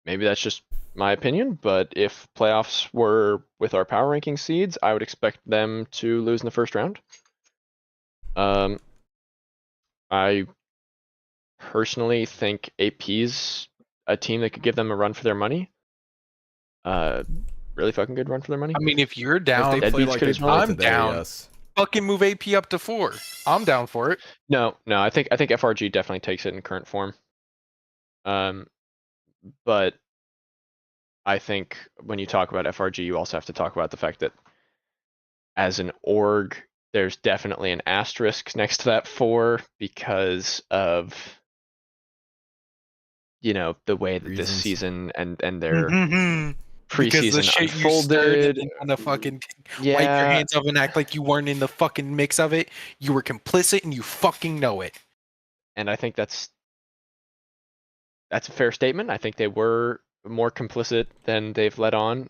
Maybe that's just my opinion, but if playoffs were with our power ranking seeds, I would expect them to lose in the first round. I personally think AP's a team that could give them a run for their money. Really fucking good run for their money. I mean, if you're If down, they play Deadbeats like could they as well. played I'm today, down. yes. fucking move AP up to 4. I'm down for it. No, I think FRG definitely takes it in current form. But I think when you talk about FRG, you also have to talk about the fact that as an org, there's definitely an asterisk next to that 4 because of the way that this Reasons. season and their Because the preseason shit you stirred unfolded. and then wanna fucking wipe your Yeah, hands off and act like you weren't in the fucking mix of it. You were complicit and you fucking know it. and I think that's a fair statement. I think they were more complicit than they've let on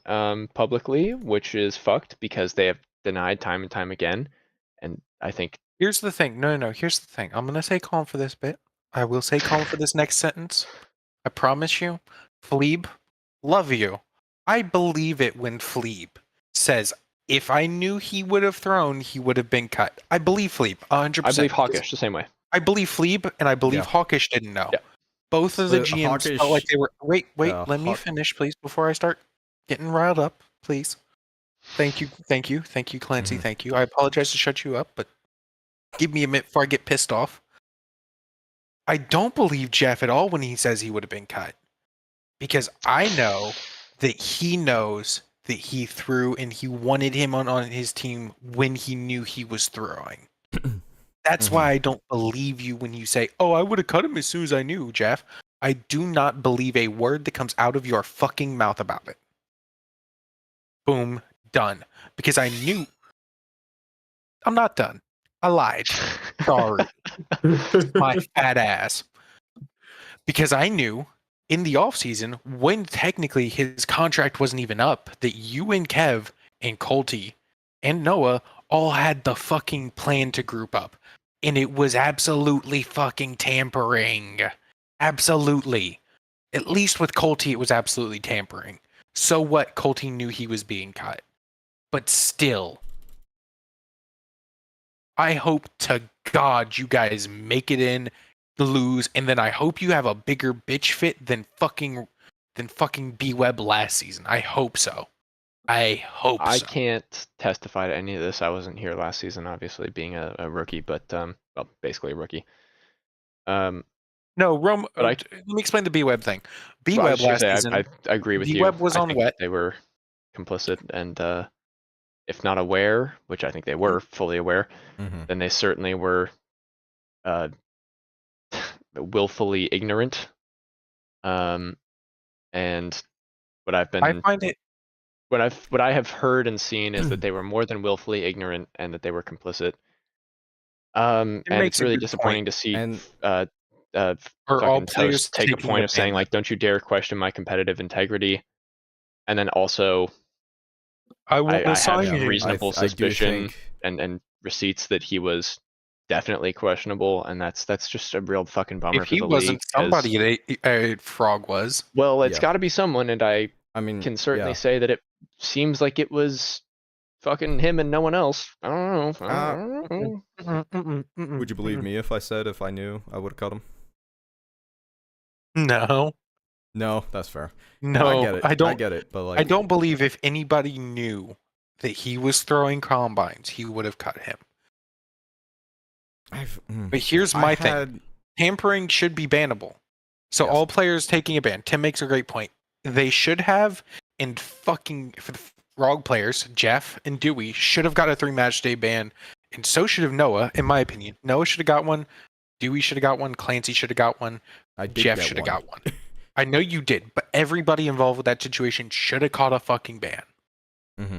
publicly, which is fucked because they have denied time and time again. And I think Here's the thing. No. Here's the thing. I'm gonna say calm for this bit. I will say calm for this next sentence. I promise you. Fleeb, love you. I believe it when Fleeb says, if I knew he would have thrown, he would have been cut. I believe Fleeb, 100%. I believe Hawkish the same way. I believe Fleeb, and I believe Yeah. Hawkish didn't know. Yeah. Both of the But GMs Hawkish- felt like they were. Wait, Yeah, let me finish, please, before I start getting riled up, please. Thank you, Clancy, Mhm. thank you. I apologize to shut you up, but give me a minute before I get pissed off. I don't believe Jeff at all when he says he would have been cut. Because I know that he knows that he threw and he wanted him on his team when he knew he was throwing. That's why I don't believe you when you say, "Oh, I would have cut him as soon as I knew," Jeff. I do not believe a word that comes out of your fucking mouth about it. Boom, done. Because I knew. I'm not done. I lied. Sorry. My fat ass. Because I knew in the offseason, when technically his contract wasn't even up, that you and Kev and Colty and Noah all had the fucking plan to group up. And it was absolutely fucking tampering. Absolutely. At least with Colty, it was absolutely tampering. So what? Colty knew he was being cut. But still, I hope to God you guys make it in, lose, and then I hope you have a bigger bitch fit than fucking B-Web last season. I hope so. I hope I so. can't testify to any of this. I wasn't here last season, obviously being a rookie, but well, basically a rookie. No, Rome. But let me explain the B-Web thing. Well, I B-Web was just last gonna say, season, I agree with you. B-Web was I on think wet. they were complicit, and if not aware, which I think they were fully aware, then they certainly were willfully ignorant. And what I've been, I find it. what I have heard and seen is that they were more than willfully ignorant and that they were complicit. And makes it's a really good disappointing point. to see And Are all fucking players Toast take a taking point a of saying ban? like, "Don't you dare question my competitive integrity," and then also I won't I assign have him. reasonable I do suspicion think and receipts that he was definitely questionable, and that's just a real fucking bummer If for he the league. wasn't, 'Cause- somebody at Frog was. well, it's Yeah. got to be someone, and I mean, can certainly yeah. say that it seems like it was fucking him and no one else. I don't know. Would you believe me if I said if I knew I would have cut him? No. No, that's fair. No, I get it. I don't. I get it, but like I don't believe if anybody knew that he was throwing combines, he would have cut him. But here's my thing. Tampering should be bannable. So Yes. all players taking a ban. Tim makes a great point. They should have, and fucking for the Frog players, Jeff and Dewey should have got a 3-match day ban, and so should have Noah, in my opinion. Noah should have got one. Dewey should have got one. Clancy should have got one. Jeff should have got one. I know you did, but everybody involved with that situation should have caught a fucking ban. Mm-hmm.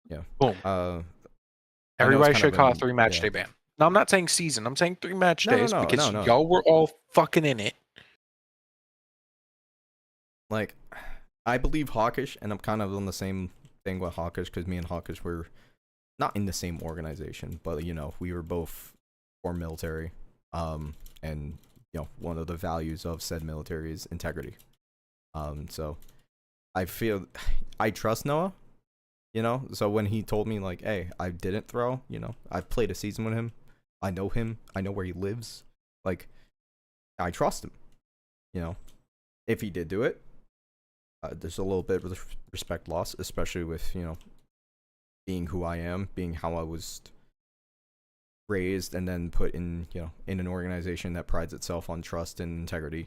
Yeah. Boom. Everybody should have caught a 3-match yeah. day ban. No, I'm not saying season. I'm saying 3-match days because no. y'all were all fucking in it. Like, I believe Hawkish, and I'm kind of on the same thing with Hawkish because me and Hawkish were not in the same organization, but you know, we were both for military. And you know, one of the values of said military is integrity. So I feel I trust Noah, you know. So when he told me like, "Hey, I didn't throw," you know, I've played a season with him. I know him. I know where he lives. Like, I trust him. You know, if he did do it, there's a little bit of respect loss, especially with, you know, being who I am, being how I was raised, and then put in, you know, in an organization that prides itself on trust and integrity.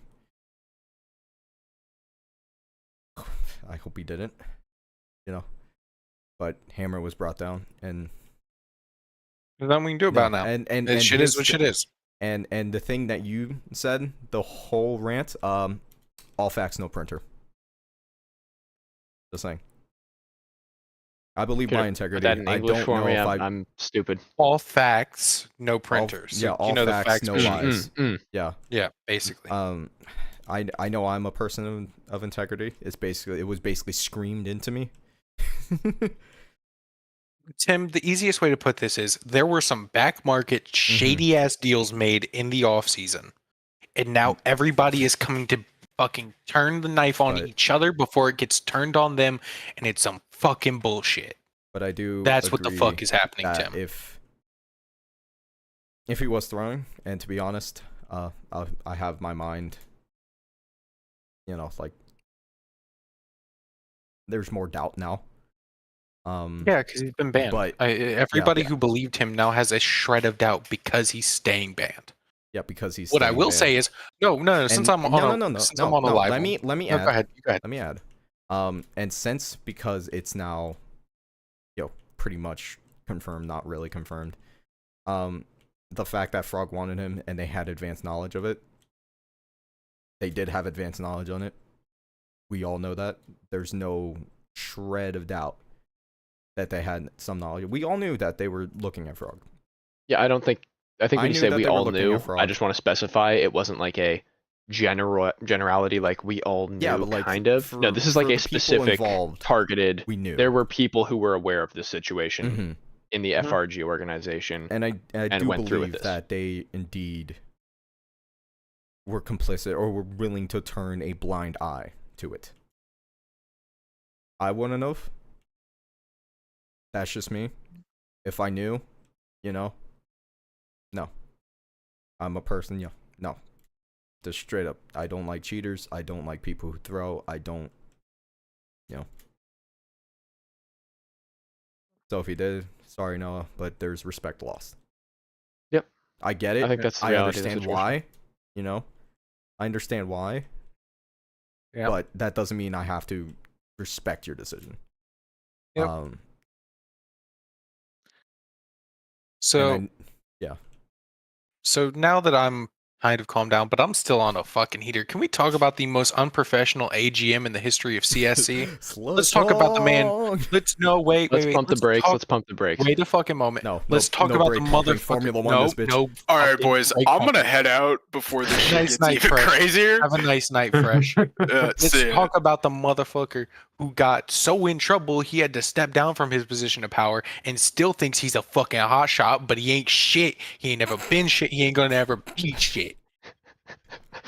I hope he didn't, you know. But Hammer was brought down, and There's nothing we can do about it now. And shit is what shit is. And the thing that you said, the whole rant, all facts, no printer. Just saying. I believe my integrity. That in I English don't for know me. if I'm stupid. All facts, no printers. All you know facts, the no facts. lies. Yeah. Yeah, basically. I know I'm a person of integrity. It was basically screamed into me. Tim, the easiest way to put this is there were some back market shady ass deals made in the off season, and now everybody is coming to fucking turn the knife on each other before it gets turned on them, and it's some fucking bullshit. But I do. That's what the agree fuck is happening, that Tim. If he was throwing, and to be honest, I have my mind. You know, like there's more doubt now. Yeah, because he's been banned. But Everybody who believed him now has a shred of doubt because he's staying banned. Yeah, because he's What I staying will banned. say is no. Since I'm on no. a live, Let me no, add. Go ahead. Let me add. And since because it's now, pretty much confirmed, not really confirmed. The fact that Frog wanted him and they had advanced knowledge of it. They did have advanced knowledge on it. We all know that. There's no shred of doubt that they had some knowledge. We all knew that they were looking at Frog. Yeah, I think I when you knew say that we they were all looking knew, at Frog. I just want to specify it wasn't like a generality, like we all knew, Yeah, but like kind of. No, this is like a specific, targeted. We knew. There were people who were aware of this situation Mm-hmm. in the FRG organization, and I do went through with believe this. that they indeed were complicit or were willing to turn a blind eye to it. I want to know if that's just me. If I knew, no. I'm a person, no. Just straight up, I don't like cheaters. I don't like people who throw. I don't, So if he did, sorry, Noah, but there's respect lost. Yep. I get it. I think that's the I reality of the understand situation. why, I understand why. Yep. But that doesn't mean I have to respect your decision. Yep. So now that I'm kind of calmed down, but I'm still on a fucking heater. Can we talk about the most unprofessional AGM in the history of CSC? Let's talk about the man. Wait. Let's pump the brakes. Let's pump the brakes. Wait a fucking moment. No, let's talk no about brake the pumping, motherfucking Formula One. This bitch. No. All right, fucking boys. brake I'm gonna pumping. head out before this shit Nice gets night, even Fresh. crazier. Have a nice night, Fresh. Let's See ya. talk about the motherfucker who got so in trouble he had to step down from his position of power and still thinks he's a fucking hot shot, but he ain't shit. He ain't never been shit. He ain't gonna ever be shit.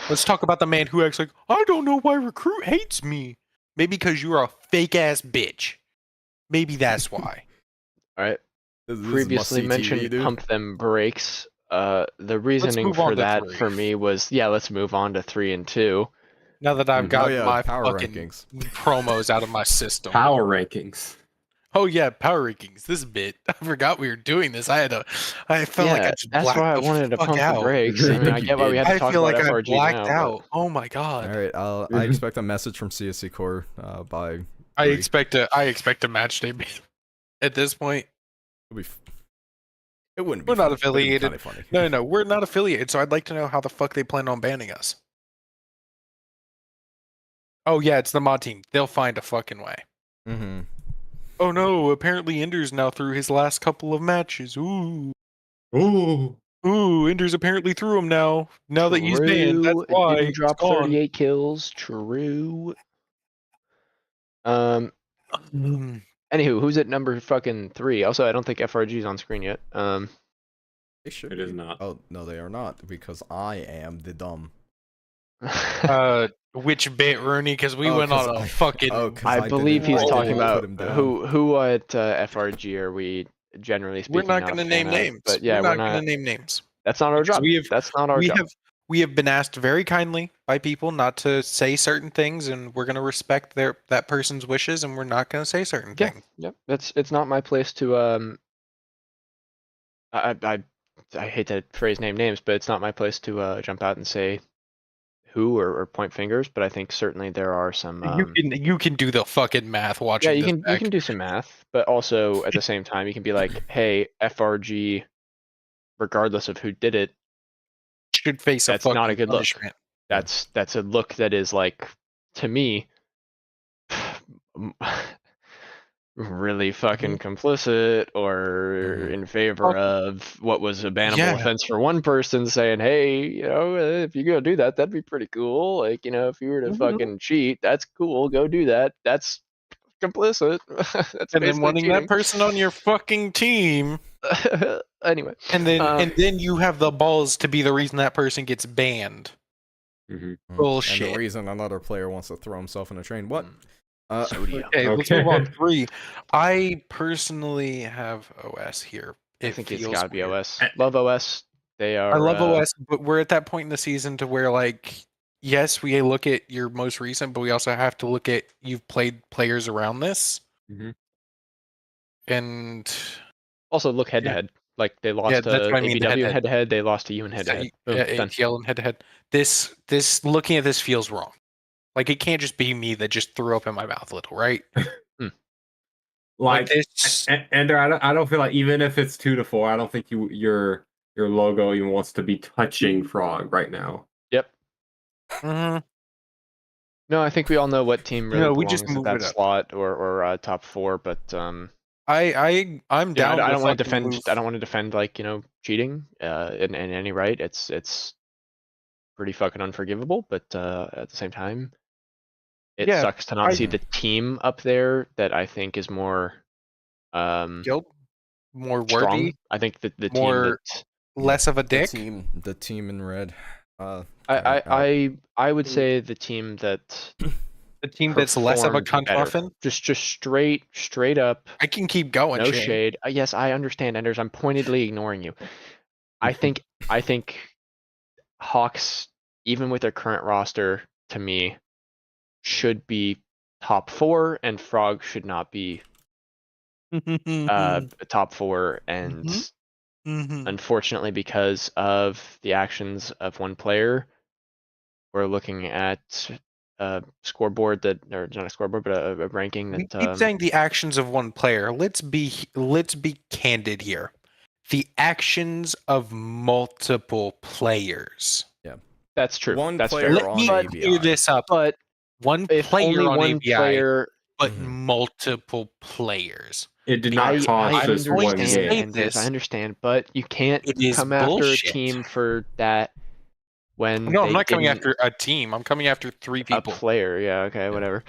Let's talk about the man who acts like, I don't know why Recruit hates me. Maybe because you're a fake ass bitch. Maybe that's why. All right. This is Previously must-see mentioned TV, dude. pump them brakes. The reasoning move on for to that 3. for me was, let's move on to 3 and 2. Now that I've got my power fucking rankings. promos out of my system. Power rankings. Oh yeah, power rankings. This bit. I forgot we were doing this. I felt like I just that's blacked why I the wanted to fuck pump out. the brakes. I mean, I get why we had to I talk feel about like I FRG blacked now. out. Oh my god. All right, I expect a message from CSC Core by. I 3. expect a match day at this point. It wouldn't be. We're not funny, but it'd be affiliated. kinda funny. No, we're not affiliated. So I'd like to know how the fuck they plan on banning us. Oh yeah, it's the mod team. They'll find a fucking way. Mm-hmm. Oh no, apparently Ender's now through his last couple of matches. Ooh. Ender's apparently through him now. Now that he's banned, that's why. Didn't He's drop gone. 38 kills. True. Mm. Anywho, who's at number fucking 3? Also, I don't think FRG's on screen yet. They should. It is not. Oh no, they are not because I am the dumb. Which bit, Rooney? Because we Oh, went 'cause on a I- fucking. oh, 'cause I I believe didn't- he's I talking didn't about put him down. who at FRG are we generally We're speaking. not going to name names. But yeah, we're not going to name names. That's not our Because job. That's not our job. We have been asked very kindly by people not to say certain things, and we're going to respect that person's wishes, and we're not going to say certain things. Yep. It's not my place to I hate to phrase names, but it's not my place to jump out and say who or point fingers. But I think certainly there are some. You can do the fucking math watching. Yeah, you can do some math, but also at the same time you can be like, hey, FRG, regardless of who did it, should face that's a fucking not a good punishment. Look. That's a look that is like, to me, really fucking complicit or in favor of what was a bannable offense for one person, saying, hey, if you're gonna do that, that'd be pretty cool. Like, if you were to fucking cheat, that's cool, go do that. That's complicit. That's and then wanting that person on your fucking team. Anyway, and then you have the balls to be the reason that person gets banned. Bullshit. And the reason another player wants to throw himself in a train. What? Okay, let's move on. 3. I personally have OS here. I think it's gotta be OS. Love OS. They are. I love OS, but we're at that point in the season to where, like, yes, we look at your most recent, but we also have to look at you've played players around this. And also look head to head. Like they lost Yeah, that's to what I mean, the ABW head-to-head. head to head. They lost to you in head to head. ATL and head-to-head. This looking at this feels wrong. Like it can't just be me that just threw up in my mouth a little, right? Like, this. Ender, I don't feel like even if it's 2-4, I don't think your logo even wants to be touching Frog right now. Yep. Mhm. No, I think we all know what team really No, we belongs just at move that it up. slot or top 4, but I'm you know, down. I don't want to fucking defend. move. I don't want to defend like cheating in any right. It's pretty fucking unforgivable, but at the same time, it Yeah, sucks to not I- see the team up there that I think is more Guild more strong. worthy, I think that the team more that less of a dick. The team in red. I would say the team that The team that's less of a performed cunt better. muffin. Just straight up. I can keep going. No Shane. shade. Yes, I understand, Enders. I'm pointedly ignoring you. I think Hawks, even with their current roster, to me, should be top 4, and Frog should not be top 4. And Mhm. unfortunately, because of the actions of one player, we're looking at a scoreboard that, or not a scoreboard, but a ranking We that. keep saying the actions of one player. Let's be candid here. The actions of multiple players. That's true. One That's player fair. Let me on clear ABI. this up. But One if player only on one ABI, player, but Mhm. multiple players. It did not I cost just one going to say game. understand, Anders, this. I understand, but you can't It is come after a bullshit. team for that when No, I'm they not coming didn't after a team. I'm coming after 3 a people. player. Yeah, okay, whatever.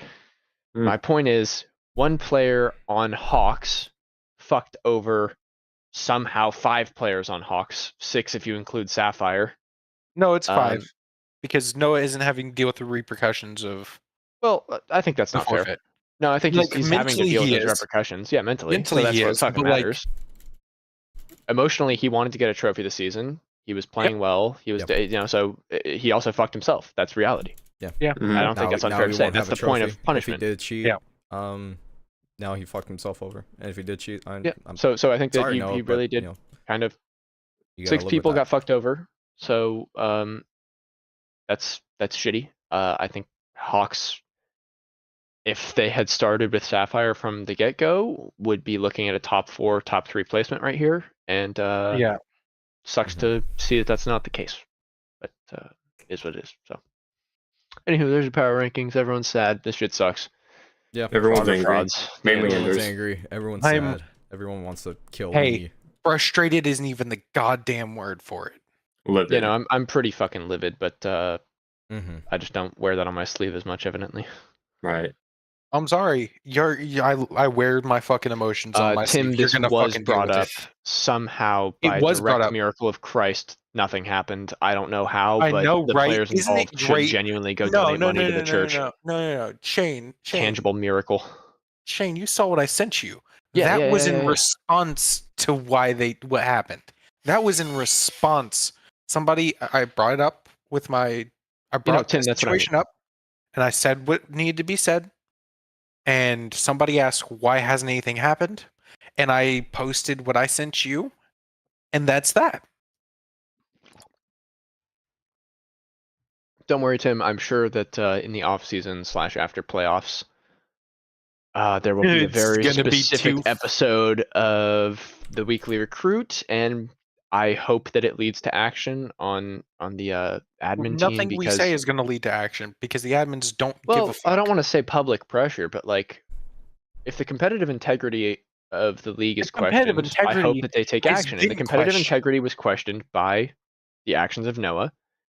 Mm. My point is, one player on Hawks fucked over somehow 5 players on Hawks, 6 if you include Sapphire. No, it's 5 because Noah isn't having to deal with the repercussions of Well, I think that's the not fair. forfeit. No, I think Like, he's having to mentally deal with he those is. repercussions. Yeah, mentally. Mentally So that's he what is, fucking but, like- matters. Emotionally, he wanted to get a trophy this season. He was playing well. He was, so he also fucked himself. That's reality. Yeah. Yeah. Mhm. I don't think that's unfair to say. That's the point of punishment. If he did cheat, Yeah. now he fucked himself over. And if he did cheat, Yeah. I'm So I think that sorry, he Noah, but, really did you know, kind of. you gotta 6 live with people that. got fucked over. So that's shitty. I think Hawks, if they had started with Sapphire from the get go, would be looking at a top 4, top 3 placement right here. And Yeah. sucks to see that that's not the case, but is what it is. So, anywho, there's your power rankings. Everyone's sad. This shit sucks. Yeah. Everyone's Frog or angry. frauds. Mainly Everyone's Enders. angry. Everyone's I'm- sad. Everyone wants to kill Hey. me. Frustrated isn't even the goddamn word for it. Livid. You know, I'm pretty fucking livid, but Mm-hmm. I just don't wear that on my sleeve as much, evidently. Right. I'm sorry. I wear my fucking emotions on my Tim, sleeve. You're this gonna was fucking deal brought with up it. somehow It by a was brought direct up. miracle of Christ. Nothing happened. I don't know how, I but know, the right? players Isn't it involved should great? genuinely go No, donate no, money no, to no, the no, church. no. Shane, Tangible miracle. Shane, you saw what I sent you. Yeah, That yeah, was yeah, in yeah. response to what happened. That was in response. I brought it up with I brought Tim, the that's what I mean. situation up, and I said what needed to be said. And somebody asked, why hasn't anything happened? And I posted what I sent you, and that's that. Don't worry, Tim. I'm sure that in the off season / after playoffs, there will be a It's very gonna be specific too- episode of the Weekly Recruit, and I hope that it leads to action on the admin Nothing team we because say is going to lead to action because the admins don't give well, a fuck. I don't want to say public pressure, but like if the competitive integrity of the league is competitive questioned, I hope integrity that they take has action. And the been competitive questioned. integrity was questioned by the actions of Noah.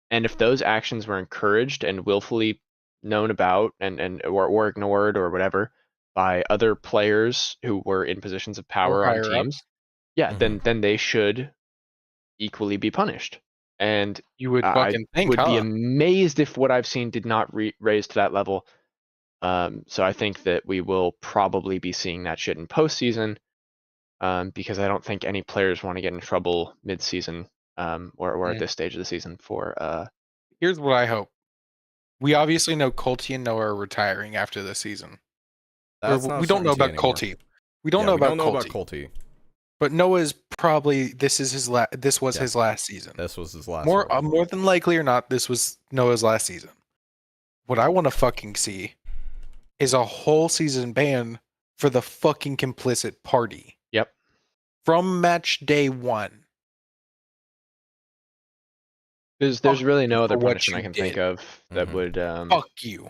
And if those actions were encouraged and willfully known about or ignored or whatever by other players who were in positions of power on higher up. teams, yeah, Mhm. then they should equally be punished. And You would I fucking think, would be huh? amazed if what I've seen did not raise to that level. So I think that we will probably be seeing that shit in postseason, because I don't think any players want to get in trouble mid-season, or at this stage of the season for. Here's what I hope. We obviously know Colty and Noah are retiring after this season. That's not We don't know certainty about anymore. Colty. We don't Yeah, know we about don't know about Colty. Colty. But Noah's probably this is his this was Yeah. his last season. This was his last More one. more than likely or not, this was Noah's last season. What I want to fucking see is a whole season ban for the fucking complicit party. Yep. From match day 1. There's Fuck really you no other for what punishment I you can think did. of that Mhm. would. Fuck you.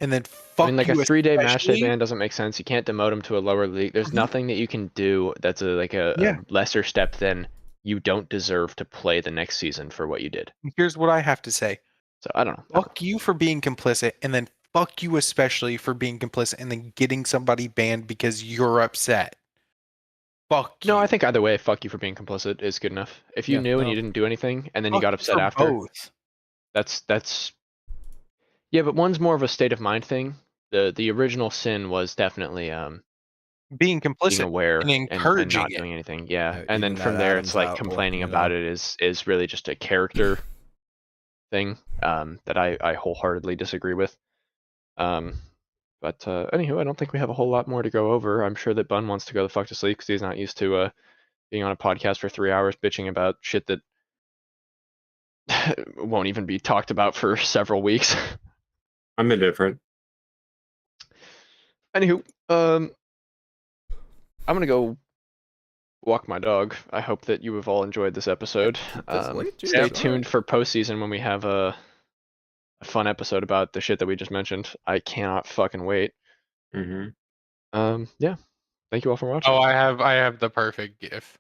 And then I fuck mean, like you a 3-day match day especially- ban doesn't make sense. You can't demote him to a lower league. There's Mhm. nothing that you can do that's a Yeah. lesser step than you don't deserve to play the next season for what you did. Here's what I have to say. So I don't know. Fuck you for being complicit, and then fuck you especially for being complicit and then getting somebody banned because you're upset. Fuck you. No, I think either way, fuck you for being complicit is good enough. If you Yeah, knew and no. you didn't do anything and then you Fuck got you upset for after, both. that's yeah, but one's more of a state of mind thing. The original sin was definitely Being being complicit aware and and encouraging not it. doing anything. Yeah. Yeah, And then even from that there it's Adam's like apple, complaining you about know? it is really just a character thing that I wholeheartedly disagree with. But anywho, I don't think we have a whole lot more to go over. I'm sure that Bun wants to go the fuck to sleep because he's not used to being on a podcast for 3 hours bitching about shit that won't even be talked about for several weeks. I'm indifferent. Anywho, I'm gonna go walk my dog. I hope that you have all enjoyed this episode. That's late, dude. Stay Alright. tuned for postseason when we have a fun episode about the shit that we just mentioned. I cannot fucking wait. Hmm. Yeah. Thank you all for watching. Oh, I have the perfect gif.